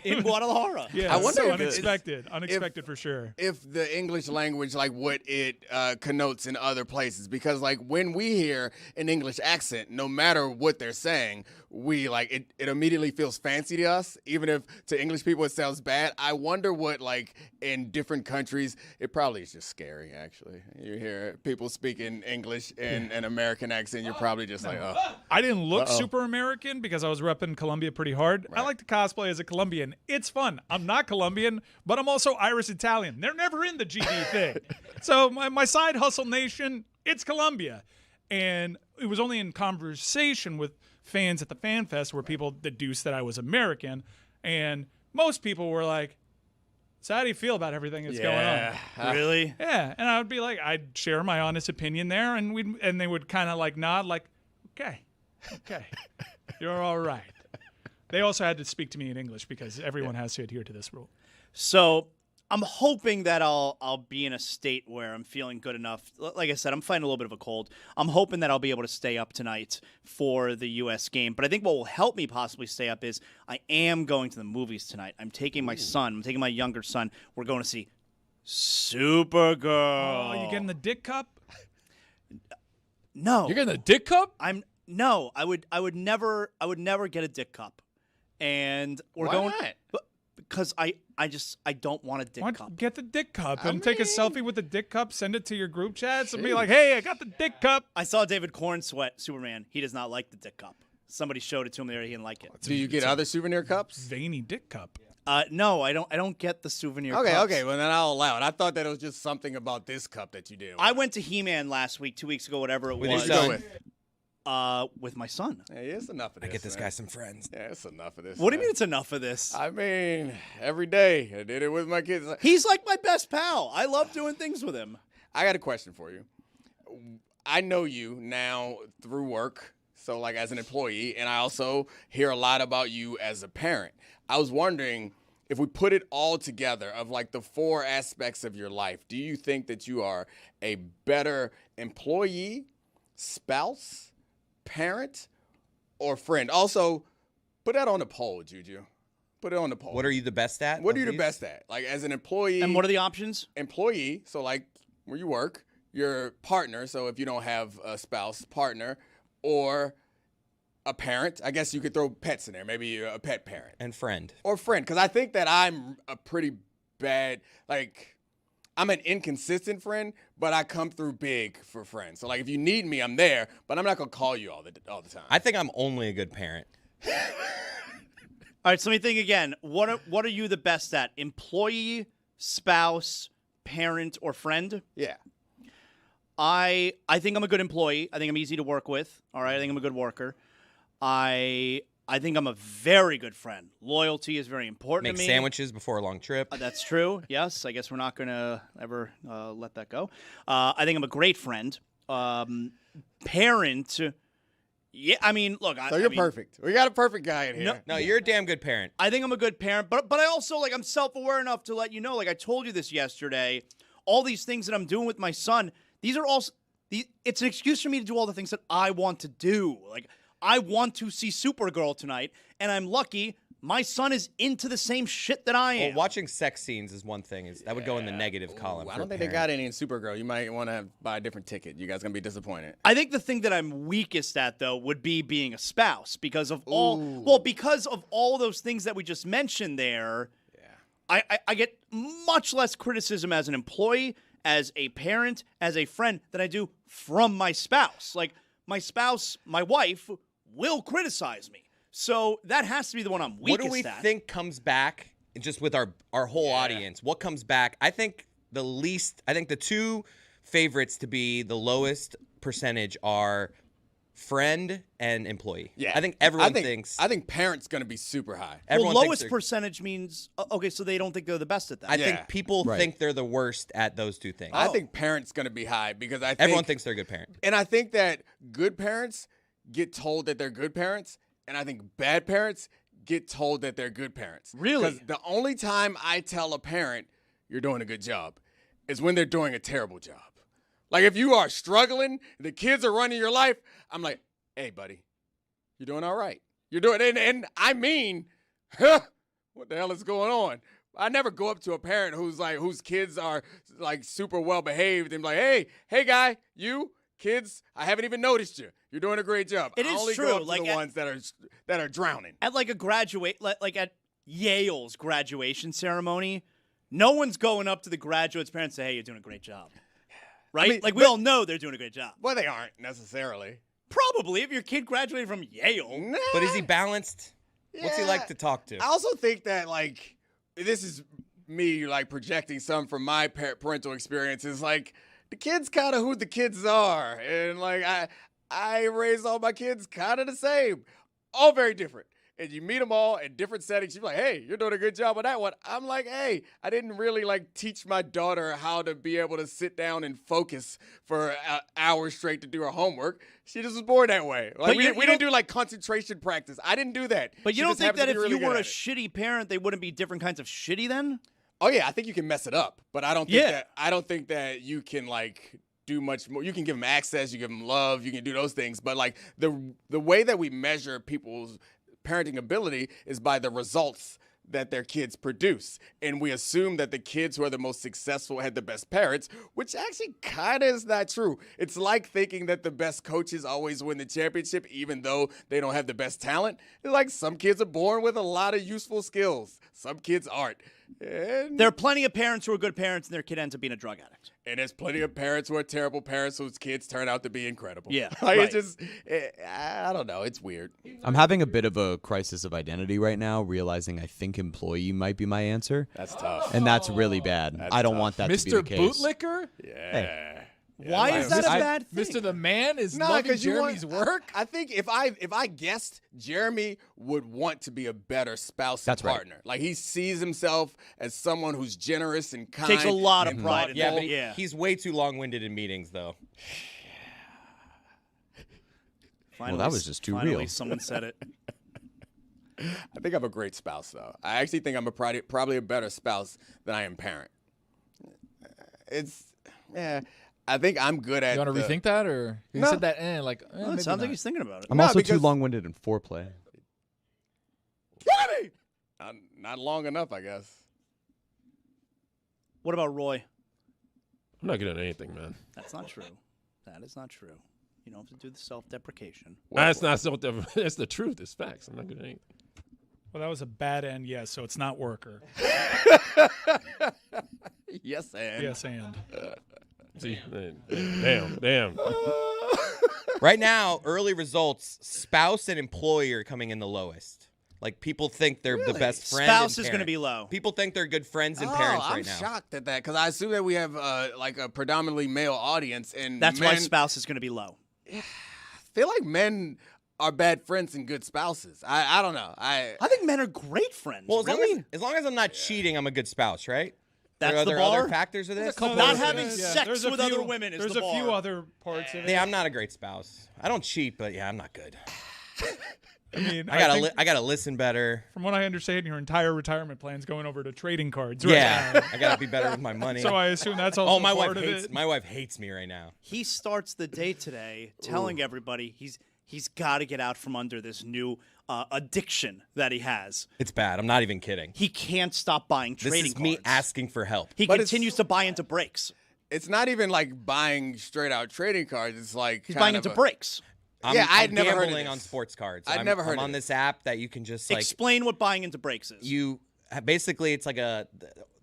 in Guadalajara. Yeah, I wonder if unexpected for sure. If the English language, like what it connotes in other places, because like when we hear an English accent, no matter what they're saying, we like it immediately feels fancy to us, even if to English people it sounds bad. I wonder what like in different countries, it probably is just scary. Actually, you hear people speaking English in an American accent, you're probably just like, oh. I didn't look super American because I was repping Colombia pretty hard. Right. I like to cosplay as a Colombian. It's fun. I'm not Colombian, but I'm also Irish Italian. They're never in the GD thing. So my side hustle nation, it's Colombia. And it was only in conversation with fans at the Fan Fest where people deduced that I was American. And most people were like, so how do you feel about everything that's going on? Really? Yeah. And I would be like, I'd share my honest opinion there, and they would kind of like nod like, okay, you're all right. They also had to speak to me in English because everyone has to adhere to this rule. So I'm hoping that I'll be in a state where I'm feeling good enough. Like I said, I'm fighting a little bit of a cold. I'm hoping that I'll be able to stay up tonight for the U.S. game. But I think what will help me possibly stay up is I am going to the movies tonight. I'm taking my son. I'm taking my younger son. We're going to see Supergirl. Oh, you getting the dick cup? No. You're getting the dick cup? No. I would never get a dick cup. And we're Why going not? Because I don't want a dick cup. Get the dick cup and take a selfie with the dick cup, send it to your group chats, and be like, hey, I got the dick cup. I saw David Corn sweat Superman. He does not like the dick cup. Somebody showed it to him there. He didn't like it. Do you get other souvenir cups? Veiny dick cup. No, I don't get the souvenir cups. Okay, well then I'll allow it. I thought that it was just something about this cup that you did. I went to He-Man last week, 2 weeks ago, whatever it was. Who did you go with? With my son. Hey, it's enough of this. I get this guy some friends. Yeah, it's enough of this. What do you mean it's enough of this? I mean, every day I did it with my kids. He's like my best pal. I love doing things with him. I got a question for you. I know you now through work, so like as an employee, and I also hear a lot about you as a parent. I was wondering if we put it all together of like the 4 aspects of your life, do you think that you are a better employee, spouse, parent, or friend? Also, put that on the poll, Juju. Put it on the poll. What are you the best at? What are you the best at? Like as an employee. And what are the options? Employee, so like where you work, your partner, so if you don't have a spouse, partner, or a parent. I guess you could throw pets in there. Maybe you're a pet parent. And friend. Or friend, because I think that I'm a pretty bad, like, I'm an inconsistent friend, but I come through big for friends. So, like, if you need me, I'm there, but I'm not going to call you all the time. I think I'm only a good parent. All right, so let me think again. What are you the best at? Employee, spouse, parent, or friend? Yeah. I think I'm a good employee. I think I'm easy to work with. All right, I think I'm a good worker. I think I'm a very good friend. Loyalty is very important to me. Make sandwiches before a long trip. That's true. Yes, I guess we're not going to ever let that go. I think I'm a great friend. Parent. Yeah, I mean, look. So you're perfect. We got a perfect guy in here. No, you're a damn good parent. I think I'm a good parent, but I also, like, I'm self-aware enough to let you know, like I told you this yesterday, all these things that I'm doing with my son, these are all, it's an excuse for me to do all the things that I want to do. Like, I want to see Supergirl tonight, and I'm lucky my son is into the same shit that I am. Well, watching sex scenes is one thing. That would go in the negative column. I don't think they got any in Supergirl. You might want to buy a different ticket. You guys going to be disappointed. I think the thing that I'm weakest at, though, would be being a spouse because of all those things that we just mentioned there. Yeah. I get much less criticism as an employee as a parent, as a friend, than I do from my spouse. Like, my spouse, my wife, will criticize me. So that has to be the one I'm weakest at. What do we think comes back, just with our whole audience? What comes back? I think the two favorites to be the lowest percentage are friend and employee. Yeah. I think everyone thinks. I think parents going to be super high. Everyone well, thinks lowest percentage means, okay, so they don't think they're the best at that. I think people think they're the worst at those two things. I think parents going to be high because I think everyone thinks they're a good parent. And I think that good parents get told that they're good parents, and I think bad parents get told that they're good parents. Really? Because the only time I tell a parent you're doing a good job is when they're doing a terrible job. Like, if you are struggling, the kids are running your life, I'm like, hey, buddy, you're doing all right. You're doing it. And I mean, what the hell is going on? I never go up to a parent whose kids are like super well behaved and like, hey, guy, you kids, I haven't even noticed you. You're doing a great job. It is I only true. Go up to like the ones that are drowning. At like a like at Yale's graduation ceremony, no one's going up to the graduate's parents and say, hey, you're doing a great job. Right? I mean, we all know they're doing a great job. Well, they aren't necessarily. Probably, if your kid graduated from Yale. Nah. But is he balanced? What's he like to talk to? I also think that, like, this is me, like, projecting some from my parental experiences. Like, the kids kind of who the kids are. And, like, I raised all my kids kind of the same. All very different. And you meet them all in different settings. You're like, hey, you're doing a good job on that one. I'm like, hey, I didn't really, like, teach my daughter how to be able to sit down and focus for hours straight to do her homework. She just was born that way. Like, we didn't do, like, concentration practice. I didn't do that. But you She don't just think happens that to be if really you were good a at it. shitty parent, they wouldn't be different kinds of shitty then? Oh, yeah, I think you can mess it up. But I don't think that you can, like, do much more. You can give them access, you give them love, you can do those things. But, like, the way that we measure people's parenting ability is by the results that their kids produce. And we assume that the kids who are the most successful had the best parents, which actually kind of is not true. It's like thinking that the best coaches always win the championship, even though they don't have the best talent. It's like some kids are born with a lot of useful skills. Some kids aren't. And there are plenty of parents who are good parents and their kid ends up being a drug addict. And there's plenty of parents who are terrible parents whose kids turn out to be incredible. Yeah, like, right. It's just, I don't know. It's weird. I'm having a bit of a crisis of identity right now, realizing I think employee might be my answer. That's tough. And that's really bad. That's I don't tough. want that to be the case. Mr. Bootlicker? Yeah. Hey. Why is that a bad thing? Mr. The Man is loving Jeremy's work? I think if I guessed, Jeremy would want to be a better spouse and partner. Like, he sees himself as someone who's generous and kind. Takes a lot of and pride in thoughtful. that. He's way too long-winded in meetings, though. Finally, that was just too finally real. Someone said it. I think I'm a great spouse, though. I actually think I'm probably a better spouse than I am parent. I think I'm good at. You want to rethink that, or you said that? It maybe sounds like he's thinking about it. I'm also too long-winded in foreplay. Not long enough, I guess. What about Roy? I'm not good at anything, man. That's not true. That is not true. You don't have to do the self-deprecation. That's not self-deprecation. That's the truth. It's facts. I'm not good at anything. Well, that was a bad end, yes, so it's not worker. Yes, and. Yes, and. See, damn. Right now, early results, spouse and employee are coming in the lowest. Like, people think they're the best friend. Spouse and is going to parent. be low. People think they're good friends and parents I'm right now. shocked at that because I assume that we have like a predominantly male audience, and That's men, why spouse is going to be low. I feel like men are bad friends and good spouses. I don't know. I think men are great friends. Well, really? as long as I'm not cheating, I'm a good spouse, right? That's are the there bar? other factors of this? Not having sex with other women is There's the a bar. few other parts of it. Yeah, I'm not a great spouse. I don't cheat, but yeah, I'm not good. I mean, I gotta listen better. From what I understand, your entire retirement plan's going over to trading cards. Yeah, now. I gotta be better with my money. So I assume that's also my part wife of hates it. my wife hates me right now. He starts the day today telling everybody he's got to get out from under this new addiction that he has. It's bad. I'm not even kidding. He can't stop buying trading This is cards. me asking for help. He continues to buy into breaks. It's not even like buying straight out trading cards. It's like He's kind buying of into a- breaks. I'd never heard of gambling this. on sports cards. I'd I'm never heard I'm of on this. this app that you can just like Explain what buying into breaks is. you basically it's like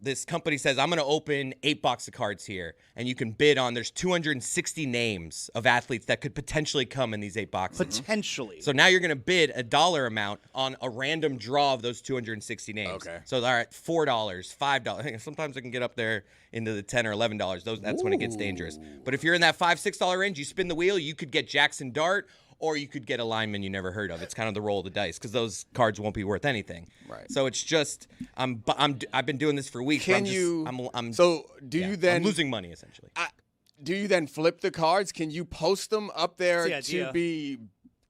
this company says, I'm going to open 8 box of cards here, and you can bid on, there's 260 names of athletes that could potentially come in these 8 boxes. Potentially. So now you're going to bid a dollar amount on a random draw of those 260 names. Okay. So they're at $4, $5. Sometimes it can get up there into the $10 or $11. That's when it gets dangerous. But if you're in that $5, $6 range, you spin the wheel, you could get Jackson Dart, or you could get a lineman you never heard of. It's kind of the roll of the dice because those cards won't be worth anything. Right. So it's just I've been doing this for weeks. Can you? So do you then? I'm losing money essentially. Do you then flip the cards? Can you post them up there That's the idea.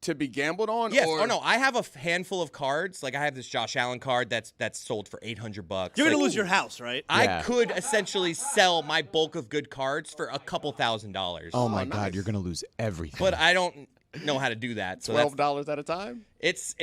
to be gambled on? Yes. Or? Oh no, I have a handful of cards. Like I have this Josh Allen card that's sold for $800. You're gonna lose your house, right? I could essentially sell my bulk of good cards for a couple $1,000s. Oh my God, you're gonna lose everything. But I don't know how to do that. So $12 at a time. It's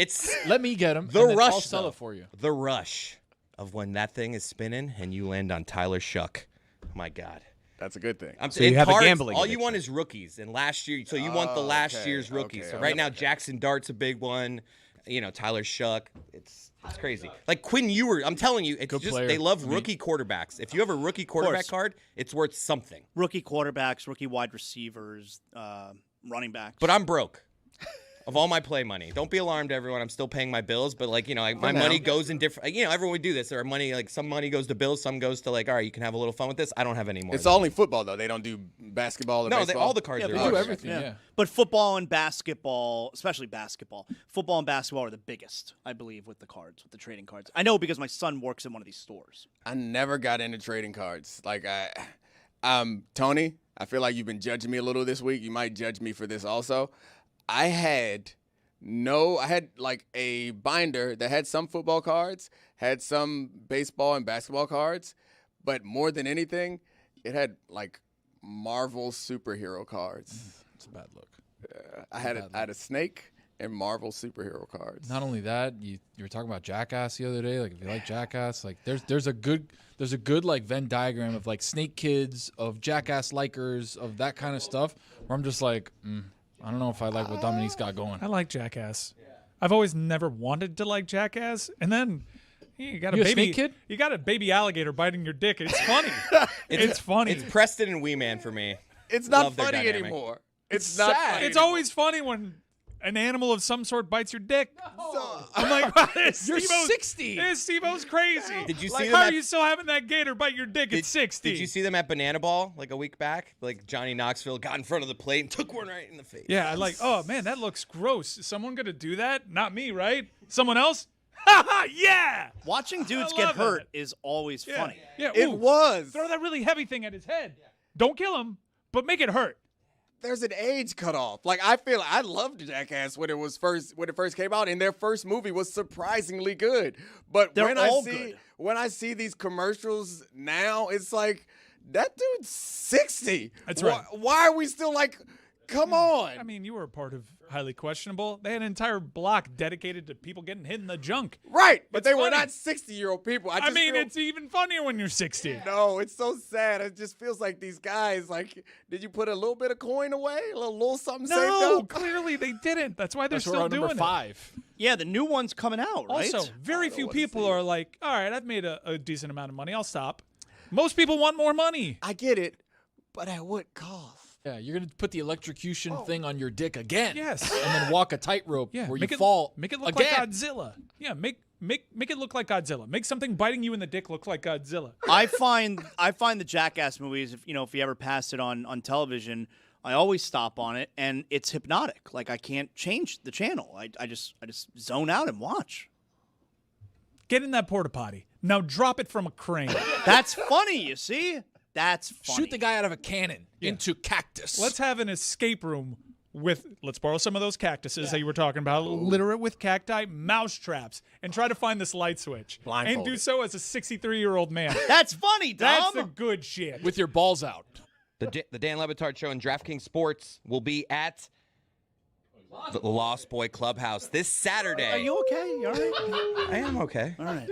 let me get them. The rush. I'll sell it for you. The rush of when that thing is spinning and you land on Tyler Shuck. My God. That's a good thing. So you have a gambling all addiction. you want is rookies. And last year, so you want the last year's rookies. So right now, Jackson Dart's a big one. You know, Tyler Shuck. It's crazy. Like Quinn Ewers, I'm telling you, it's just they love rookie quarterbacks. If you have a rookie quarterback card, it's worth something. Rookie quarterbacks, rookie wide receivers, running backs. But I'm broke. Of all my play money. Don't be alarmed, everyone. I'm still paying my bills, but like, you know, my money goes in different, you know, everyone would do this. There are money, like some money goes to bills, some goes to like, all right, you can have a little fun with this. I don't have any more. It's only football though. They don't do basketball or baseball. all the cards Yeah, are they yours. do everything, yeah. But football and basketball, especially basketball, football and basketball are the biggest, I believe, with the cards, with the trading cards. I know because my son works in one of these stores. I never got into trading cards. Like Tony, I feel like you've been judging me a little this week. You might judge me for this also. I had like a binder that had some football cards, had some baseball and basketball cards, but more than anything, it had like Marvel superhero cards. It's a bad look. I had a snake and Marvel superhero cards. Not only that, you were talking about Jackass the other day. Like if you like Jackass, like there's a good like Venn diagram of like Snake Kids, of Jackass likers, of that kind of stuff. Where I'm just like, I don't know if I like what Dominique's got going. I like Jackass. I've always never wanted to like Jackass, and then you got a You a baby snake kid? You got a baby alligator biting your dick, and it's funny. it's funny. It's Preston and Wee Man for me. It's not Love their funny dynamic. anymore. It's not sad. funny It's anymore. always funny when an animal of some sort bites your dick. So, I'm like, wow, You're 60. Steve-O's crazy. Did you see like, them how at- are you still having that gator bite your dick at 60? Did you see them at Banana Ball like a week back? Like Johnny Knoxville got in front of the plate and took one right in the face. Yeah, I like, oh, man, that looks gross. Is someone going to do that? Not me, right? Someone else? Ha ha, yeah! Watching dudes I get love hurt it. is always funny. Yeah, it ooh, was. Throw that really heavy thing at his head. Don't kill him, but make it hurt. There's an age cutoff. Like I loved Jackass when it first came out, and their first movie was surprisingly good. But They're when all I see good. when I see these commercials now, it's like that dude's 60. That's right. Why are we still like, come on? I mean, you were a part of Highly Questionable. They had an entire block dedicated to people getting hit in the junk. Right, but It's they were funny. not 60-year-old people. I mean, feel, it's even funnier when you're 60. no, it's so sad. It just feels like these guys, like, did you put a little bit of coin away? A little something saved No, up? clearly they didn't. That's why they're That's where still our doing number it. 5. Yeah, the new one's coming out, right? Also, very few people are like, all right, I've made a decent amount of money. I'll stop. Most people want more money. I get it, but at what cost? Yeah, you're gonna put the electrocution thing on your dick again. Yes. And then walk a tightrope Yeah, where you make it, fall. Make it look again. like Godzilla. Yeah, make it look like Godzilla. Make something biting you in the dick look like Godzilla. I find the Jackass movies, if you ever pass it on television, I always stop on it, and it's hypnotic. Like I can't change the channel. I just zone out and watch. Get in that porta potty. Now drop it from a crane. That's funny, you see? That's funny. Shoot the guy out of a cannon into cactus. Let's have an escape room with, let's borrow some of those cactuses that you were talking about, litter it with cacti, mouse traps, and try to find this light switch. And do so as a 63-year-old man. That's funny, Dom. That's the good shit. with your balls out. The Dan Le Batard Show and DraftKings Sports will be at the Lost Boy Clubhouse this Saturday. Are you okay? You all right? I am okay. All right.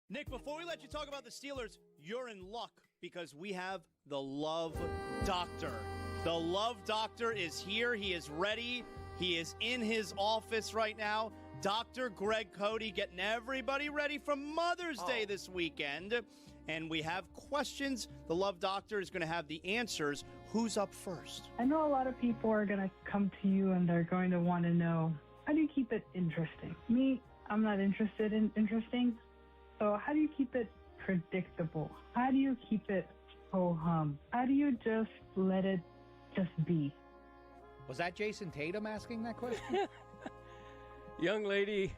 Nick, before we let you talk about the Steelers, you're in luck because we have the Love Doctor. The Love Doctor is here. He is ready. He is in his office right now. Dr. Greg Cody getting everybody ready for Mother's Day this weekend. And we have questions. The Love Doctor is going to have the answers. Who's up first? I know a lot of people are going to come to you and they're going to want to know, how do you keep it interesting? Me, I'm not interested in interesting. So how do you keep it predictable? How do you keep it ho-hum? How do you just let it just be? Was that Jason Tatum asking that question? Young lady,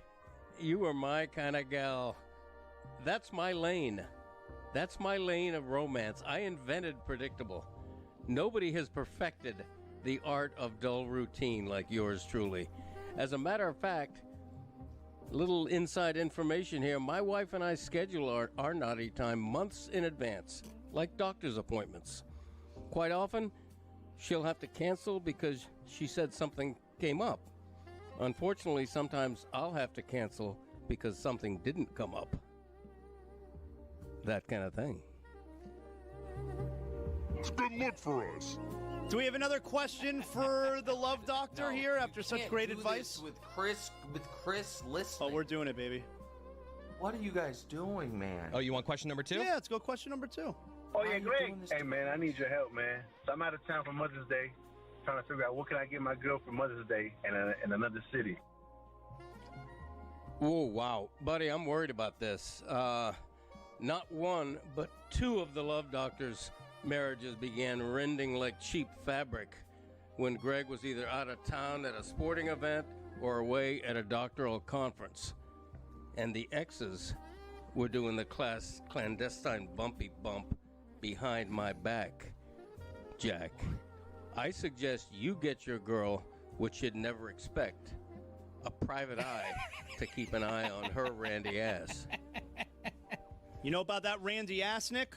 you are my kind of gal. That's my lane. That's my lane of romance. I invented predictable. Nobody has perfected the art of dull routine like yours truly. As a matter of fact, little inside information here, my wife and I schedule our naughty time months in advance, like doctor's appointments. Quite often, she'll have to cancel because she said something came up. Unfortunately, sometimes I'll have to cancel because something didn't come up. That kind of thing. It's a good look for us. Do we have another question for the Love Doctor here after such great advice? With Chris listening. Oh, we're doing it, baby. What are you guys doing, man? Oh, you want question number 2? Yeah, let's go question number 2. Oh, yeah, Greg. Hey, man, I need your help, man. So I'm out of town for Mother's Day, trying to figure out what can I get my girl for Mother's Day in another city. Oh, wow. Buddy, I'm worried about this. Not one, but 2 of the Love Doctor's marriages began rending like cheap fabric when Greg was either out of town at a sporting event or away at a doctoral conference. And the exes were doing the clandestine bumpy bump behind my back. Jack, I suggest you get your girl what you'd never expect, a private eye to keep an eye on her randy ass. You know about that randy ass, Nick?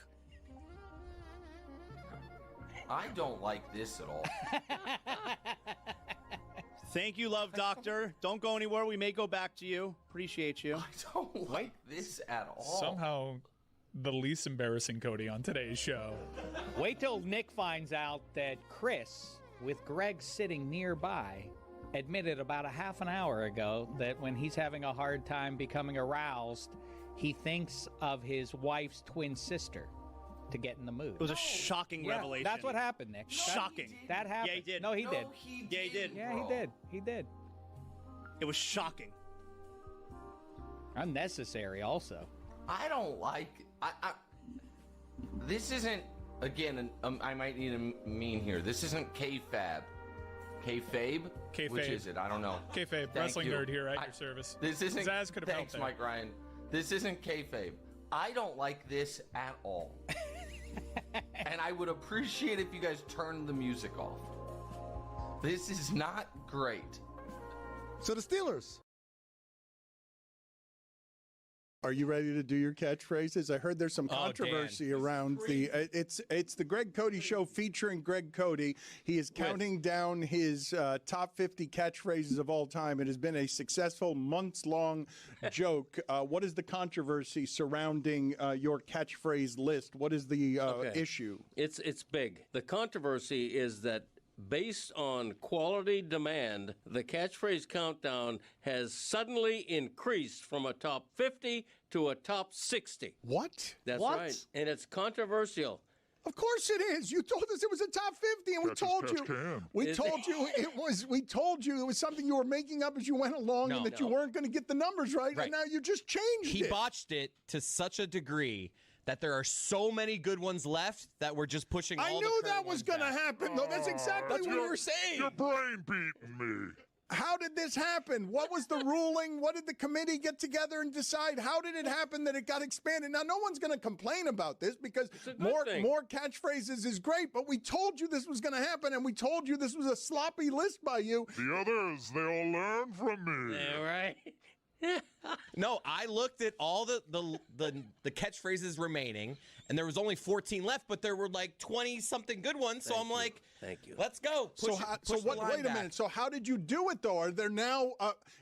I don't like this at all. Thank you, Love Doctor. Don't go anywhere. We may go back to you. Appreciate you. I don't like this at all. Somehow the least embarrassing Cody on today's show. Wait till Nick finds out that Chris, with Greg sitting nearby, admitted about a half an hour ago that when he's having a hard time becoming aroused, he thinks of his wife's twin sister to get in the mood. It was a shocking revelation. That's what happened, Nick. Shocking. That happened. Yeah, he did. No, he did. Yeah, he did. Yeah, he did. He did. It was shocking. Unnecessary also. I don't like... This isn't... Again, I might need a mean here. This isn't K-Fab. K-Fabe? Kayfabe. Which is it? I don't know. Kayfabe, wrestling nerd here at your service. This isn't... Zaz could have Thanks, helped Mike Ryan. This isn't Kayfabe. I don't like this at all. And I would appreciate if you guys turned the music off. This is not great. So the Steelers. Are you ready to do your catchphrases? I heard there's some controversy around the. It's the Greg Cody Show featuring Greg Cody. He is counting down his top 50 catchphrases of all time. It has been a successful months-long joke. What is the controversy surrounding your catchphrase list? What is the issue? It's big. The controversy is that based on quality demand, the catchphrase countdown has suddenly increased from a top 50 to a top 60. What? That's what? right. And it's controversial. Of course it is. You told us it was a top 50, and we told you it was something you were making up as you went along, and that you weren't going to get the numbers right, and now you just changed it. He botched it to such a degree that there are so many good ones left that we're just pushing all the current I knew that was going to happen, though. That's exactly what you were saying. Your brain beating me. How did this happen? What was the ruling? What did the committee get together and decide? How did it happen that it got expanded? Now, no one's going to complain about this because more catchphrases is great, but we told you this was going to happen, and we told you this was a sloppy list by you. The others, they all learn from me. Yeah, right. No, I looked at all the catchphrases remaining, and there was only 14 left, but there were like 20-something good ones. So I'm like, thank you. Let's go. So wait a minute. So how did you do it though? Are there now?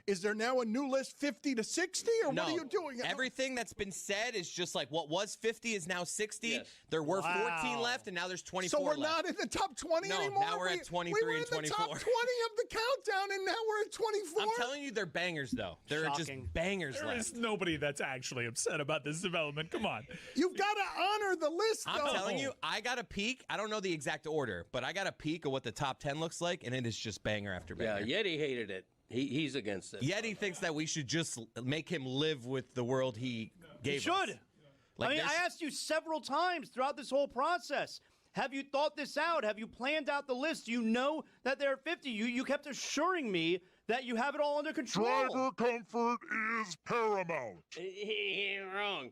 Is there now a new list, 50 to 60, or No, what are you doing? everything that's been said is just like what was 50 is now 60. Yes. There were 14 left, and now there's 24 So we're left. not in the top 20 anymore. Now we're at 23 we were and in 24. the top 20 of the countdown, and now we're at 24. I'm telling you, they're bangers, though. There are just bangers There left. is nobody that's actually upset about this development. Come on. You've got to honor the list, I'm though. telling you, I got a peek. I don't know the exact order, but I got a peek of what the top 10 looks like, and it is just banger after banger. Yeah, Yeti hated it. He's against it. Yeti thinks that we should just make him live with the world he gave You us. should. Like I mean, there's- I asked you several times throughout this whole process. Have you thought this out? Have you planned out the list? You know that there are 50. You kept assuring me that you have it all under control. Driver comfort is paramount. He ain't wrong.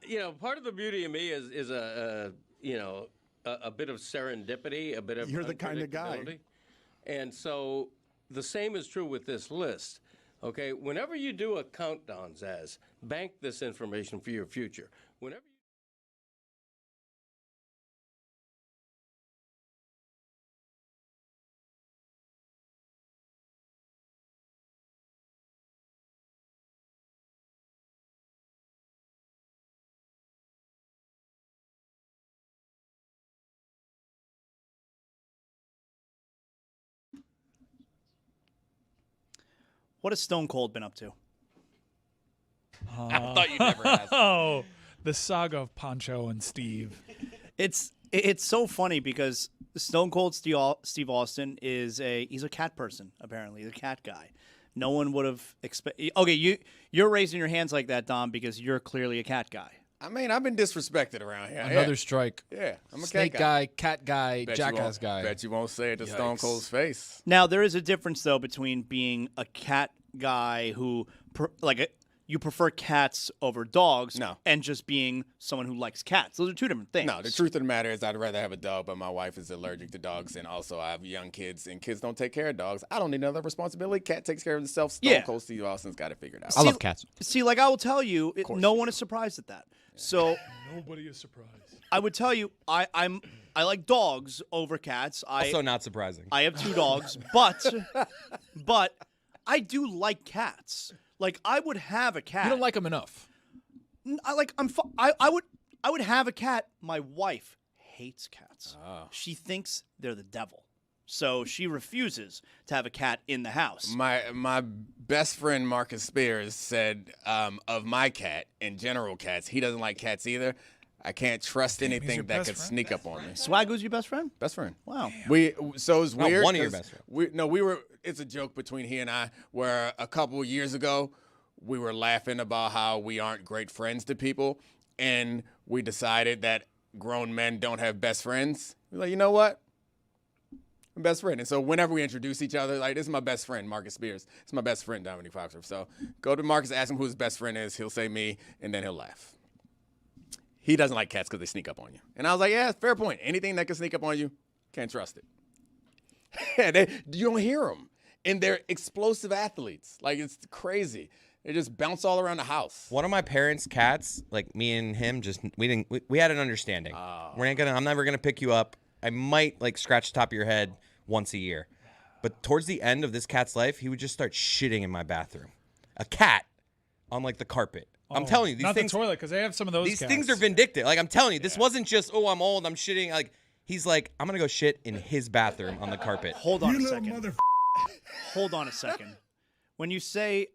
You know, part of the beauty of me is a bit of serendipity, a bit of You're the kind of guy. unpredictability. And so the same is true with this list. Okay, whenever you do a countdown, Zaz, bank this information for your future. Whenever you What has Stone Cold been up to? I thought you'd never ask. Oh, the saga of Poncho and Steve. It's so funny because Stone Cold Steve Austin he's a cat person apparently. He's a cat guy. No one would have expected. Okay, you're raising your hands like that, Dom, because you're clearly a cat guy. I mean, I've been disrespected around here. Another strike. Yeah, I'm a Snake cat guy, Jackass guy. Bet you won't say it to Stone Yikes. Cold's face. Now there is a difference though between being a cat guy who you prefer cats over dogs, and just being someone who likes cats. Those are two different things. No, the truth of the matter is I'd rather have a dog, but my wife is allergic to dogs, and also I have young kids, and kids don't take care of dogs. I don't need another responsibility. Cat takes care of itself. Stone Cold Steve Austin's got it figured out. I love cats. See, like I will tell you, no one is surprised at that. So Nobody is surprised. I would tell you, I like dogs over cats. Also not surprising. I have 2 dogs, but I do like cats. Like I would have a cat. You don't like them enough. I would have a cat. My wife hates cats. She thinks they're the devil. So she refuses to have a cat in the house. My best friend Marcus Spears said of my cat, in general cats, he doesn't like cats either. I can't trust anything that could sneak up on me. Swagoo's your best friend? Best friend. Wow. So it's Not weird. one of your 'cause best friends. It's a joke between he and I, where a couple years ago we were laughing about how we aren't great friends to people, and we decided that grown men don't have best friends. We're like, you know what? I'm best friend. And so whenever we introduce each other, like, this is my best friend, Marcus Spears. It's my best friend, Dominique Foxworth. So go to Marcus, ask him who his best friend is. He'll say me, and then he'll laugh. He doesn't like cats because they sneak up on you. And I was like, yeah, fair point. Anything that can sneak up on you, can't trust it. You don't hear them. And they're explosive athletes. Like, it's crazy. They just bounce all around the house. One of my parents' cats, like me and him, we had an understanding. I'm never gonna pick you up. I might like scratch the top of your head once a year. But towards the end of this cat's life, he would just start shitting in my bathroom. A cat on like the carpet. I'm telling you, these not things. The toilet, because they have some of those. These cats. things are vindictive. Like I'm telling you, this wasn't just I'm old, I'm shitting. Like he's like, I'm gonna go shit in his bathroom on the carpet. Hold on a second. Hold on a second. When you say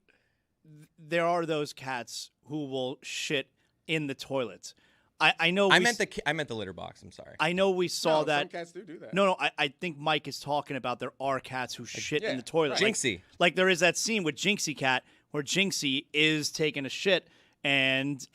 there are those cats who will shit in the toilet, I know. I meant the litter box. I'm sorry. I know we saw that. Some cats do that. No, I think Mike is talking about there are cats who shit in the toilet. Right. Jinxie. Like there is that scene with Jinxie Cat where Jinxie is taking a shit and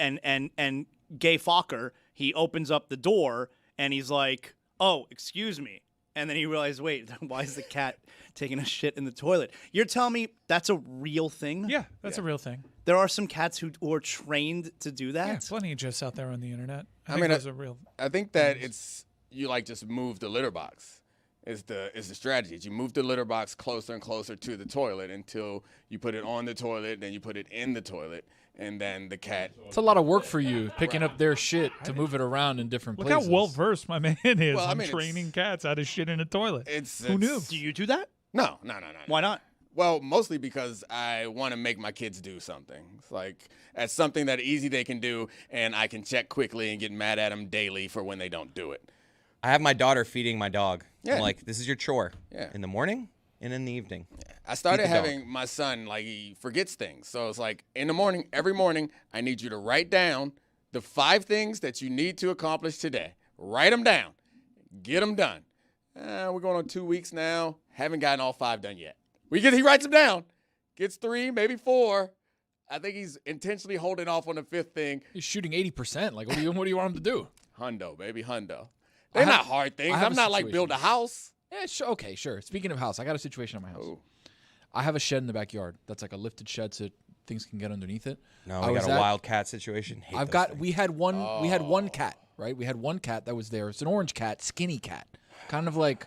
Gay Fokker, he opens up the door and he's like, "Oh, excuse me." And then he realized, wait, why is the cat taking a shit in the toilet? You're telling me that's a real thing? Yeah, that's a real thing. There are some cats who are trained to do that? Yeah, plenty of gifs out there on the internet. I mean, those are real. I think that it's, you like just move the litter box. is the strategy. You move the litter box closer and closer to the toilet until you put it on the toilet, then you put it in the toilet, and then the cat. It's a lot of work for you picking up their shit to move it around in different Look places. how well versed my man is Well, I on mean, training cats out of shit in a toilet. Who knew? Do you do that? No. Why not? Well, mostly because I want to make my kids do something. It's like as something that easy they can do, and I can check quickly and get mad at them daily for when they don't do it. I have my daughter feeding my dog. Yeah. I'm like, this is your chore. Yeah. In the morning and in the evening. I started Feed the dog. having my son, like, he forgets things. So it's like, in the morning, every morning, I need you to write down the 5 things that you need to accomplish today. Write them down. Get them done. We're going on 2 weeks now. Haven't gotten all 5 done yet. He writes them down. Gets 3, maybe 4. I think he's intentionally holding off on the 5th thing. He's shooting 80%. Like, what do you want him to do? Hundo, baby, hundo. They're not hard things. I'm not like build a house. Yeah, sure. Okay, sure. Speaking of house, I got a situation at my house. I have a shed in the backyard that's like a lifted shed so things can get underneath it. No, we got a wildcat situation. We had one cat, right? We had one cat that was there. It's an orange cat, skinny cat. Kind of like,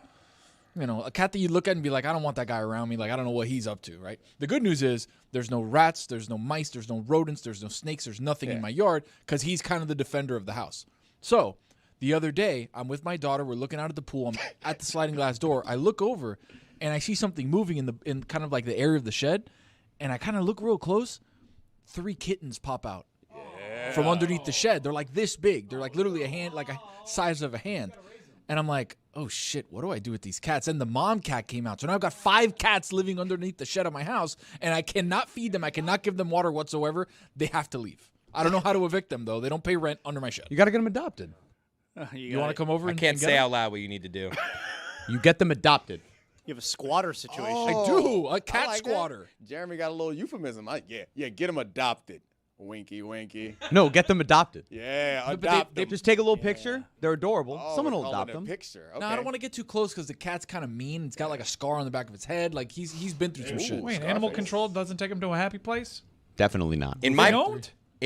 a cat that you look at and be like, I don't want that guy around me. Like, I don't know what he's up to, right? The good news is there's no rats, there's no mice, there's no rodents, there's no snakes, there's nothing in my yard because he's kind of the defender of the house. So the other day, I'm with my daughter. We're looking out at the pool. I'm at the sliding glass door. I look over, and I see something moving in kind of like the area of the shed, and I kind of look real close. 3 kittens pop out from underneath the shed. They're like this big. They're like literally a hand, like a size of a hand. And I'm like, oh, shit, what do I do with these cats? And the mom cat came out. So now I've got 5 cats living underneath the shed of my house, and I cannot feed them. I cannot give them water whatsoever. They have to leave. I don't know how to evict them, though. They don't pay rent under my shed. You got to get them adopted. You want to come over? I can't say out loud what you need to do. You get them adopted. You have a squatter situation. I do. A cat I like squatter. that. Jeremy got a little euphemism. Get them adopted. Winky, winky. No, get them adopted. Yeah, No, but adopt they them. Just take a little picture. They're adorable. Oh, Someone we're will calling adopt it a them. picture. No, I don't want to get too close because the cat's kind of mean. It's got like a scar on the back of its head. Like he's been through some shit. Wait, animal control doesn't take him to a happy place? Definitely not. In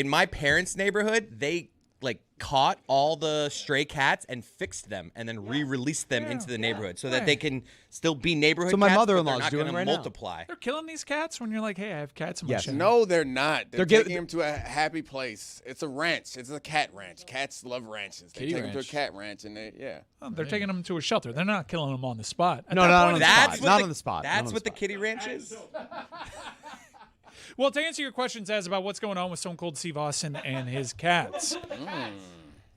my parents' neighborhood, they like caught all the stray cats and fixed them and then re-released them into the neighborhood so that they can still be neighborhood So my cats, but they're mother-in-law's not doing gonna right now. multiply. They're killing these cats when you're like, hey, I have cats in my Yes. shed. No, they're not. They're They're taking him to a happy place. It's a ranch. It's a cat ranch. Cats love ranches. They Kitty take him to a ranch. cat ranch, and They're taking them to a shelter. They're not killing them on the spot. At No, that not point, on the it's spot. fine. Not on the spot. That's what the kitty ranch is? Well, to answer your questions as about what's going on with Stone Cold Steve Austin and his cats.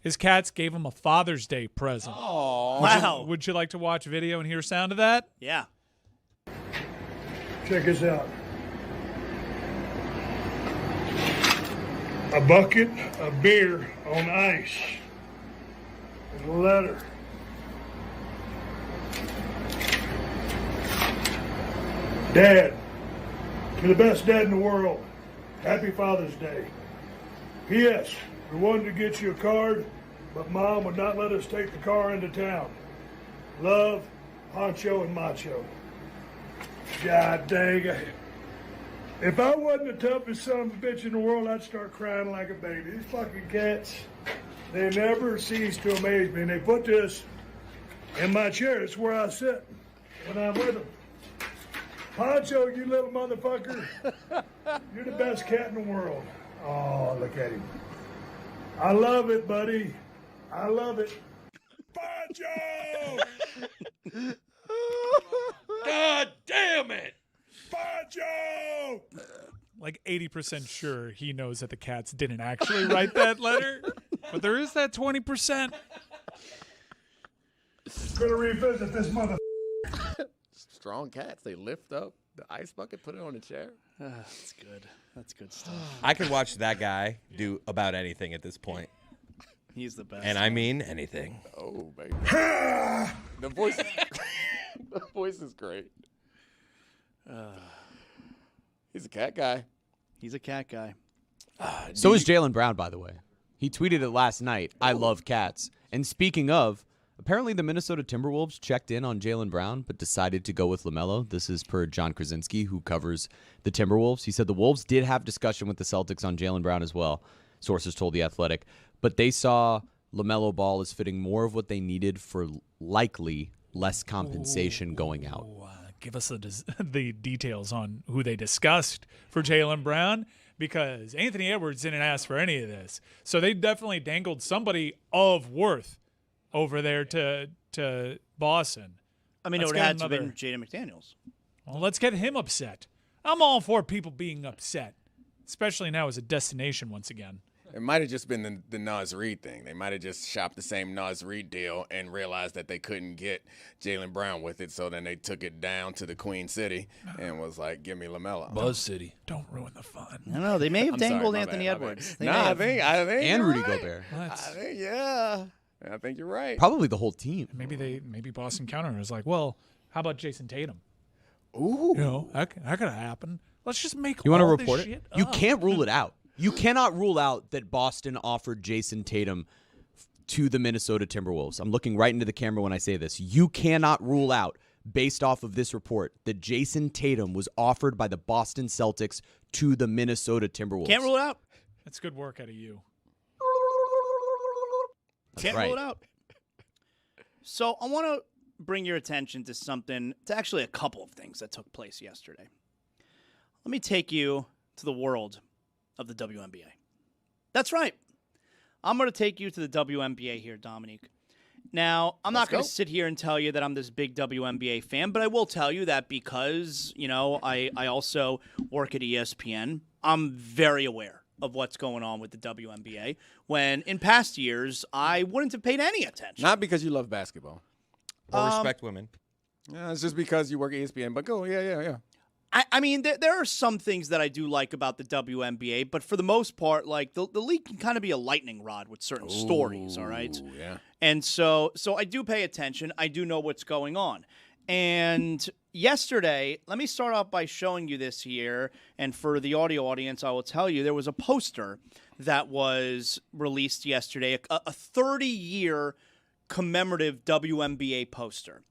His cats gave him a Father's Day present. Oh, wow. Would you like to watch a video and hear sound of that? Yeah. Check this out. A bucket of beer on ice. And a letter. Dad, you're the best dad in the world. Happy Father's Day. P.S. We wanted to get you a card, but Mom would not let us take the car into town. Love, Poncho and Macho. God dang it. If I wasn't the toughest son of a bitch in the world, I'd start crying like a baby. These fucking cats, they never cease to amaze me. And they put this in my chair. It's where I sit when I'm with them. Poncho, you little motherfucker. You're the best cat in the world. Oh, look at him. I love it, buddy. I love it. Poncho! God damn it! Poncho! Like 80% sure he knows that the cats didn't actually write that letter, but there is that 20%. Gonna revisit this mother. Strong cats. They lift up the ice bucket, put it on the chair. That's good. That's good stuff. I could watch that guy do about anything at this point. He's the best. And I mean anything. Oh, baby. The voice is great. He's a cat guy. He's a cat guy. So is Jaylen Brown, by the way. He tweeted it last night. I love cats. And speaking of, apparently the Minnesota Timberwolves checked in on Jaylen Brown, but decided to go with LaMelo. This is per John Krasinski, who covers the Timberwolves. He said the Wolves did have discussion with the Celtics on Jaylen Brown as well, sources told The Athletic. But they saw LaMelo Ball as fitting more of what they needed for likely less compensation going out. Give us the details on who they discussed for Jaylen Brown, because Anthony Edwards didn't ask for any of this. So they definitely dangled somebody of worth over there to Boston. I mean, it would have to been Jaden McDaniels. Well, let's get him upset. I'm all for people being upset, especially now as a destination once again. It might have just been the Nas Reed thing. They might have just shopped the same Nas Reed deal and realized that they couldn't get Jaylen Brown with it, so then they took it down to the Queen City and was like, give me LaMelo. Buzz City. Don't ruin the fun. No, they may have I'm sorry, dangled my Anthony bad, Edwards. I think And you're Rudy right. Gobert. I think you're right. Probably the whole team. Maybe Boston Counter was like, well, how about Jason Tatum? Ooh. You know, that could happen. Let's just make You want to all report this it? shit You up. can't rule it out. You cannot rule out that Boston offered Jason Tatum to the Minnesota Timberwolves. I'm looking right into the camera when I say this. You cannot rule out, based off of this report, that Jason Tatum was offered by the Boston Celtics to the Minnesota Timberwolves. Can't rule it out. That's good work out of you. Can't rule it out. So I want to bring your attention to actually a couple of things that took place yesterday. Let me take you to the world of the WNBA. That's right. I'm going to take you to the WNBA here, Dominique. Now, I'm not going to sit here and tell you that I'm this big WNBA fan, but I will tell you that because, I also work at ESPN, I'm very aware of what's going on with the WNBA, when in past years, I wouldn't have paid any attention. Not because you love basketball. Or respect women. Yeah, it's just because you work at ESPN, but go, yeah. I mean, there are some things that I do like about the WNBA, but for the most part, like the league can kind of be a lightning rod with certain stories, all right? Yeah. And so I do pay attention. I do know what's going on. And yesterday, let me start off by showing you this here. And for the audio audience, I will tell you there was a poster that was released yesterday, a 30-year commemorative WNBA poster.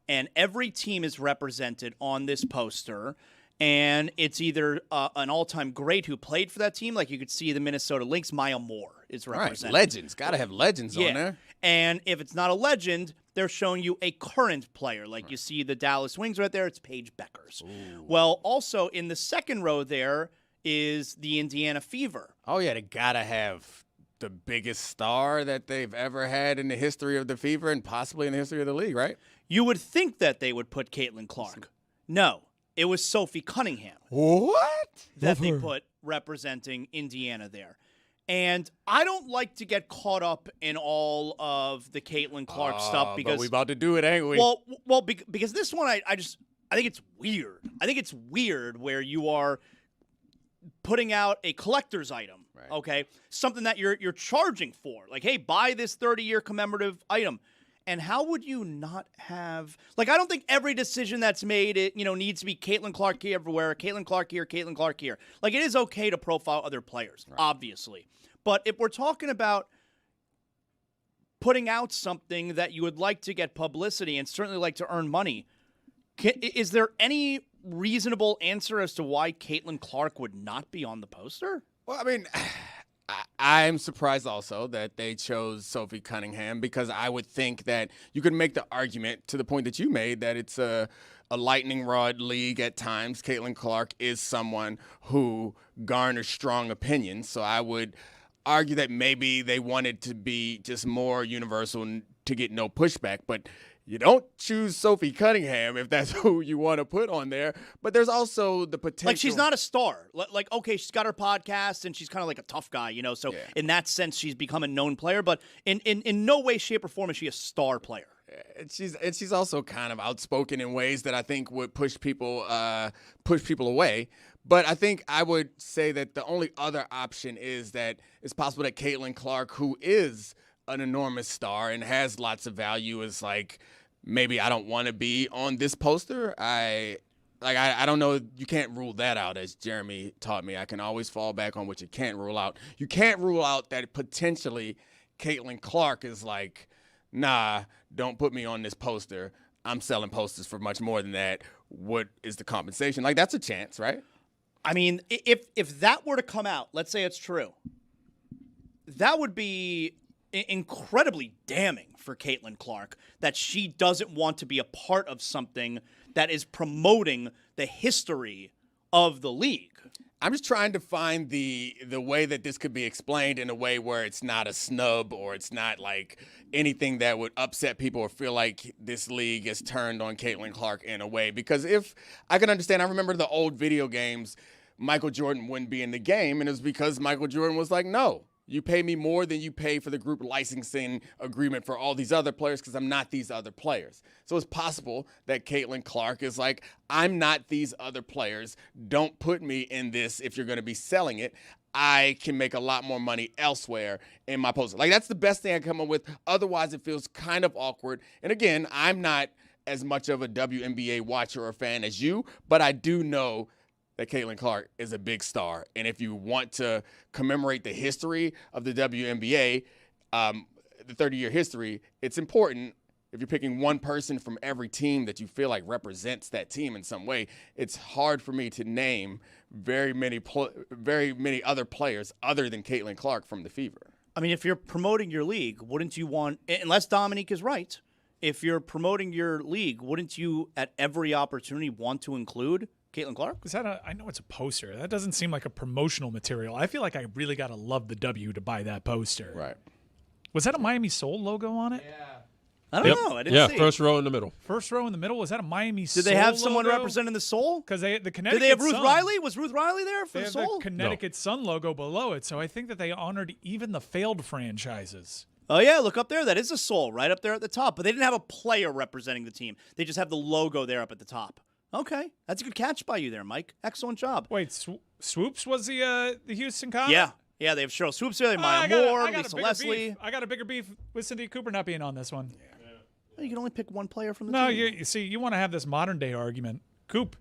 And every team is represented on this poster. And it's either an all-time great who played for that team, like you could see the Minnesota Lynx, Maya Moore is represented. Right, legends. Got to have legends on there. And if it's not a legend, they're showing you a current player. Like you see the Dallas Wings right there, it's Paige Beckers. Well, also in the second row there is the Indiana Fever. Oh, yeah, they got to have the biggest star that they've ever had in the history of the Fever and possibly in the history of the league, right? You would think that they would put Caitlyn Clark. No, it was Sophie Cunningham. What? That they put representing Indiana there. And I don't like to get caught up in all of the Caitlyn Clark stuff because but we about to do it, ain't we? Well, because this one I think it's weird. I think it's weird where you are putting out a collector's item, okay? Something that you're charging for. Like, hey, buy this 30-year commemorative item. And how would you not have – like, I don't think every decision that's made, needs to be Caitlyn Clark here everywhere, Caitlyn Clark here, Caitlyn Clark here. Like, it is okay to profile other players, obviously. But if we're talking about putting out something that you would like to get publicity and certainly like to earn money, is there any reasonable answer as to why Caitlyn Clark would not be on the poster? Well, I mean – I'm surprised also that they chose Sophie Cunningham because I would think that you could make the argument to the point that you made that it's a lightning rod league at times. Caitlyn Clark is someone who garners strong opinions, so I would argue that maybe they wanted to be just more universal and to get no pushback, but you don't choose Sophie Cunningham if that's who you want to put on there. But there's also the potential. Like, she's not a star. Like, okay, she's got her podcast, and she's kind of like a tough guy, So in that sense, she's become a known player. But in no way, shape, or form is she a star player. And she's also kind of outspoken in ways that I think would push people away. But I think I would say that the only other option is that it's possible that Caitlyn Clark, who is an enormous star and has lots of value, is like, maybe I don't want to be on this poster. I don't know. You can't rule that out, as Jeremy taught me. I can always fall back on what you can't rule out. You can't rule out that potentially Caitlyn Clark is like, nah, don't put me on this poster. I'm selling posters for much more than that. What is the compensation? Like, that's a chance, right? I mean, if that were to come out, let's say it's true, that would be incredibly damning for Caitlyn Clark that she doesn't want to be a part of something that is promoting the history of the league. I'm just trying to find the way that this could be explained in a way where it's not a snub or it's not like anything that would upset people or feel like this league is turned on Caitlyn Clark in a way. Because if I can understand, I remember the old video games, Michael Jordan wouldn't be in the game, and it was because Michael Jordan was like, no. You pay me more than you pay for the group licensing agreement for all these other players because I'm not these other players. So it's possible that Caitlyn Clark is like, I'm not these other players. Don't put me in this if you're going to be selling it. I can make a lot more money elsewhere in my poster. Like, that's the best thing I come up with. Otherwise, it feels kind of awkward. And again, I'm not as much of a WNBA watcher or fan as you, but I do know that Caitlyn Clark is a big star. And if you want to commemorate the history of the WNBA, the 30-year history, it's important. If you're picking one person from every team that you feel like represents that team in some way, it's hard for me to name very many other players other than Caitlyn Clark from the Fever. I mean, if you're promoting your league, wouldn't you want, unless Dominique is right, if you're promoting your league, wouldn't you at every opportunity want to include Caitlyn Clark? Is that I know it's a poster. That doesn't seem like a promotional material. I feel like I really got to love the W to buy that poster. Right. Was that a Miami Soul logo on it? Yeah. I don't know. I didn't see. First row in the middle. First row in the middle. Was that a Miami Soul Did they have someone logo? representing the Soul? Because the Connecticut Did they have Ruth Sun. Riley? Was Ruth Riley there for They the have Soul? the Connecticut Sun logo below it, so I think that they honored even the failed franchises. Oh, yeah, look up there. That is a Soul right up there at the top. But they didn't have a player representing the team. They just have the logo there up at the top. Okay. That's a good catch by you there, Mike. Excellent job. Wait, Swoops was the Houston Comet? Yeah. Yeah, they have Cheryl Swoops there. They have Maya Moore, Lisa Leslie. I got a bigger beef with Cindy Cooper not being on this one. Yeah. Well, you can only pick one player from the No, team. you see, you want to have this modern-day argument. Coop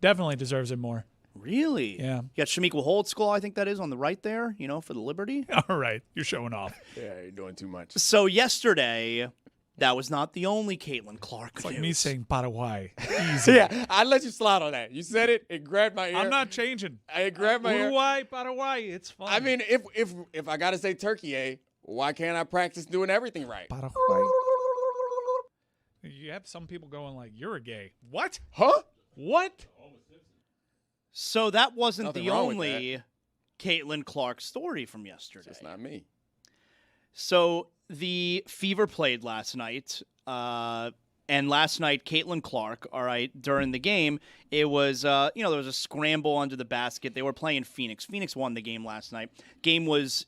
definitely deserves it more. Really? Yeah. You got Shamiqua Holdschool, I think that is, on the right there, for the Liberty. All right. You're showing off. Yeah, you're doing too much. So yesterday, that was not the only Caitlyn Clark It's like news. me saying Paraguay. Easy. Yeah, I let you slide on that. You said it. It grabbed my ear. I'm not changing. It grabbed my ear. Uruguay, Paraguay. It's fine. I mean, if I got to say Turkey, why can't I practice doing everything right? Paraguay. You have some people going like, you're a gay. What? Huh? What? So that wasn't Nothing the wrong with only Caitlyn Clark story from yesterday. It's not me. So the Fever played last night, and last night Caitlyn Clark, all right, during the game, it was, there was a scramble under the basket. They were playing Phoenix. Phoenix won the game last night. Game was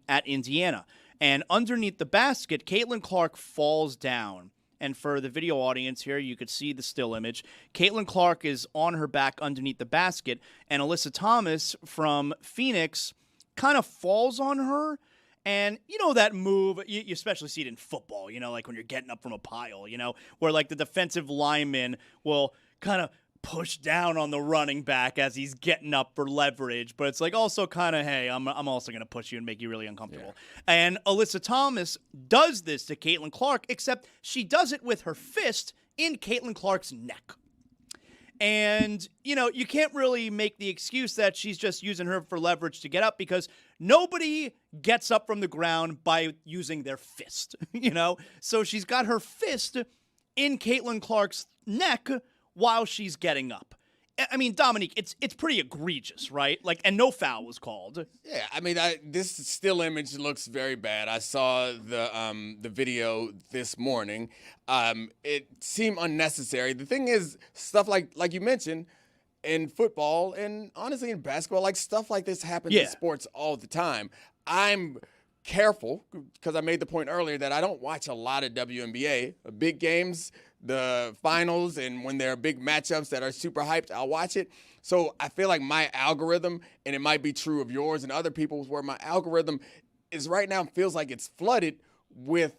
at Indiana. And underneath the basket, Caitlyn Clark falls down. And for the video audience here, you could see the still image. Caitlyn Clark is on her back underneath the basket, and Alyssa Thomas from Phoenix kind of falls on her. And you know that move, you especially see it in football, like when you're getting up from a pile, where like the defensive lineman will kind of push down on the running back as he's getting up for leverage. But it's like also kind of, hey, I'm also going to push you and make you really uncomfortable. Yeah. And Alyssa Thomas does this to Caitlyn Clark, except she does it with her fist in Caitlyn Clark's neck. And, you can't really make the excuse that she's just using her for leverage to get up because nobody gets up from the ground by using their fist, So she's got her fist in Caitlyn Clark's neck while she's getting up. I mean, Dominique, it's pretty egregious, right? Like, and no foul was called. Yeah, I mean, this still image looks very bad. I saw the video this morning. It seemed unnecessary. The thing is, stuff like you mentioned in football and honestly in basketball, like stuff like this happens in sports all the time. I'm careful because I made the point earlier that I don't watch a lot of WNBA. Big games, the finals, and when there are big matchups that are super hyped, I'll watch it. So I feel like my algorithm, and it might be true of yours and other people's, where my algorithm is right now feels like it's flooded with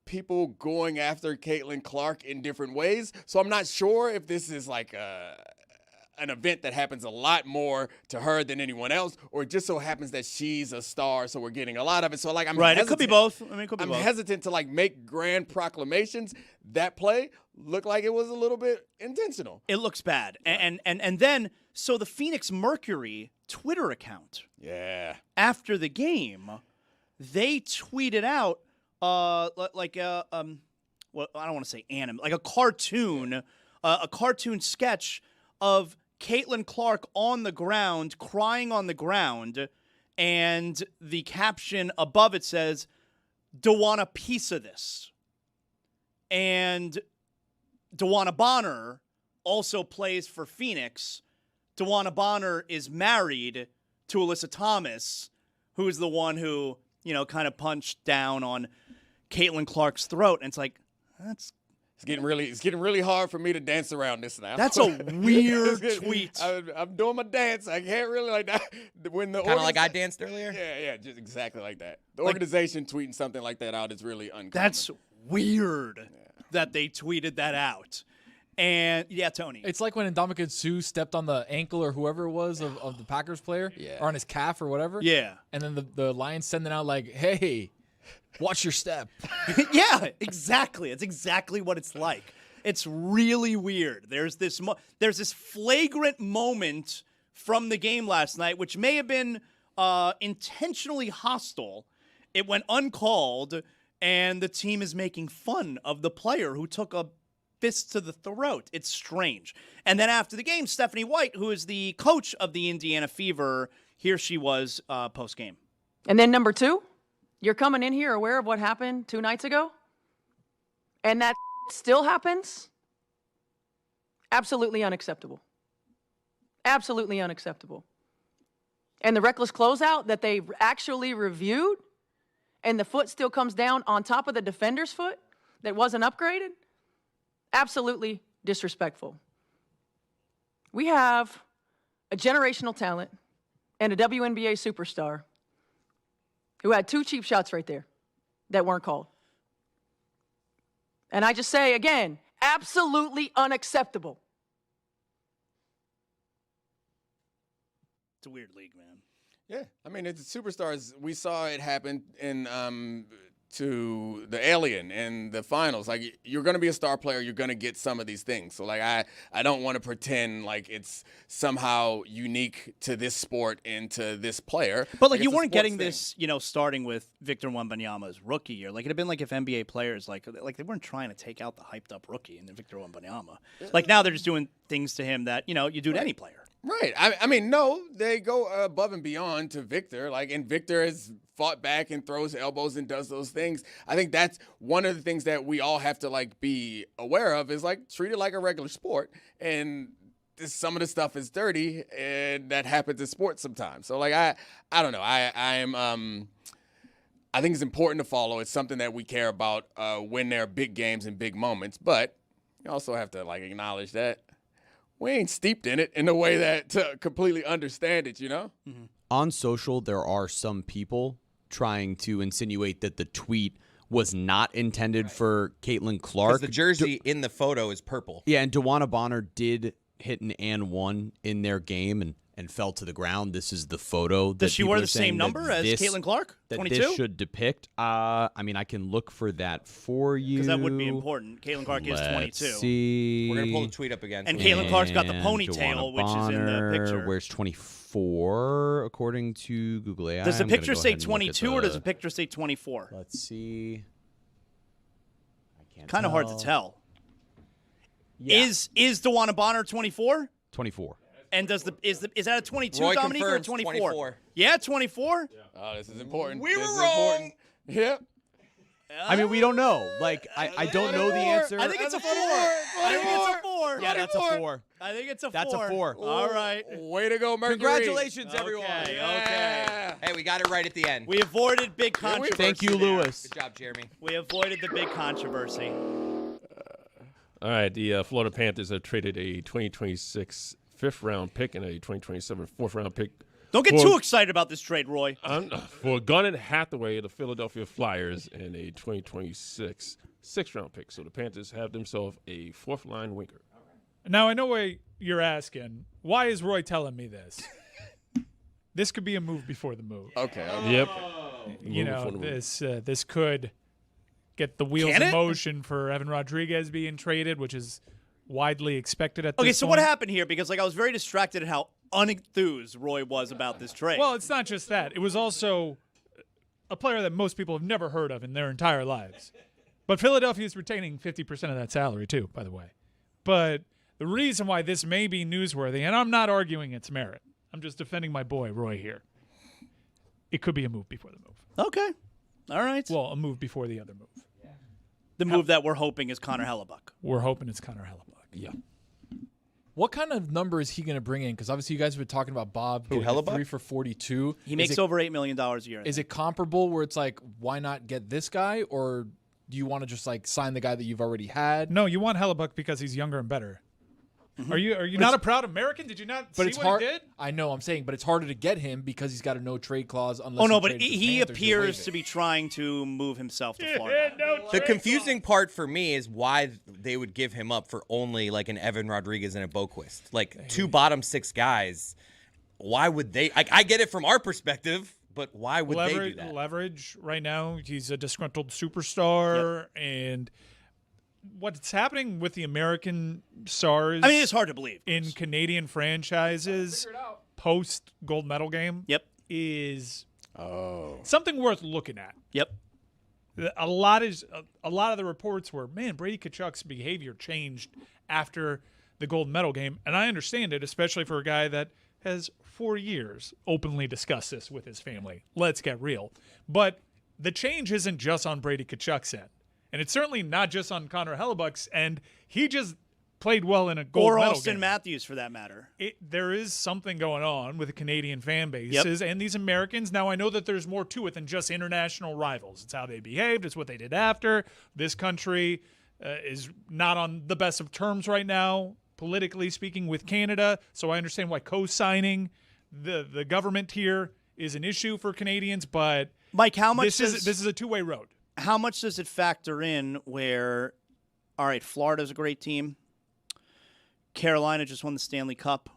people going after Caitlyn Clark in different ways. So I'm not sure if this is like an event that happens a lot more to her than anyone else, or it just so happens that she's a star, so we're getting a lot of it. So I'm right. hesitant. It could be both. I mean, it could be I'm both. hesitant to make grand proclamations. That play looked like it was a little bit intentional. It looks bad. And then so the Phoenix Mercury Twitter account. Yeah. After the game they tweeted out like well, I don't want to say anime, like a cartoon sketch of Caitlyn Clark on the ground, crying on the ground, and the caption above it says, "Do want a piece of this?" And DeWanna Bonner also plays for Phoenix. DeWanna Bonner is married to Alyssa Thomas, who is the one who, kind of punched down on Caitlyn Clark's throat. And it's like, it's getting really hard for me to dance around this now. That's a weird tweet. I'm doing my dance. I can't really like that. When the Kind of like I danced earlier? Yeah, just exactly like that. The organization tweeting something like that out is really uncommon. That's weird that they tweeted that out. And, yeah, Tony. It's like when Ndamukong Suh stepped on the ankle or whoever it was of the Packers player, or on his calf or whatever. Yeah. And then the Lions sending out like, hey, watch your step. Yeah, exactly. It's exactly what it's like. It's really weird. There's this flagrant moment from the game last night, which may have been intentionally hostile. It went uncalled, and the team is making fun of the player who took a fist to the throat. It's strange. And then after the game, Stephanie White, who is the coach of the Indiana Fever, here she was post-game. And then number 2, you're coming in here aware of what happened 2 nights ago? And that still happens? Absolutely unacceptable. Absolutely unacceptable. And the reckless closeout that they actually reviewed, and the foot still comes down on top of the defender's foot that wasn't upgraded? Absolutely disrespectful. We have a generational talent and a WNBA superstar who had 2 cheap shots right there that weren't called. And I just say, again, absolutely unacceptable. It's a weird league, man. Yeah, I mean, it's superstars. We saw it happen in to the Alien in the finals. Like, you're going to be a star player, you're going to get some of these things. So, like, I don't want to pretend like it's somehow unique to this sport and to this player. But, like, you weren't getting this, starting with Victor Wembanyama's rookie year. Like, it'd have been like if NBA players, like they weren't trying to take out the hyped-up rookie in the Victor Wembanyama. Like, now they're just doing things to him that, you do to any player. Right. I mean, no, they go above and beyond to Victor. Like, and Victor has fought back and throws elbows and does those things. I think that's one of the things that we all have to, like, be aware of is, like, treat it like a regular sport. And some of the stuff is dirty, and that happens in sports sometimes. So, like, I don't know. I think it's important to follow. It's something that we care about when there are big games and big moments. But you also have to, like, acknowledge that we ain't steeped in it in a way that to completely understand it, Mm-hmm. On social, there are some people trying to insinuate that the tweet was not intended for Caitlyn Clark. Because the jersey in the photo is purple. Yeah, and DeWanna Bonner did hit an and one in their game and fell to the ground. This is the photo. Does she wear the same number as Caitlyn Clark? 22? That this should depict. I mean, I can look for that for you. Because that would be important. Caitlyn Clark is 22. See. We're going to pull the tweet up again. And Caitlyn Clark's got the ponytail, which is in the picture. Where's 24, according to Google AI? Does the picture say 22 or does the picture say 24? Let's see. Kind of hard to tell. Yeah. Is DeWanna Bonner 24? 24. And is that a 22, Roy Dominique, or a 24? Yeah, 24. Yeah. Oh, this is important. We were wrong. Yep. I mean, we don't know. Like, I don't know the answer. I think it's a 4. I think it's a 4. Yeah, that's a 4. I think it's a 4. That's a 4. All right. Way to go, Mercury. Congratulations, everyone. Okay. Hey, we got it right at the end. We avoided big controversy. Thank you, Lewis. Good job, Jeremy. We avoided the big controversy. All right, the Florida Panthers have traded a 2026 5th-round pick and a 2027 4th-round pick. Don't get too excited about this trade, Roy. For Garnet Hathaway, the Philadelphia Flyers, and a 2026 6th-round pick. So the Panthers have themselves a 4th-line winger. Now, I know what you're asking. Why is Roy telling me this? This could be a move before the move. Okay. Yep. This could get the wheels in motion for Evan Rodriguez being traded, which is widely expected at this point. Okay, so what happened here? Because I was very distracted at how unenthused Roy was about this trade. Well, it's not just that. It was also a player that most people have never heard of in their entire lives. But Philadelphia is retaining 50% of that salary too, by the way. But the reason why this may be newsworthy, and I'm not arguing its merit, I'm just defending my boy Roy here. It could be a move before the move. Okay. All right. Well, a move before the other move. The move that we're hoping is Connor Hellebuck. We're hoping it's Connor Hellebuck. Yeah. What kind of number is he going to bring in? Because obviously you guys have been talking about Bob. Who, Hellebuck? 3 for 42. He makes over $8 million a year. Is it comparable where it's like, why not get this guy? Or do you want to just like sign the guy that you've already had? No, you want Hellebuck because he's younger and better. Are you not a proud American? Did you not see what he did? I know, I'm saying, but it's harder to get him because he's got a no trade clause. Unless Oh no, he but trades the he Panthers, you'll appears waive to it. be trying to move himself to Florida. The confusing part for me is why they would give him up for only like an Evan Rodriguez and a Boquist. Like 2 bottom 6 guys. Why would they? I get it from our perspective, but why would they do that? Leverage right now. He's a disgruntled superstar, and what's happening with the American stars? I mean, it's hard to believe. In Canadian franchises post gold medal game. Yep. Is something worth looking at. Yep. A lot of the reports were, man, Brady Tkachuk's behavior changed after the gold medal game, and I understand it, especially for a guy that has for years openly discussed this with his family. Let's get real. But the change isn't just on Brady Tkachuk's end. And it's certainly not just on Connor Hellebuck's end. He just played well in a gold medal Austin game. Matthews, for that matter. There is something going on with the Canadian fan bases and these Americans. Now, I know that there's more to it than just international rivals. It's how they behaved. It's what they did after. This country is not on the best of terms right now, politically speaking, with Canada. So I understand why co-signing the government here is an issue for Canadians. But Mike, how much this is a two-way road. How much does it factor in where, all right, Florida's a great team. Carolina just won the Stanley Cup.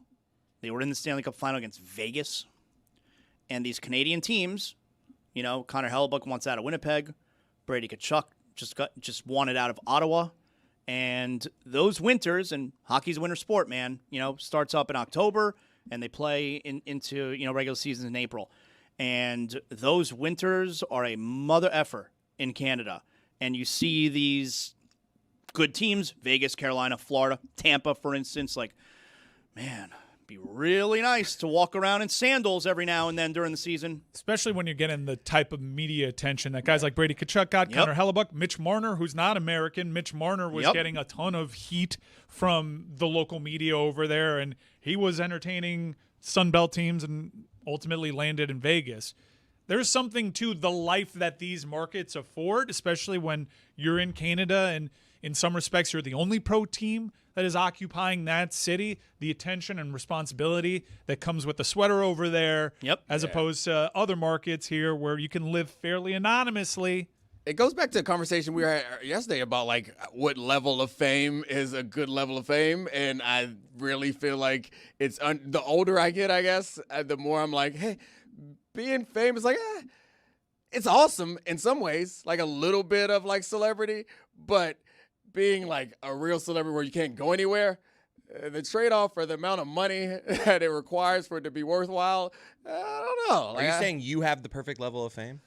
They were in the Stanley Cup final against Vegas. And these Canadian teams, you know, Connor Hellebuck wants out of Winnipeg. Brady Tkachuk just wanted out of Ottawa. And those winters, and hockey's a winter sport, man, you know, starts up in October and they play into, you know, regular seasons in April. And those winters are a mother effer in Canada. And you see these good teams, Vegas, Carolina, Florida, Tampa, for instance, like, man, it'd be really nice to walk around in sandals every now and then during the season. Especially when you're getting the type of media attention that guys like Brady Tkachuk got, Connor Hellebuck, Mitch Marner, who's not American. Mitch Marner was getting a ton of heat from the local media over there, and he was entertaining Sunbelt teams and ultimately landed in Vegas. There's something to the life that these markets afford, especially when you're in Canada and in some respects you're the only pro team that is occupying that city. The attention and responsibility that comes with the sweater over there, as opposed to other markets here where you can live fairly anonymously. It goes back to a conversation we had yesterday about like what level of fame is a good level of fame, and I really feel like it's the older I get, I guess, the more I'm like, hey, being famous, like, it's awesome in some ways, like a little bit of like celebrity, but being like a real celebrity where you can't go anywhere, the trade-off for the amount of money that it requires for it to be worthwhile, I don't know. Are you saying you have the perfect level of fame?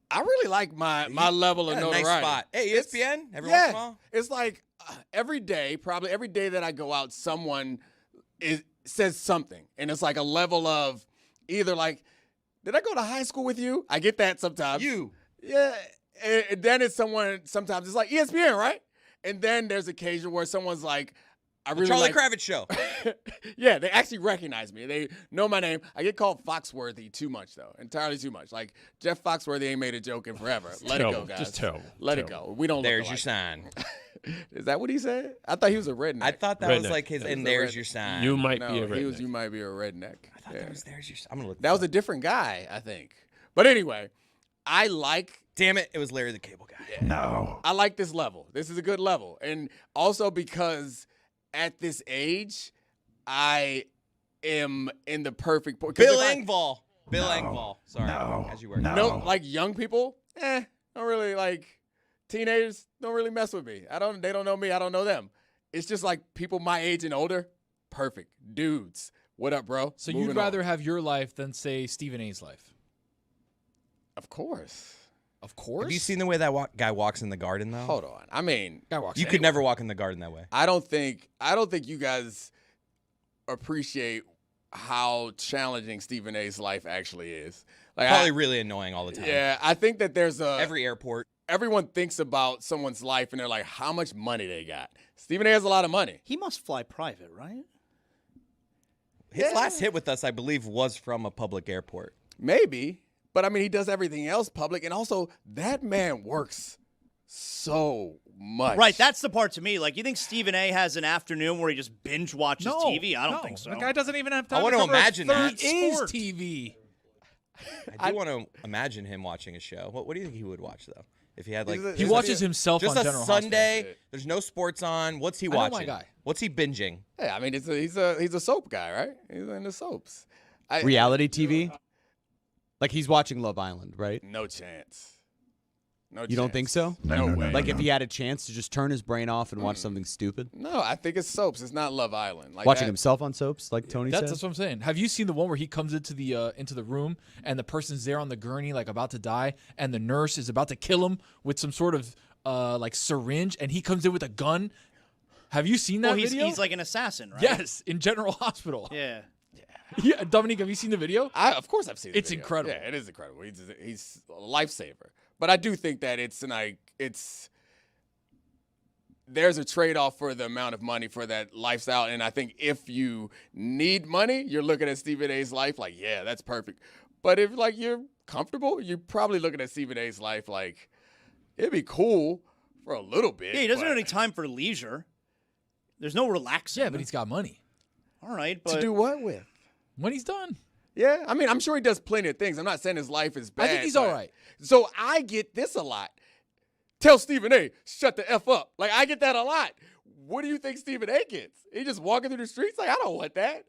I really like my level of notoriety. Nice spot. Hey, ESPN, every once in a while? It's like every day, probably every day that I go out, someone says something. And it's like a level of either like, did I go to high school with you? I get that sometimes. Yeah. And then it's someone, sometimes it's like ESPN, right? And then there's occasion where someone's like, I really Charlie like Kravitz show. Yeah, they actually recognize me. They know my name. I get called Foxworthy too much, though. Entirely too much. Like, Jeff Foxworthy ain't made a joke in forever. Let it go, guys. Just tell. Let it go. We don't look There's alike. your sign. Is that what he said? I thought he was a redneck. I thought that was like his, and there's your sign. You might no, be a redneck. He was, you might be a redneck. I thought that was there's your sign. I'm going to look That was a different guy, I think. But anyway, I like... Damn it, it was Larry the Cable Guy. Yeah. No. I like this level. This is a good level. And also because at this age, I am in the perfect point. Bill Engvall. Bill Engvall. Sorry. As you were. No, like young people, don't really like teenagers don't really mess with me. They don't know me, I don't know them. It's just like people my age and older, perfect. Dudes. What up, bro? So Moving you'd rather on. have your life than, say, Stephen A's life? Of course. Of course. Have you seen the way that guy walks in the garden, though? Hold on. I mean, you could never walk in the garden that way. I don't think you guys appreciate how challenging Stephen A's life actually is. Like, Probably really annoying all the time. Yeah, I think that there's every airport. Everyone thinks about someone's life and they're like, how much money they got. Stephen A has a lot of money. He must fly private, right? His last hit with us, I believe, was from a public airport. Maybe. But, I mean, he does everything else public. And also, that man works so much. Right, that's the part to me. Like, you think Stephen A has an afternoon where he just binge watches TV? I don't think so. The guy doesn't even have time I want to imagine that. He is TV. I do want to imagine him watching a show. What do you think he would watch, though? If he had, like... He watches himself just on a General Sunday, Hospital. there's no sports on. What's he I know watching? my guy. What's he binging? Yeah, I mean, he's a soap guy, right? He's into soaps. Reality TV? Like he's watching Love Island, right? No chance. You don't think so? No way. Like if he had a chance to just turn his brain off and watch something stupid? No, I think it's soaps. It's not Love Island. Like Watching himself on soaps, like Tony said? That's what I'm saying. Have you seen the one where he comes into the room and the person's there on the gurney, like about to die, and the nurse is about to kill him with some sort of like syringe, and he comes in with a gun? Have you seen that Well, video? he's like an assassin, right? Yes, in General Hospital. Yeah. Yeah, Dominique, have you seen the video? Of course I've seen the It's video. incredible. Yeah, it is incredible. He's a lifesaver. But I do think that there's a trade-off for the amount of money for that lifestyle. And I think if you need money, you're looking at Stephen A's life like, yeah, that's perfect. But if like you're comfortable, you're probably looking at Stephen A's life like, it'd be cool for a little bit. Yeah, he doesn't have any time for leisure. There's no relaxing. Yeah, but he's got money. All right, but to do what with? When he's done. Yeah, I mean, I'm sure he does plenty of things. I'm not saying his life is bad. I think he's all right. So I get this a lot. Tell Stephen A, shut the F up. Like, I get that a lot. What do you think Stephen A gets? He just walking through the streets? Like, I don't want that.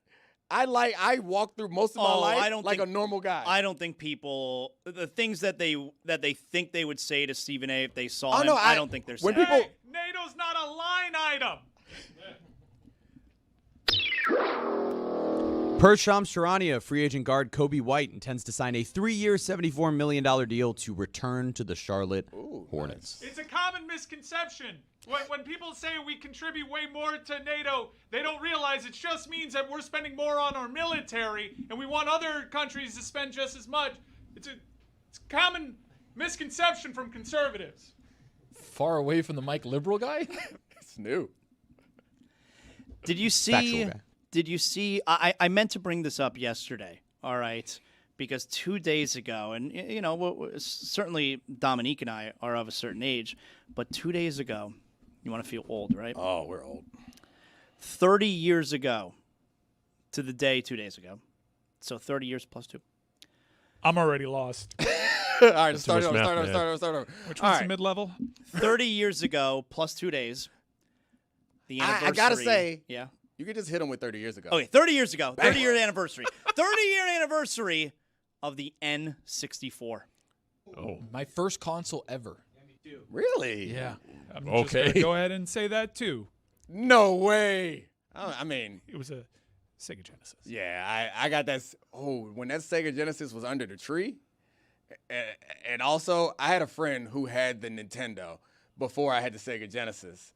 I walk through most of my life like a normal guy. I don't think people, the things that they think they would say to Stephen A if they saw him, I don't think they're saying. Hey, NATO's not a line item. Per Shams Charania, free agent guard Kobe White intends to sign a 3-year, $74 million deal to return to the Charlotte Hornets. It's a common misconception. When people say we contribute way more to NATO, they don't realize it just means that we're spending more on our military, and we want other countries to spend just as much. It's a common misconception from conservatives. Far away from the Mike Liberal guy? It's new. Did you see? Did you see? I meant to bring this up yesterday. All right, because 2 days ago, and you know, certainly Dominique and I are of a certain age, but 2 days ago, you want to feel old, right? Oh, we're old. 30 years ago, to the day 2 days ago, so 30 years plus 2. I'm already lost. All right, start over. Which All one's right. the mid-level? 30 years ago plus 2 days. The anniversary. I gotta say, yeah. You could just hit him with 30 years ago. Okay, 30 years ago. 30-year anniversary. 30-year anniversary of the N64. Oh. My first console ever. Really? Yeah. I'm just gonna go ahead and say that too. No way. I mean, it was a Sega Genesis. Yeah, I got that. Oh, when that Sega Genesis was under the tree. And also, I had a friend who had the Nintendo before I had the Sega Genesis.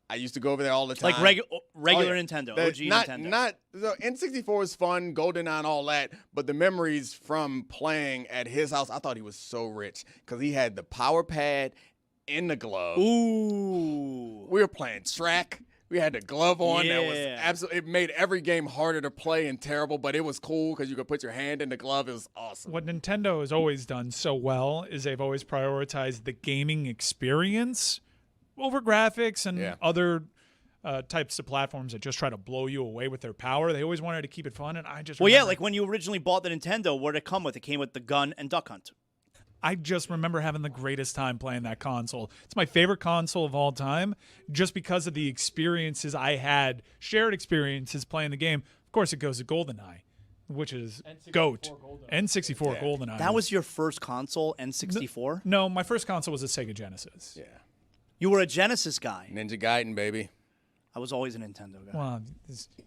I used to go over there all the time. Like regular Nintendo, OG Nintendo. So N64 was fun, GoldenEye and all that, but the memories from playing at his house, I thought he was so rich because he had the power pad in the glove. Ooh. We were playing track. We had the glove on. Yeah. That was absolutely. It made every game harder to play and terrible, but it was cool because you could put your hand in the glove. It was awesome. What Nintendo has always done so well is they've always prioritized the gaming experience over graphics and other types of platforms that just try to blow you away with their power. They always wanted to keep it fun, and I just remember, like when you originally bought the Nintendo, what did it come with? It came with the gun and Duck Hunt. I just remember having the greatest time playing that console. It's my favorite console of all time just because of the experiences I had, shared experiences playing the game. Of course, it goes to GoldenEye, which is GOAT. N64 GoldenEye. That was your first console, N64? No, my first console was a Sega Genesis. Yeah. You were a Genesis guy. Ninja Gaiden, baby. I was always a Nintendo guy. Well,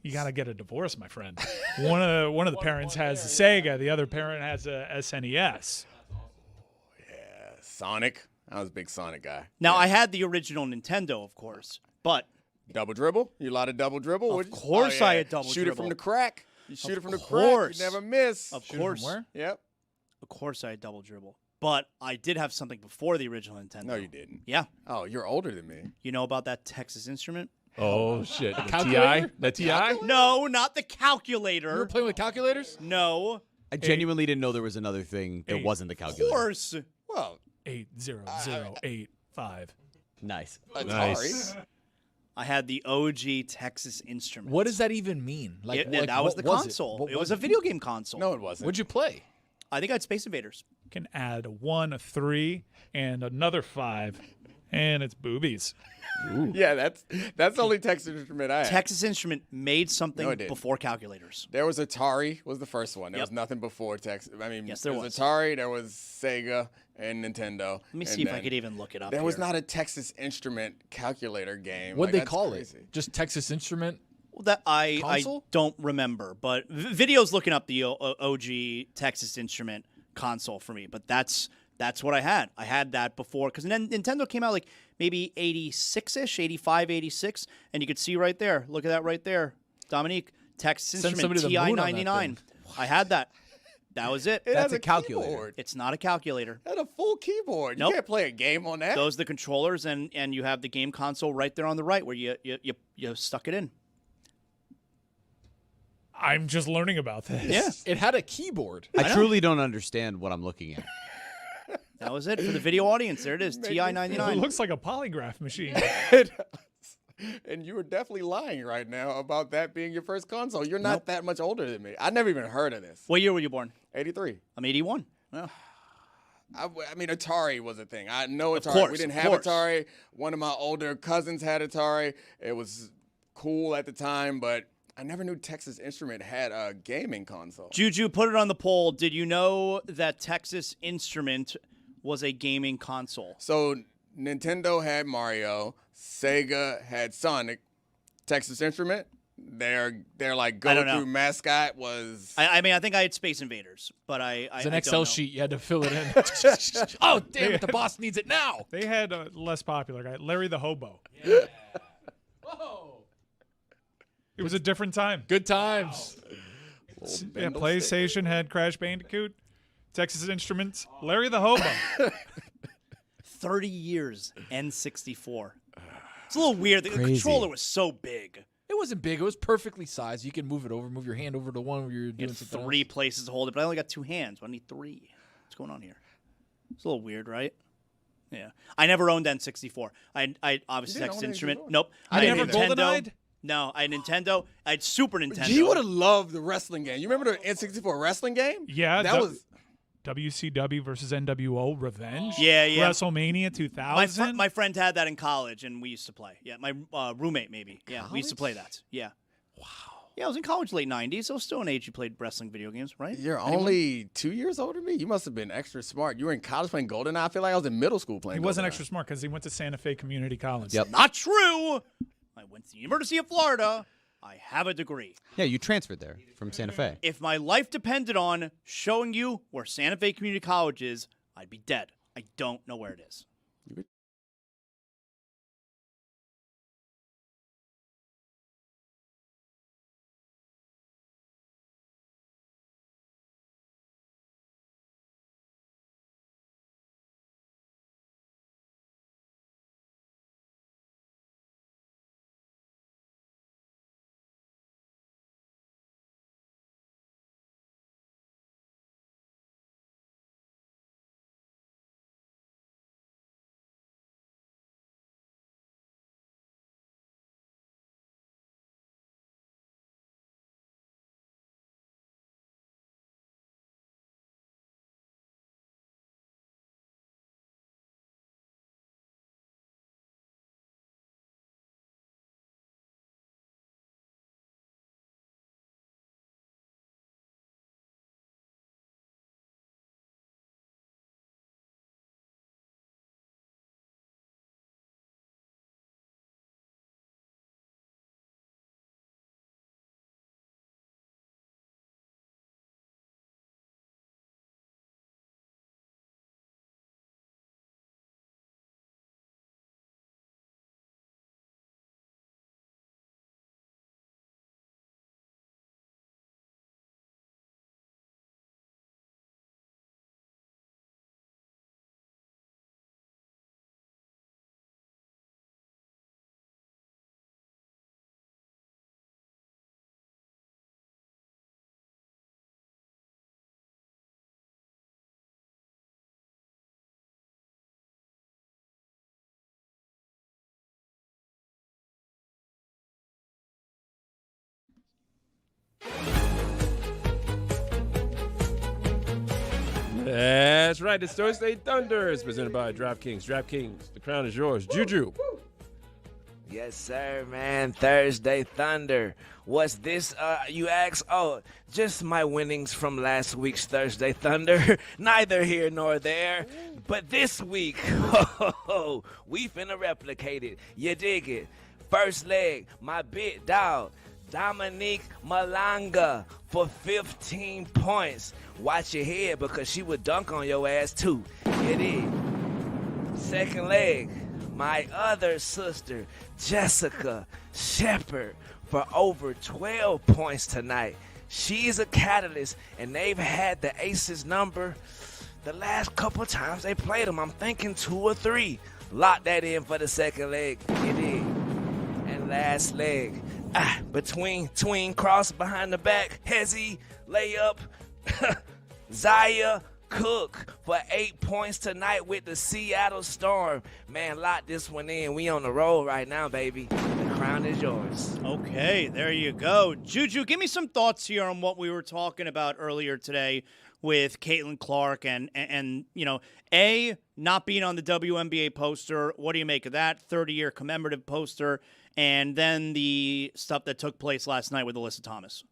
you got to get a divorce, my friend. One of the parents has a Sega, the other parent has a SNES. Sonic. I was a big Sonic guy. Now, I had the original Nintendo, of course, but double dribble. You a lot of double dribble. Of course, I had double Shoot dribble. it from the crack. You shoot it from the course. crack. You never miss. Of course. Yep. Of course, I had double dribble. But I did have something before the original Nintendo. No, you didn't. Yeah. Oh, you're older than me. You know about that Texas Instrument? Oh, shit. The calculator? TI? The TI? No, not the calculator. You were playing with calculators? No. I genuinely didn't know there was another thing that wasn't the Of calculator. course. Well, 80085. Nice. Nice. I had the OG Texas Instrument. What does that even mean? That was the console. It was a video game console. No, it wasn't. What'd you play? I think I had Space Invaders. Can add a 1, a 3, and another 5, and it's boobies. Yeah, that's the only Texas Instrument I had. Texas Instrument made something No, it didn't. before calculators. There was Atari was the first one. There Yep. was nothing before Texas. I mean, Yes, there was. Atari, there was Sega and Nintendo. Let me see if I could even look it up There was here. not a Texas Instrument calculator game. What'd they that's call crazy. it? Just Texas Instrument? Well, that I Console? don't remember, but video's looking up the OG Texas Instrument console for me. But that's what I had. I had that before because Nintendo came out like maybe 86-ish, 85, 86, and you could see right there. Look at that right there, Dominique. Texas Send Instrument somebody to the moon on that TI-99. I had that. That was it. That's a calculator. Keyboard. It's not a calculator. It had a full keyboard. Nope. You can't play a game on that. Those are the controllers, and you have the game console right there on the right where you stuck it in. I'm just learning about this. Yeah. It had a keyboard. I truly don't understand what I'm looking at. That was it for the video audience. There it is, It TI-99. looks like a polygraph machine. And you were definitely lying right now about that being your first console. You're not that much older than me. I never even heard of this. What year were you born? 83. I'm 81. Oh. I mean, Atari was a thing. I know Atari. course, We didn't of have course. Atari. One of my older cousins had Atari. It was cool at the time, but I never knew Texas Instrument had a gaming console. Juju, put it on the poll. Did you know that Texas Instrument was a gaming console? So Nintendo had Mario, Sega had Sonic, Texas Instrument. Their like I don't know. go-to mascot was. I mean, I think I had Space Invaders, but It's an I Excel don't know. sheet. You had to fill it in. Oh, damn it. The boss needs it now. They had a less popular guy, Larry the Hobo. Whoa. It was a different time. Good times. Yeah, PlayStation had Crash Bandicoot. Texas Instruments, Larry the Hobo. 30 years, N64. It's a little weird. The Crazy. controller was so big. It wasn't big. It was perfectly sized. You can move it over, move your hand over to one where you're You doing had something 3 else. places to hold it, but I only got 2 hands. I need 3. What's going on here? It's a little weird, right? Yeah. I never owned N64. I obviously didn't Texas own Instrument. N64? Nope. You I had never Nintendo. GoldenEyed? No, I had Nintendo. I had Super Nintendo. You would have loved the wrestling game. You remember the N64 wrestling game? Yeah, that was. WCW versus NWO Revenge. Yeah. WrestleMania 2000. My friend had that in college, and we used to play. Yeah, my roommate maybe. Yeah, we used to play that. Yeah. Wow. Yeah, I was in college late 90s. So still an age you played wrestling video games, right? You're Anyone? only 2 years older than me. You must have been extra smart. You were in college playing GoldenEye. I feel like I was in middle school playing. He wasn't GoldenEye. extra smart because he went to Santa Fe Community College. Yep. Not true. I went to the University of Florida. I have a degree. Yeah, you transferred there from Santa Fe. If my life depended on showing you where Santa Fe Community College is, I'd be dead. I don't know where it is. That's right. It's Thursday Thunder. It's presented by DraftKings. DraftKings, the crown is yours. Juju. Yes, sir, man. Thursday Thunder. What's this, you ask? Oh, just my winnings from last week's Thursday Thunder. Neither here nor there. But this week, we finna replicate it. You dig it? First leg, my big dog, Dominique Malanga for 15 points. Watch your head because she would dunk on your ass too. You dig? Second leg, my other sister, Jessica Shepard, for over 12 points tonight. She's a catalyst, and they've had the Aces number the last couple times they played them. I'm thinking 2 or 3. Lock that in for the second leg. You dig? And last leg, between cross behind the back, Hezzy, layup, Zaya Cook for 8 points tonight with the Seattle Storm. Man, lock this one in. We on the roll right now, baby. The crown is yours. Okay, there you go. Juju, give me some thoughts here on what we were talking about earlier today with Caitlyn Clark and you know, A, not being on the WNBA poster. What do you make of that? 30-year commemorative poster. And then the stuff that took place last night with Alyssa Thomas.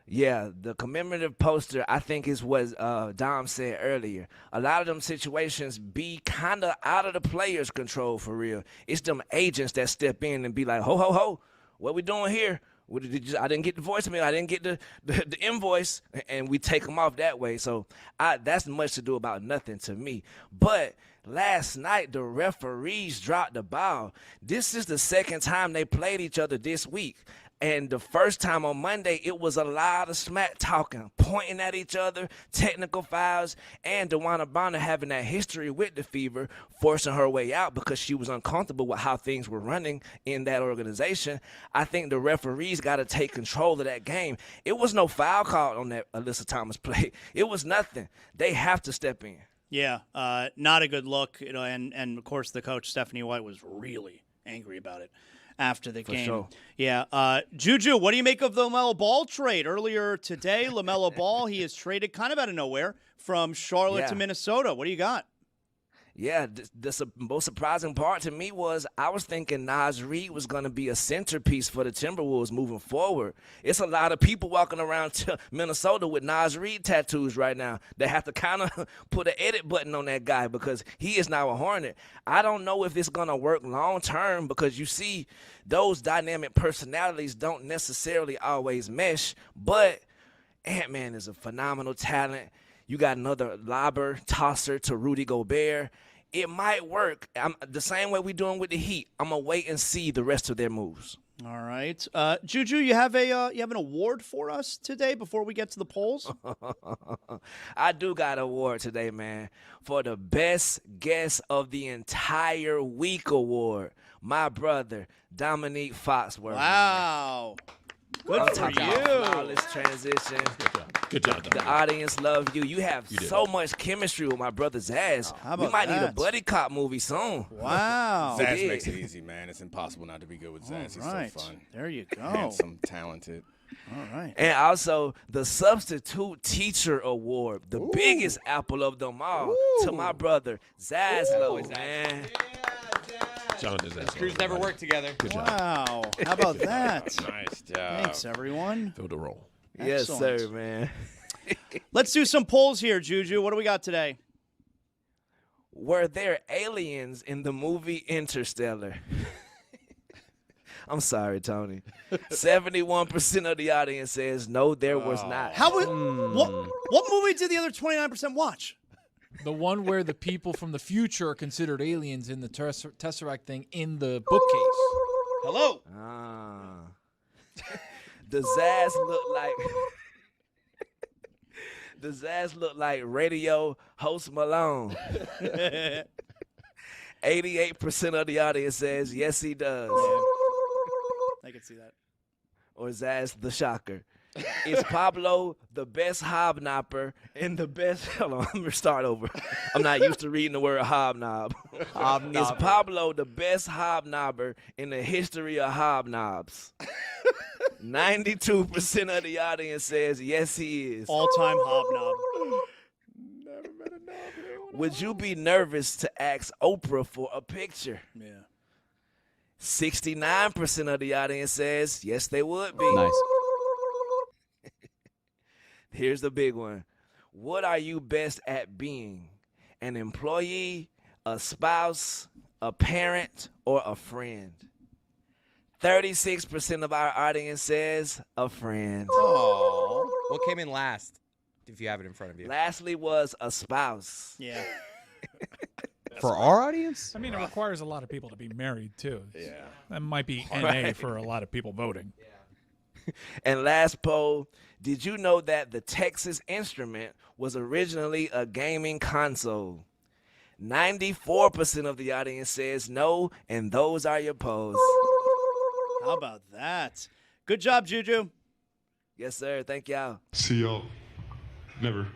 Yeah, the commemorative poster, I think, is what Dom said earlier. A lot of them situations be kind of out of the player's control for real. It's them agents that step in and be like, ho, ho, ho, what we doing here? I didn't get the voicemail. I didn't get the invoice, and we take them off that way. So that's much to do about nothing to me. But last night, the referees dropped the ball. This is the second time they played each other this week. And the first time on Monday, it was a lot of smack talking, pointing at each other, technical fouls, and DeWanna Bonner having that history with the Fever, forcing her way out because she was uncomfortable with how things were running in that organization. I think the referees got to take control of that game. It was no foul call on that Alyssa Thomas play. It was nothing. They have to step in. Yeah, not a good look. You know, and of course, the coach, Stephanie White, was really angry about it after the game. Sure. Yeah. Juju, what do you make of the LaMelo Ball trade? Earlier today, LaMelo Ball, he is traded kind of out of nowhere from Charlotte to Minnesota. What do you got? Yeah, the most surprising part to me was I was thinking Naz Reid was going to be a centerpiece for the Timberwolves moving forward. It's a lot of people walking around Minnesota with Naz Reid tattoos right now. They have to kind of put an edit button on that guy because he is now a Hornet. I don't know if it's going to work long term because you see those dynamic personalities don't necessarily always mesh, but Ant-Man is a phenomenal talent. You got another lobber, tosser to Rudy Gobert. It might work. The same way we're doing with the Heat. I'm going to wait and see the rest of their moves. All right. Juju, you have an award for us today before we get to the polls? I do got an award today, man, for the best guest of the entire week award. My brother, Dominique Foxworth. Wow. Good for you. Flawless transition. Good job. The audience love you. You have so much chemistry with my brother Zaz. We might need a buddy cop movie soon. Wow. Zaz makes it easy, man. It's impossible not to be good with Zaz. He's so fun. There you go. Handsome, talented. All right. And also the Substitute Teacher Award, the biggest apple of them all, to my brother Zaslow, man. The crews never work together. Good job. Wow. How about that? Nice job. Thanks, everyone. Fill the role. Yes, Excellent. sir, man. Let's do some polls here, Juju. What do we got today? Were there aliens in the movie Interstellar? I'm sorry, Tony. 71% of the audience says no, there was not. What movie did the other 29% watch? The one where the people from the future are considered aliens in the Tesseract thing in the bookcase. Hello. Does Zaz look like radio host Malone? 88% of the audience says yes, he does. I can see that. Or Zaz the shocker. Is Pablo the best hobnobber and the best? Hold on, I'm gonna start over. I'm not used to reading the word hobnob. Is Pablo the best hobnobber in the history of hobnobs? 92% of the audience says yes, he is. All-time hobnob. Never met Would you be nervous to ask Oprah for a picture? Yeah. 69% of the audience says yes, they would be. Nice. Here's the big one. What are you best at being? An employee, a spouse, a parent, or a friend? 36% of our audience says a friend. Oh, what came in last? If you have it in front of you. Lastly was a spouse. Yeah. For our audience? I mean, it requires a lot of people to be married, too. Yeah. That might be NA Right. for a lot of people voting. And last poll, did you know that the Texas Instrument was originally a gaming console? 94% of the audience says no, and those are your polls. How about that? Good job, Juju. Yes, sir. Thank y'all. See y'all. Never.